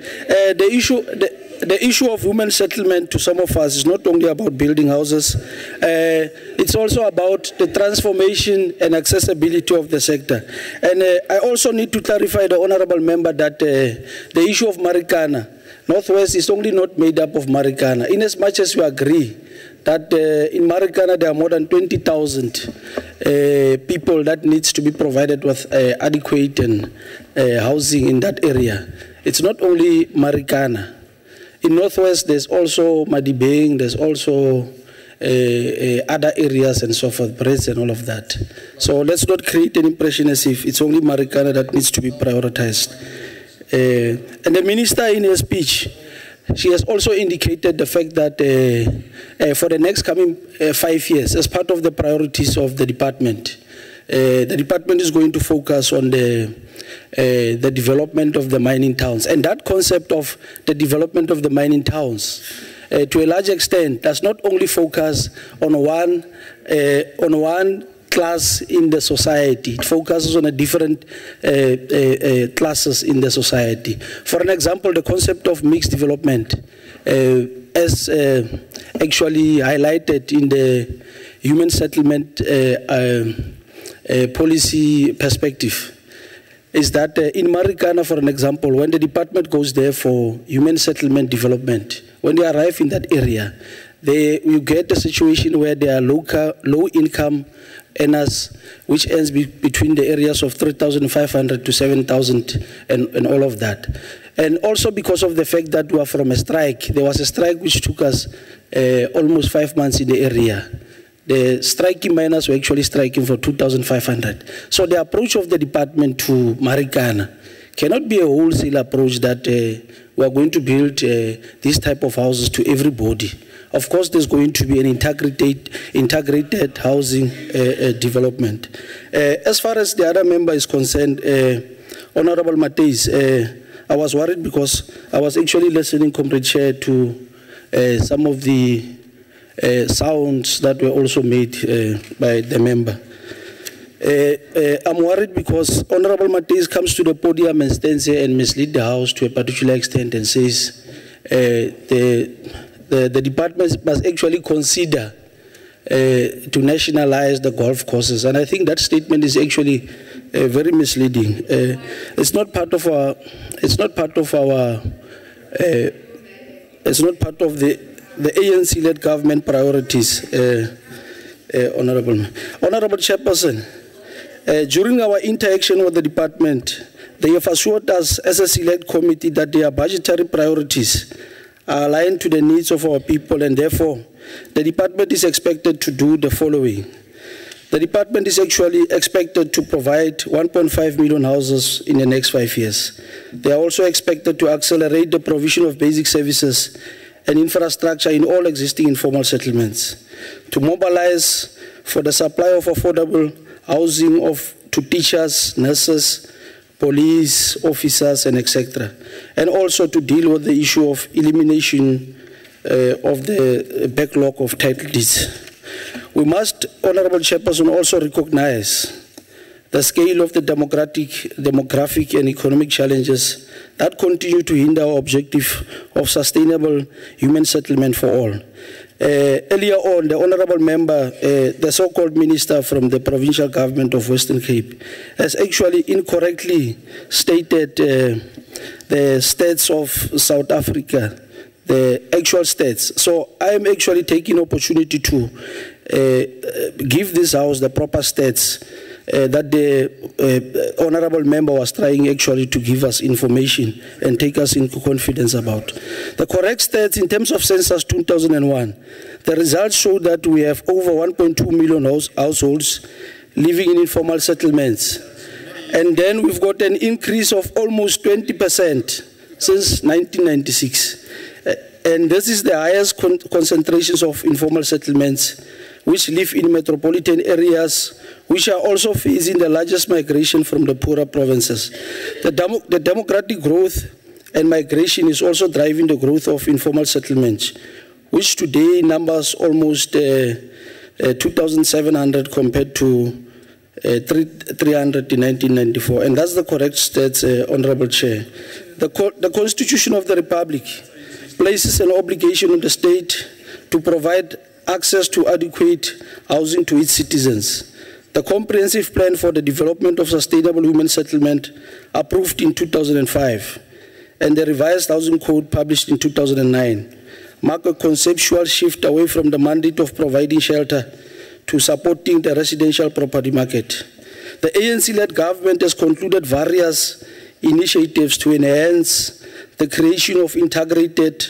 The issue of human settlement to some of us is not only about building houses, it's also about the transformation and accessibility of the sector. And I also need to clarify the Honorable Member that the issue of Marikana, Northwest is only not made up of Marikana. In as much as we agree that in Marikana there are more than 20,000 people that needs to be provided with adequate and housing in that area. It's not only Marikana. In Northwest, there's also Madibeng, there's also other areas and so forth, Brits and all of that. So let's not create an impression as if it's only Marikana that needs to be prioritized. And the Minister in her speech, she has also indicated the fact that for the next coming 5 years, as part of the priorities of the department is going to focus on the development of the mining towns. And that concept of the development of the mining towns, to a large extent, does not only focus on one class in the society. It focuses on a different classes in the society. For an example, the concept of mixed development, as actually highlighted in the human settlement policy perspective, is that in Marikana, for an example, when the department goes there for human settlement development, when they arrive in that area, you get a situation where there are low-income earners, which ends between the areas of 3,500 to 7,000 and all of that. And also because of the fact that we are from a strike, there was a strike which took us almost 5 months in the area. The striking miners were actually striking for 2,500. So the approach of the department to Marikana cannot be a wholesale approach that we are going to build these type of houses to everybody. Of course, there's going to be an integrated housing development. As far as the other member is concerned, Honorable Mateis, I was worried because I was actually listening, Comrade Chair, to some of the sounds that were also made by the member. I'm worried because Honorable Mateus comes to the podium and stands here and misleads the House to a particular extent and says the department must actually consider to nationalize the golf courses, and I think that statement is actually very misleading. It's not part of our. It's not part of our. It's not part of the ANC-led government priorities. Honorable Chairperson, during our interaction with the department, they have assured us as a select committee that their budgetary priorities are aligned to the needs of our people, and therefore the department is expected to do the following. The department is actually expected to provide 1.5 million houses in the next 5 years. They are also expected to accelerate the provision of basic services and infrastructure in all existing informal settlements, to mobilize for the supply of affordable housing to teachers, nurses, police officers, and etc., and also to deal with the issue of elimination of the backlog of title deeds. We must, Honorable Chairperson, also recognize the scale of the demographic and economic challenges that continue to hinder our objective of sustainable human settlement for all. Earlier on, the Honorable Member, the so-called Minister from the Provincial Government of Western Cape, has actually incorrectly stated the stats of South Africa, the actual stats. So I am actually taking opportunity to give this House the proper stats that the Honorable Member was trying actually to give us information and take us into confidence about. The correct stats in terms of census 2001, the results show that we have over 1.2 million households living in informal settlements. And then we've got an increase of almost 20% since 1996. And this is the highest concentrations of informal settlements which live in metropolitan areas, which are also facing the largest migration from the poorer provinces. The democratic growth and migration is also driving the growth of informal settlements, which today numbers almost 2,700 compared to 300 in 1994. And that's the correct stats, Honorable Chair. The Constitution of the Republic places an obligation on the state to provide access to adequate housing to its citizens. The Comprehensive Plan for the Development of Sustainable Human Settlement, approved in 2005, and the Revised Housing Code, published in 2009, mark a conceptual shift away from the mandate of providing shelter to supporting the residential property market. The ANC-led government has concluded various initiatives to enhance the creation of integrated,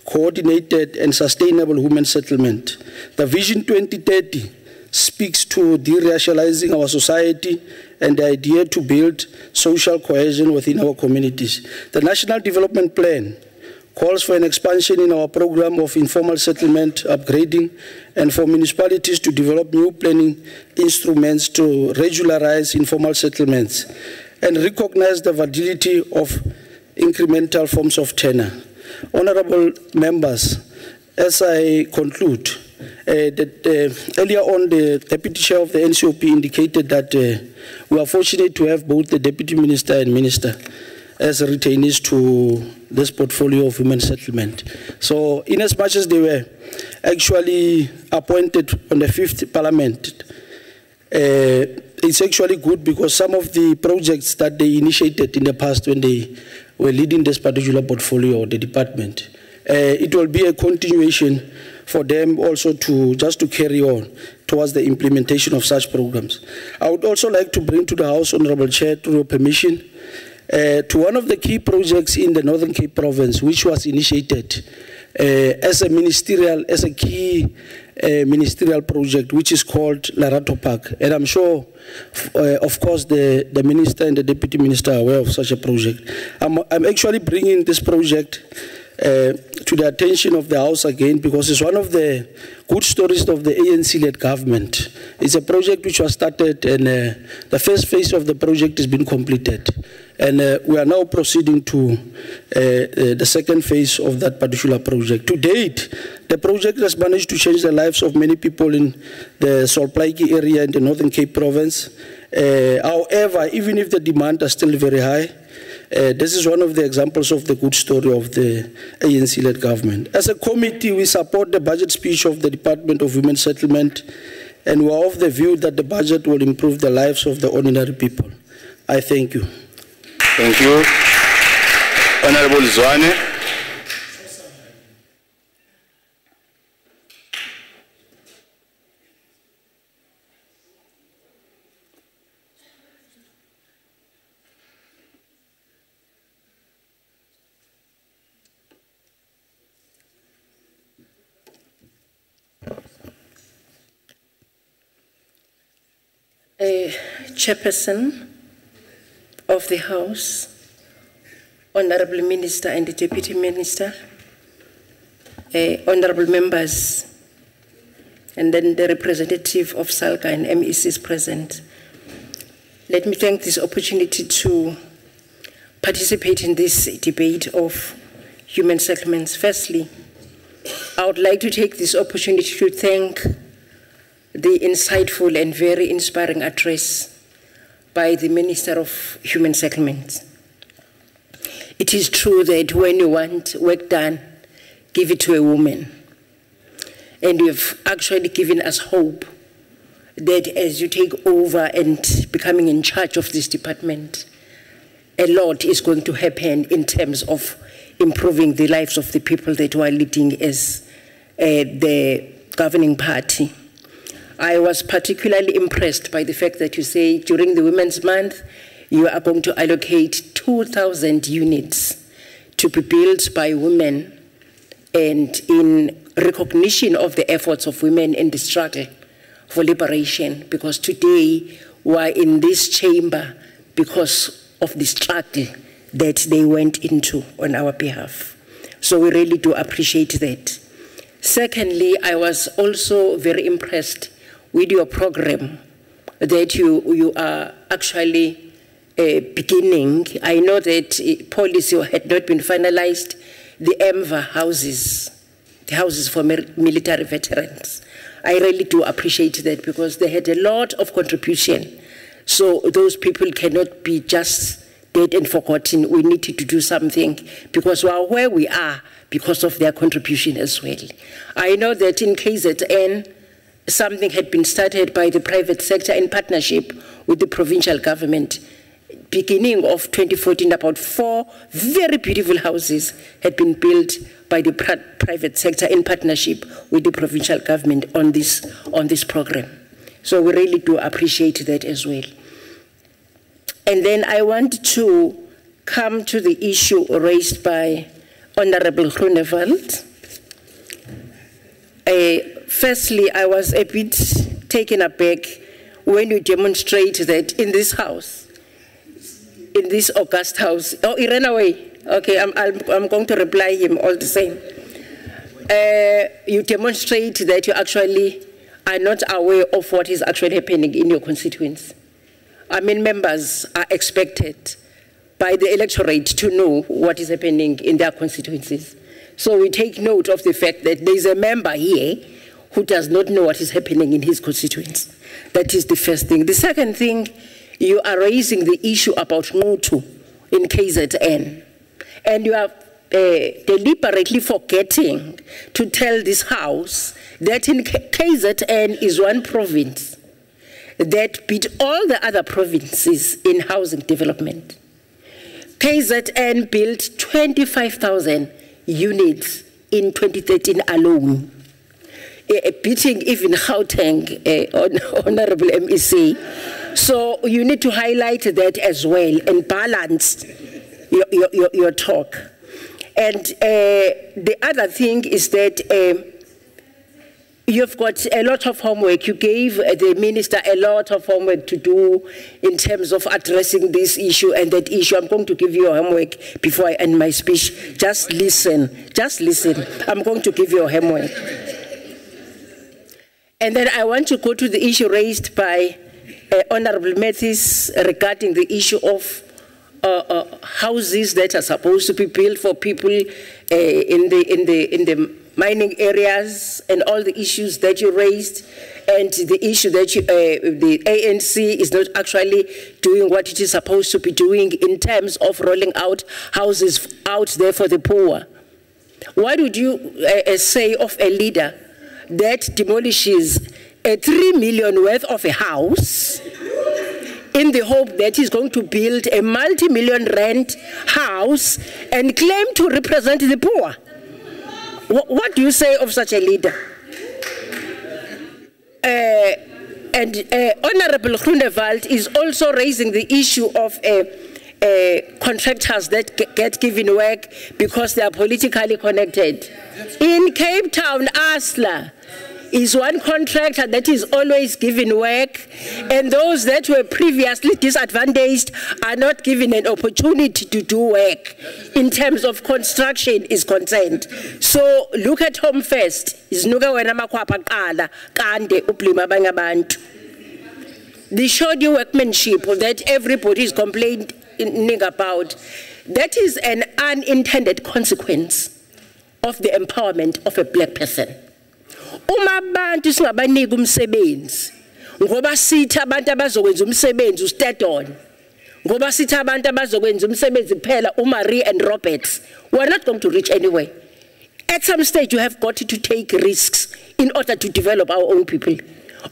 coordinated, and sustainable human settlement. The Vision 2030 speaks to de-racializing our society and the idea to build social cohesion within our communities. The National Development Plan calls for an expansion in our program of informal settlement upgrading and for municipalities to develop new planning instruments to regularize informal settlements and recognize the validity of incremental forms of tenure. Honorable members, as I conclude, earlier on the Deputy Chair of the NCOP indicated that we are fortunate to have both the Deputy Minister and Minister as retainees to this portfolio of human settlement. So in as much as they were actually appointed on the 5th Parliament, it's actually good because some of the projects that they initiated in the past when they were leading this particular portfolio or the department, it will be a continuation for them also to carry on towards the implementation of such programs. I would also like to bring to the House, Honorable Chair, through your permission, to one of the key projects in the Northern Cape Province, which was initiated as a key ministerial project, which is called Larato Park. And I'm sure, of course, the Minister and the Deputy Minister are aware of such a project. I'm actually bringing this project to the attention of the House again because it's one of the good stories of the ANC-led government. It's a project which was started and the first phase of the project has been completed. And we are now proceeding to the second phase of that particular project. To date, the project has managed to change the lives of many people in the Solplaiki area in the Northern Cape Province However, even if the demand is still very high, this is one of the examples of the good story of the ANC-led government. As a committee, we support the budget speech of the Department of Women Settlement, and we are of the view that the budget will improve the lives of the ordinary people. I thank you. Thank you. Honorable Zwane. Chairperson of the House, Honorable Minister and the Deputy Minister, Honorable Members, and then the representative of SALGA and MECs present. Let me take this opportunity to participate in this debate of human settlements. Firstly, I would like to take this opportunity to thank the insightful and very inspiring address by the Minister of Human Settlements. It is true that when you want work done, give it to a woman. And you've actually given us hope that as you take over and becoming in charge of this department, a lot is going to happen in terms of improving the lives of the people that you are leading as the governing party. I was particularly impressed by the fact that you say during the Women's Month, you are going to allocate 2,000 units to be built by women, and in recognition of the efforts of women in the struggle for liberation, because today we are in this chamber because of the struggle that they went into on our behalf. So we really do appreciate that. Secondly, I was also very impressed with your program that you are actually beginning. I know that policy had not been finalized, the EMVA houses, the houses for military veterans. I really do appreciate that because they had a lot of contribution. So those people cannot be just dead and forgotten. We need to do something because we are where we are because of their contribution as well. I know that in KZN, something had been started by the private sector in partnership with the provincial government. Beginning of 2014, about 4 very beautiful houses had been built by the private sector in partnership with the provincial government on this program. So we really do appreciate that as well. And then I want to come to the issue raised by Honorable Groenewald. Firstly, I was a bit taken aback when you demonstrate that in this house, in this august house. Oh, he ran away. Okay, I'm going to reply him all the same. You demonstrate that you actually are not aware of what is actually happening in your constituents. I mean, members are expected by the electorate to know what is happening in their constituencies. So we take note of the fact that there is a member here who does not know what is happening in his constituents. That is the first thing. The second thing, you are raising the issue about Ngutu in KZN. And you are deliberately forgetting to tell this House that in KZN is one province that beat all the other provinces in housing development. KZN built 25,000 units in 2013 alone, beating even Gauteng, Honorable MEC. So you need to highlight that as well and balance your talk. And the other thing is that you've got a lot of homework. You gave the minister a lot of homework to do in terms of addressing this issue and that issue. I'm going to give you your homework before I end my speech. Just listen. Just listen. I'm going to give you your homework. And then I want to go to the issue raised by Honorable Mathis regarding the issue of houses that are supposed to be built for people in the mining areas and all the issues that you raised, and the issue that the ANC is not actually doing what it is supposed to be doing in terms of rolling out houses out there for the poor. What would you say of a leader that demolishes a 3 million worth of a house in the hope that he's going to build a multi-million rent house and claim to represent the poor? What do you say of such a leader? Honorable Groenewald is also raising the issue of contractors that get given work because they are politically connected. In Cape Town, ASLA is one contractor that is always given work, and those that were previously disadvantaged are not given an opportunity to do work in terms of construction is concerned. So look at Home First. The shoddy workmanship that everybody is complaining about, that is an unintended consequence of the empowerment of a black person. Uma abantu singabanika umsebenzi ngoba sithi abantu abazokwenza umsebenzi ustay on, ngoba sithi abantu abazokwenza umsebenzi kuphela uMarie and Roberts, we're not going to reach anywhere. At some stage you have got to take risks in order to develop our own people.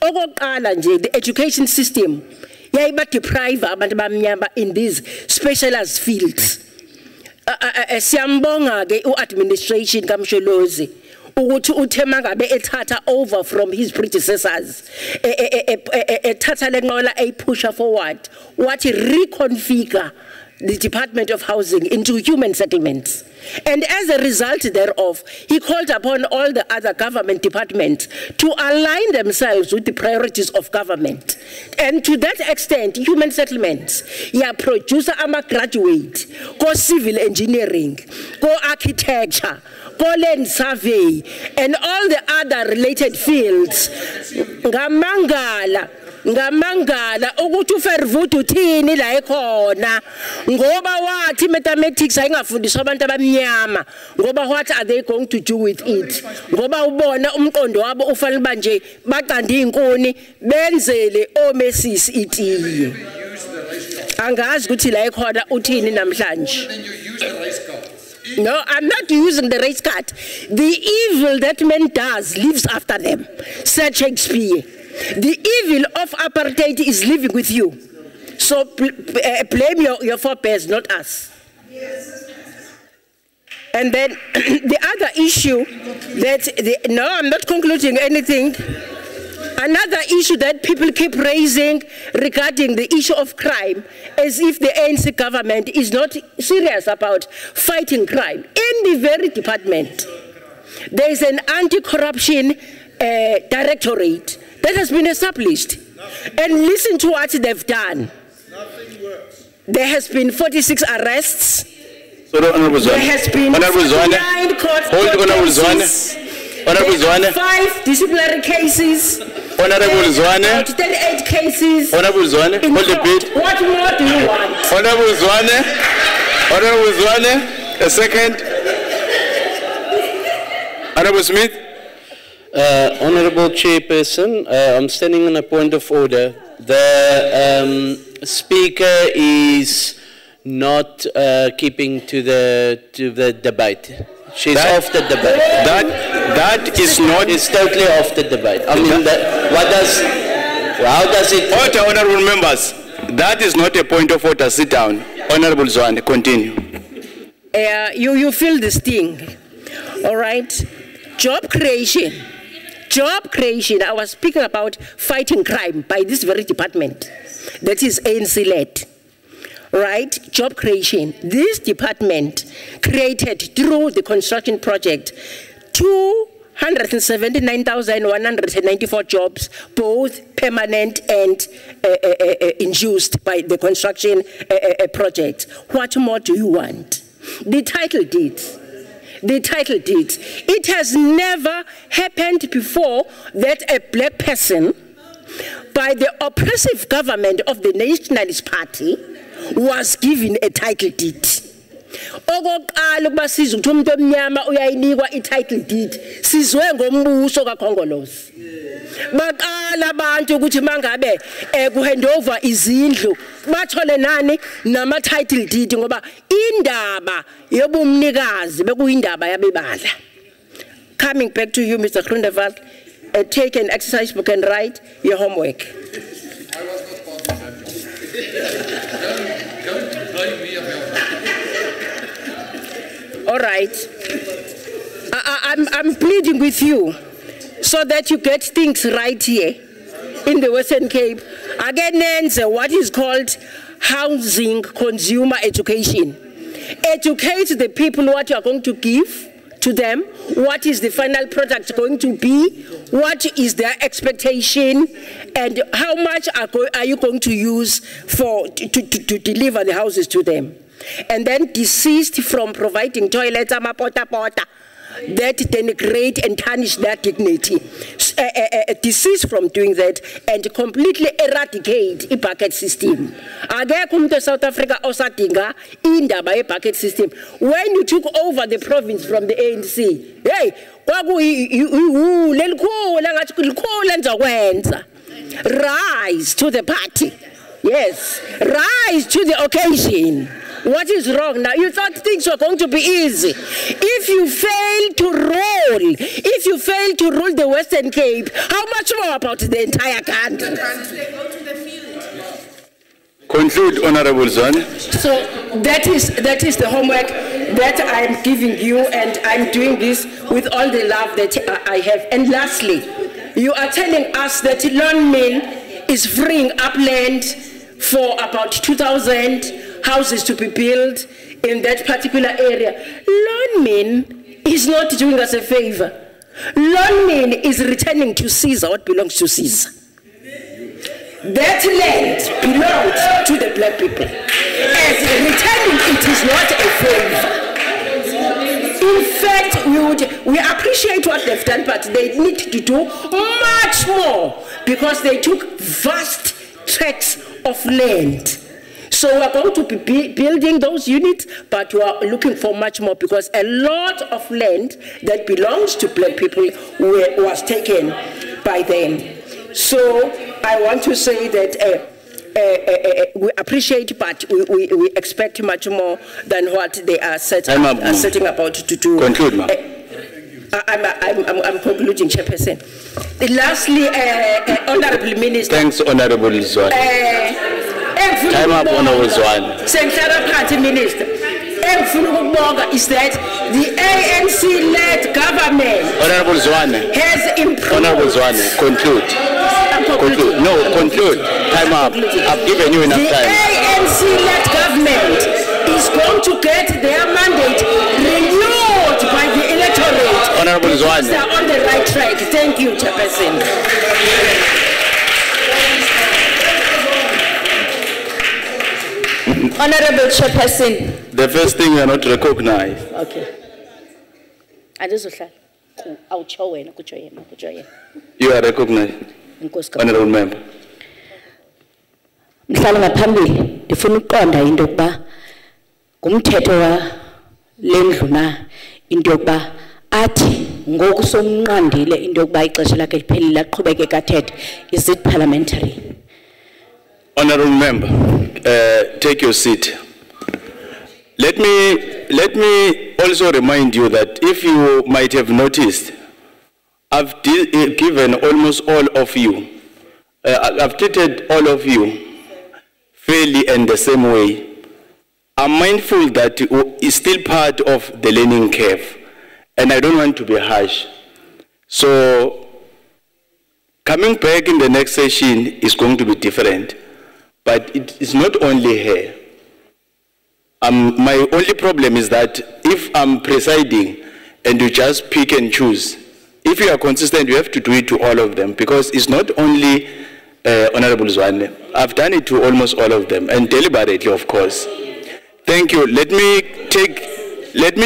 Okokuqala nje, the education system yayiba deprive abantu abamnyama in these specialized fields. Siyambonga ke u-administration kaMsholozi ukuthi uthe mangabe ethatha over from his predecessors, ethatha lenqola ayipusha forward, wathi reconfigure the Department of Housing into human settlements. And as a result thereof, he called upon all the other government departments to align themselves with the priorities of government. And to that extent, human settlements, producer graduate, go civil engineering, go architecture, go land survey, and all the other related fields. Ngamangala ukuthi uFervuth uthini la ekhona ngoba wathi mathematics ayingafundiswa abantu abamnyama ngoba what are they going to do with it ngoba ubona umqondo wabo ufanele manje baqanda inkuni benzele omesisi itiye angazi ukuthi la ekhona uthini namhlanje. No, I'm not using the race card. The evil that man does lives after them, said Shakespeare. The evil of apartheid is living with you. So blame your forebears, not us. Yes. And then the other issue that, no, I'm not concluding anything. Another issue that people keep raising regarding the issue of crime, as if the ANC government is not serious about fighting crime. In the very department, there is an anti-corruption directorate that has been established. And listen to what they've done. Nothing works. There has been 46 arrests. So, there has been 49 court cases. 5 disciplinary cases. Honorable Zwane. 38 cases. Honorable Zwane, hold the bit. What more do you want? Honorable Zwane, a second. Honorable Smith. Honorable Chairperson, I'm standing on a point of order. The Speaker is not keeping to the debate. She's off the debate. That is not. It's totally off the debate. I mean, how does it? Order, honourable members. That is not a point of order. Sit down. Honourable Zwane, continue. You feel this thing, all right? Job creation. Job creation. I was speaking about fighting crime by this very department that is ANC-led. Right? Job creation. This department created through the construction project 279,194 jobs, both permanent and induced by the construction project. What more do you want? The title deeds. The title deeds. It has never happened before that a black person, by the oppressive government of the Nationalist Party, was given a title deed. Okokuqala ukuba siza ukuthi umuntu omnyama uyayinikwa i-title deed sizwe ngombuso kaKhongolose. Baqala abantu ukuthi mangabe kuhandover izindlu bathole nani nama-title deed ngoba indaba yobumnikazi bekuyindaba yabebala. Coming back to you, Mr. Groenewald, take an exercise book and write your homework. I was not part of that. Don't blame me about that. All right. I'm pleading with you so that you get things right here in the Western Cape. Again, what is called housing consumer education. Educate the people what you are going to give to them, what is the final product going to be, what is their expectation, and how much are you going to use to deliver the houses to them. And then desist from providing toilets, pota, that denigrate and tarnish their dignity. Desist from doing that and completely eradicate the bucket system. Agek South Africa osadinga indaba e bucket system. When you took over the province from the ANC, hey, rise to the party. Yes, rise to the occasion. What is wrong now? You thought things were going to be easy. If you fail to rule the Western Cape, how much more about the entire country? Conclude, Honorable Zwane. So that is the homework that I am giving you, and I'm doing this with all the love that I have. And lastly, you are telling us that Lonmin is freeing up land for about 2,000 houses to be built in that particular area. Lonmin is not doing us a favor. Lonmin is returning to Caesar what belongs to Caesar. That land belongs to the black people. As returning, it is not a favor. In fact, we appreciate what they've done, but they need to do much more because they took vast tracts of land. So we're going to be building those units, but we are looking for much more because a lot of land that belongs to black people was taken by them. So I want to say that we appreciate, but we expect much more than what they are setting about to do. Conclude, ma'am. I'm concluding, Chairperson. Lastly, Honorable Minister. Thanks, Honorable Zwane. Time up, Honorable Zwane. Central Party Minister. Is that the ANC-led government Honorable Zwane. has improved. Honorable Zwane, conclude. Conclude. No, conclude. Time up. I've given you enough time. The ANC-led government is going to get their mandate renewed by the electorate. Honorable Zwane. They are on the right track. Thank you, Chairperson. Honorable Chairperson. The first thing you are not recognized. Okay. You are recognized. Honorable Member. Mhlala ngaphambili ndifuna ukuqonda into yokuba ngumthetho wa lendlu na into yokuba athi ngoku somnqandile into yokuba ixesha lakhe liphelile aqhubeke athethe. Is it parliamentary? Honorable Member, take your seat. Let me also remind you that if you might have noticed, I've given almost all of you, I've treated all of you fairly and the same way. I'm mindful that it's still part of the learning curve, and I don't want to be harsh. So, coming back in the next session is going to be different, but it is not only here. My only problem is that if I'm presiding and you just pick and choose, if you are consistent, you have to do it to all of them, because it's not only Honorable Zwane. I've done it to almost all of them, and deliberately, of course. Thank you. Let me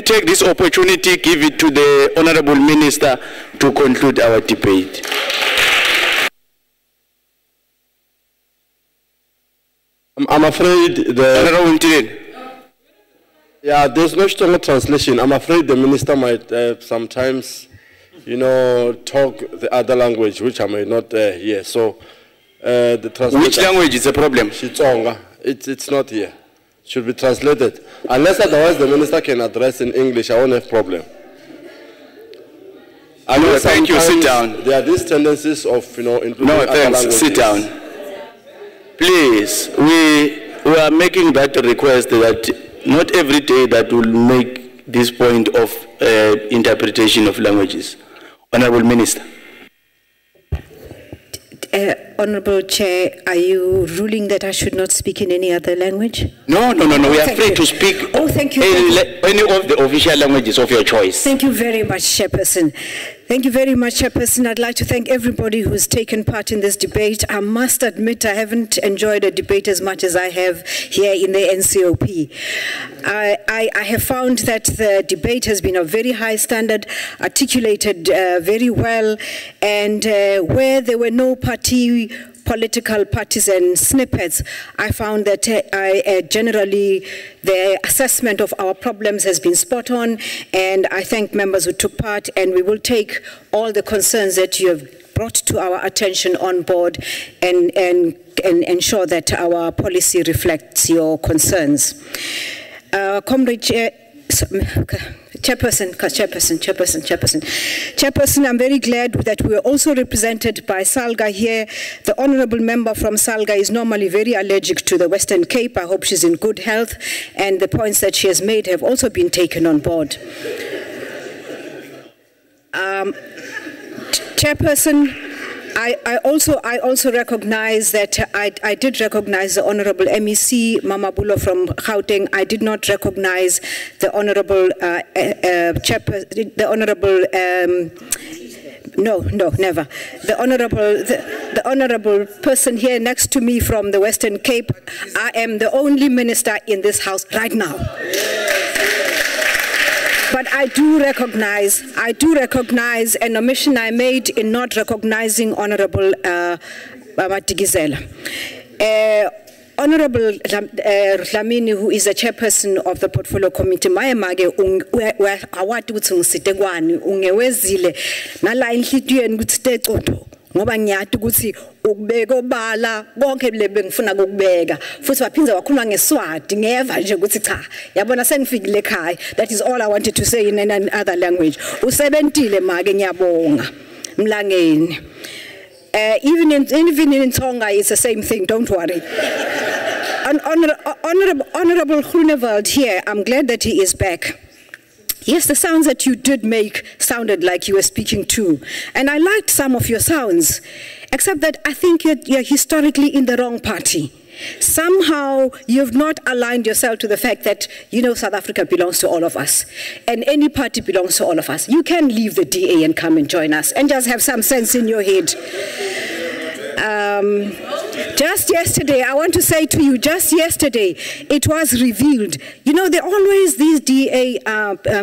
take this opportunity, give it to the Honorable Minister to conclude our debate. I'm afraid the... Honorable Mtiri. Yeah, there's no strong translation. I'm afraid the minister might sometimes, talk the other language, which I may not hear. So, the translation. Which language is a problem? Xitsonga. It's not here. It should be translated. Unless otherwise the minister can address in English, I won't have problem. No, thank you. Sit down. There are these tendencies of, including No, other thanks. languages. Sit down. Please, we are making that request that not every day that will make this point of interpretation of languages. Honorable Minister. Honorable Chair, are you ruling that I should not speak in any other language? No. We are free to speak thank you. Any of the official languages of your choice. Thank you very much, Chairperson. Thank you very much, Chairperson. I'd like to thank everybody who's taken part in this debate. I must admit I haven't enjoyed a debate as much as I have here in the NCOP. I have found that the debate has been of very high standard, articulated very well, and where there were no political partisan snippets, I found that generally the assessment of our problems has been spot on, and I thank members who took part, and we will take all the concerns that you have brought to our attention on board and ensure that our policy reflects your concerns. Comrade Chairperson, I'm very glad that we are also represented by Salga here. The honorable member from Salga is normally very allergic to the Western Cape. I hope she's in good health, and the points that she has made have also been taken on board. Chairperson, I also recognize that I did recognize the Honorable MEC Mamabulo from Gauteng. I did not recognize the Honorable never. The honorable person here next to me from the Western Cape. I am the only minister in this house right now. But I do recognize an omission I made in not recognizing Honorable Matigizela. Honorable Dlamini, who is the chairperson of the Portfolio Committee, mayemake awati ukuthi ngisite kwani ungewezile nala inhlitiyweni ukuthi tecodo ngoba ngiyathi ukuthi ukubeka obala bonke lebe ngifuna ukubeka futhi waphinza wakhuluma ngeSwati ngeva nje ukuthi cha yabona sengifikile ekhaya. That is all I wanted to say in another language. Usebentile make ngiyabonga mlangeni. Even in Tonga, it's the same thing, don't worry. Honorable Groenewald here, I'm glad that he is back. Yes, the sounds that you did make sounded like you were speaking too. And I liked some of your sounds, except that I think you're historically in the wrong party. Somehow you've not aligned yourself to the fact that, South Africa belongs to all of us. And any party belongs to all of us. You can leave the DA and come and join us and just have some sense in your head. Just yesterday, I want to say to you, just yesterday, it was revealed. These DA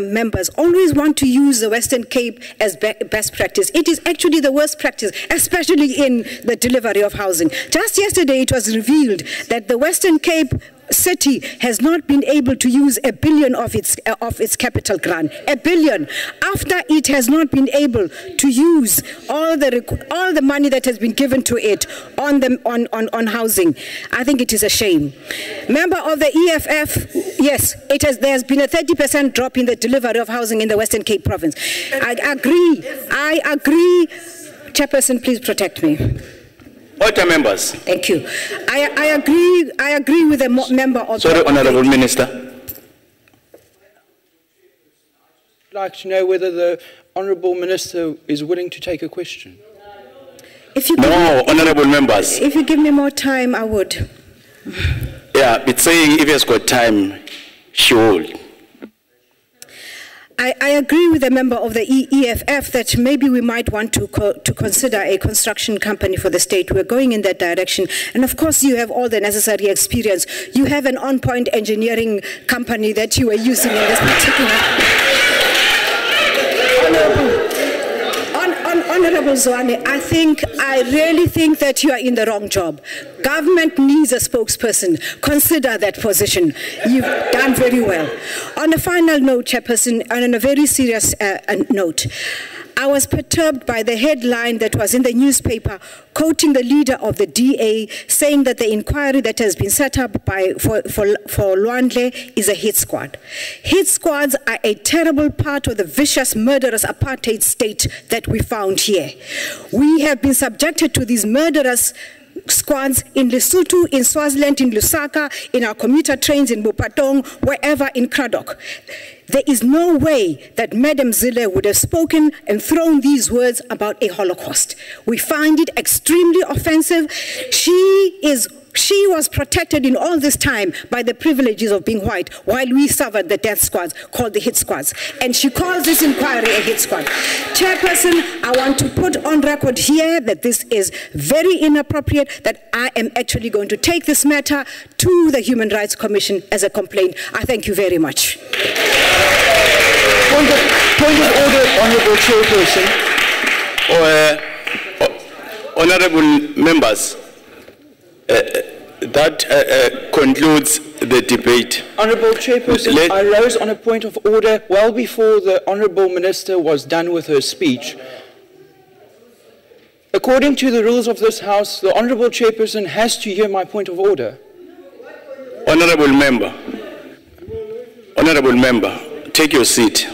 members always want to use the Western Cape as best practice. It is actually the worst practice, especially in the delivery of housing. Just yesterday, it was revealed that the Western Cape city has not been able to use $1 billion of its capital grant. $1 billion, after it has not been able to use all the money that has been given to it on housing. I think it is a shame. Member of the EFF, yes, there has been a 30% drop in the delivery of housing in the Western Cape province. I agree. Chairperson, please protect me. Order, members. Thank you. I agree with the member of Sorry, Honorable Minister. I'd like to know whether the Honourable Minister is willing to take a question. Honourable members. If you give me more time, I would. Yeah, it's saying if he has got time, she will. I agree with the member of the EFF that maybe we might want to consider a construction company for the state. We're going in that direction. And of course, you have all the necessary experience. You have an on-point engineering company that you are using in this particular. Honorable Zwane, I really think that you are in the wrong job. Government needs a spokesperson. Consider that position. You've done very well. On a final note, Chairperson, and on a very serious note, I was perturbed by the headline that was in the newspaper quoting the leader of the DA saying that the inquiry that has been set up for Lwandle is a hit squad. Hit squads are a terrible part of the vicious, murderous apartheid state that we found here. We have been subjected to these murderous squads in Lesotho, in Swaziland, in Lusaka, in our commuter trains in Bopatong, wherever in Kraddock. There is no way that Madam Zille would have spoken and thrown these words about a Holocaust. We find it extremely offensive. She was protected in all this time by the privileges of being white while we suffered the death squads called the hit squads. And she calls this inquiry a hit squad. Chairperson, I want to put on record here that this is very inappropriate, that I am actually going to take this matter to the Human Rights Commission as a complaint. I thank you very much. Point of order, Honourable Chairperson. Honourable members, that concludes the debate. Honourable Chairperson, I rose on a point of order well before the Honourable Minister was done with her speech. According to the rules of this House, the Honourable Chairperson has to hear my point of order. Honourable member, take your seat.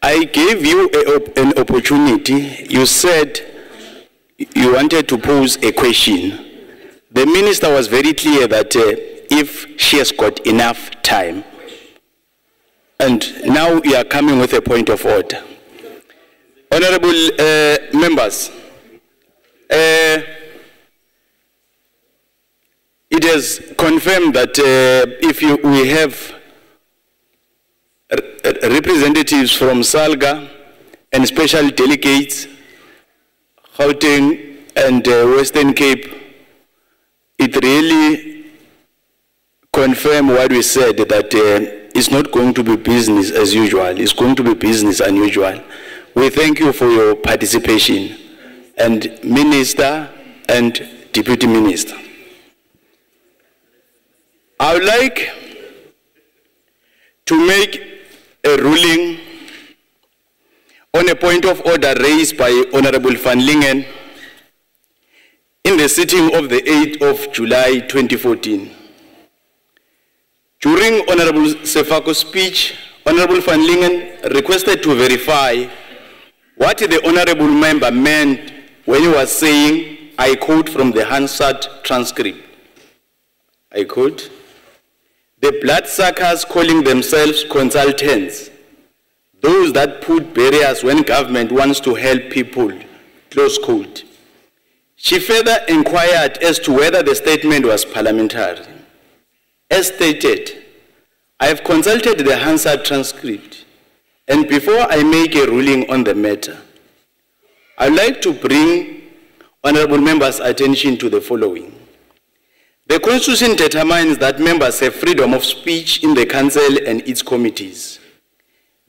I gave you an opportunity. You said you wanted to pose a question. The minister was very clear that if she has got enough time, and now you are coming with a point of order. Honourable members, it is confirmed that if we have representatives from Salga and special delegates, Gauteng and Western Cape, it really confirmed what we said, that it's not going to be business as usual, it's going to be business unusual. We thank you for your participation, and Minister and Deputy Minister. I would like to make a ruling on a point of order raised by Honourable Van Lingen in the sitting of the 8th of July 2014. During Honourable Sefako's speech, Honourable Van Lingen requested to verify what the Honourable member meant when he was saying, I quote from the Hansard transcript, I quote, "The bloodsuckers calling themselves consultants, those that put barriers when government wants to help people," close quote. She further inquired as to whether the statement was parliamentary. As stated, I have consulted the Hansard transcript, and before I make a ruling on the matter, I would like to bring honourable members' attention to the following. The Constitution determines that members have freedom of speech in the Council and its committees.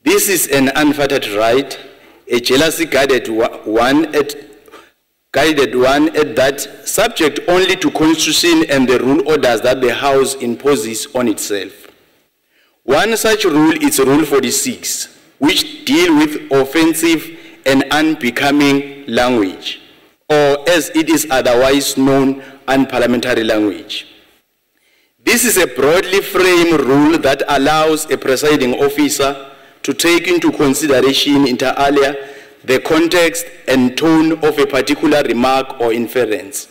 This is an unfettered right, a jealousy guided one at that, subject only to Constitution and the rule orders that the House imposes on itself. One such rule is Rule 46, which deal with offensive and unbecoming language, or as it is otherwise known, unparliamentary language. This is a broadly framed rule that allows a presiding officer to take into consideration inter alia the context and tone of a particular remark or inference.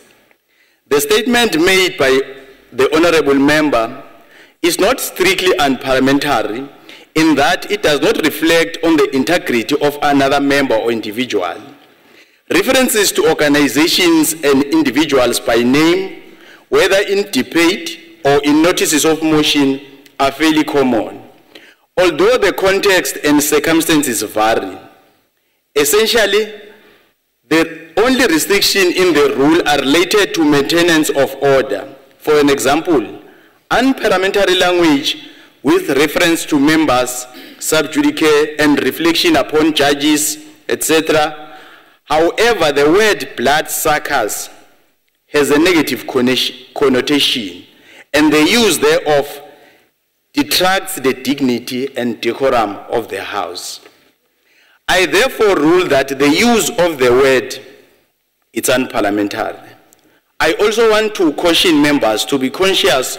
The statement made by the honourable member is not strictly unparliamentary in that it does not reflect on the integrity of another member or individual. References to organizations and individuals by name, whether in debate or in notices of motion, are fairly common, although the context and circumstances vary. Essentially, the only restriction in the rule are related to maintenance of order. For an example, unparliamentary language with reference to members, sub judice, and reflection upon judges, etc. However, the word bloodsuckers has a negative connotation, and the use thereof detracts the dignity and decorum of the House. I therefore rule that the use of the word is unparliamentary. I also want to caution members to be conscious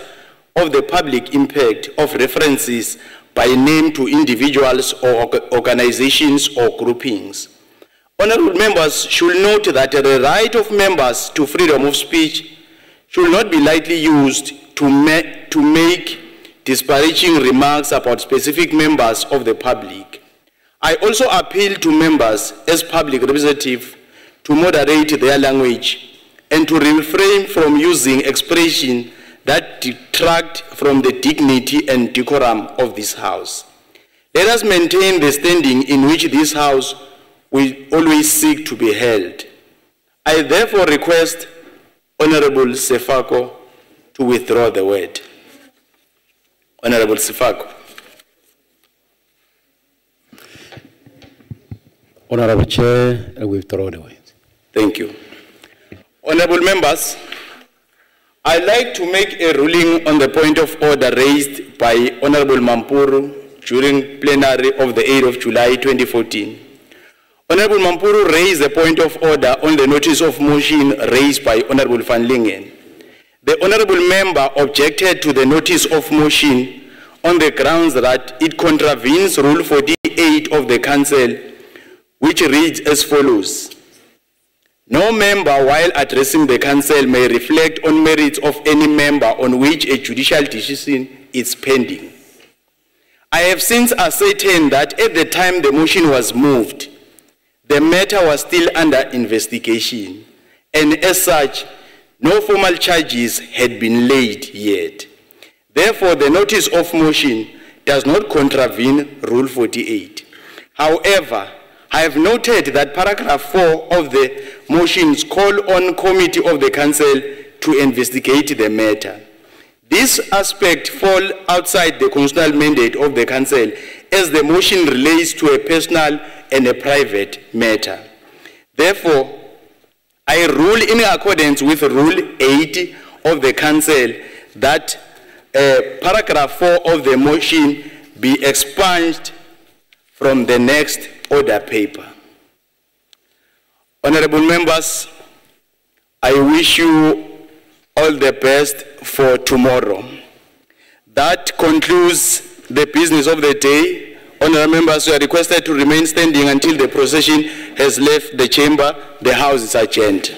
of the public impact of references by name to individuals or organizations or groupings. Honorable members should note that the right of members to freedom of speech should not be lightly used to make disparaging remarks about specific members of the public. I also appeal to members as public representatives to moderate their language and to refrain from using expressions that detract from the dignity and decorum of this House. Let us maintain the standing in which this House will always seek to be held. I therefore request Honorable Sefako to withdraw the word. Honorable Sefako. Honorable Chair, I withdraw the word. Thank you. Honorable members, I'd like to make a ruling on the point of order raised by Honorable Mampuru during plenary of the 8th of July 2014. Honorable Mampuru raised a point of order on the notice of motion raised by Honorable Van Lingen. The Honorable member objected to the notice of motion on the grounds that it contravenes Rule 48 of the Council, which reads as follows. No member, while addressing the Council, may reflect on merits of any member on which a judicial decision is pending. I have since ascertained that at the time the motion was moved, the matter was still under investigation, and as such, no formal charges had been laid yet. Therefore, the notice of motion does not contravene Rule 48. However, I have noted that paragraph 4 of the motions call on committee of the Council to investigate the matter. This aspect falls outside the constitutional mandate of the Council as the motion relates to a personal and a private matter. Therefore, I rule in accordance with Rule 8 of the Council that paragraph 4 of the motion be expunged from the next order paper. Honorable members, I wish you all the best for tomorrow. That concludes the business of the day. Honorable members, you are requested to remain standing until the procession has left the chamber. The House is adjourned.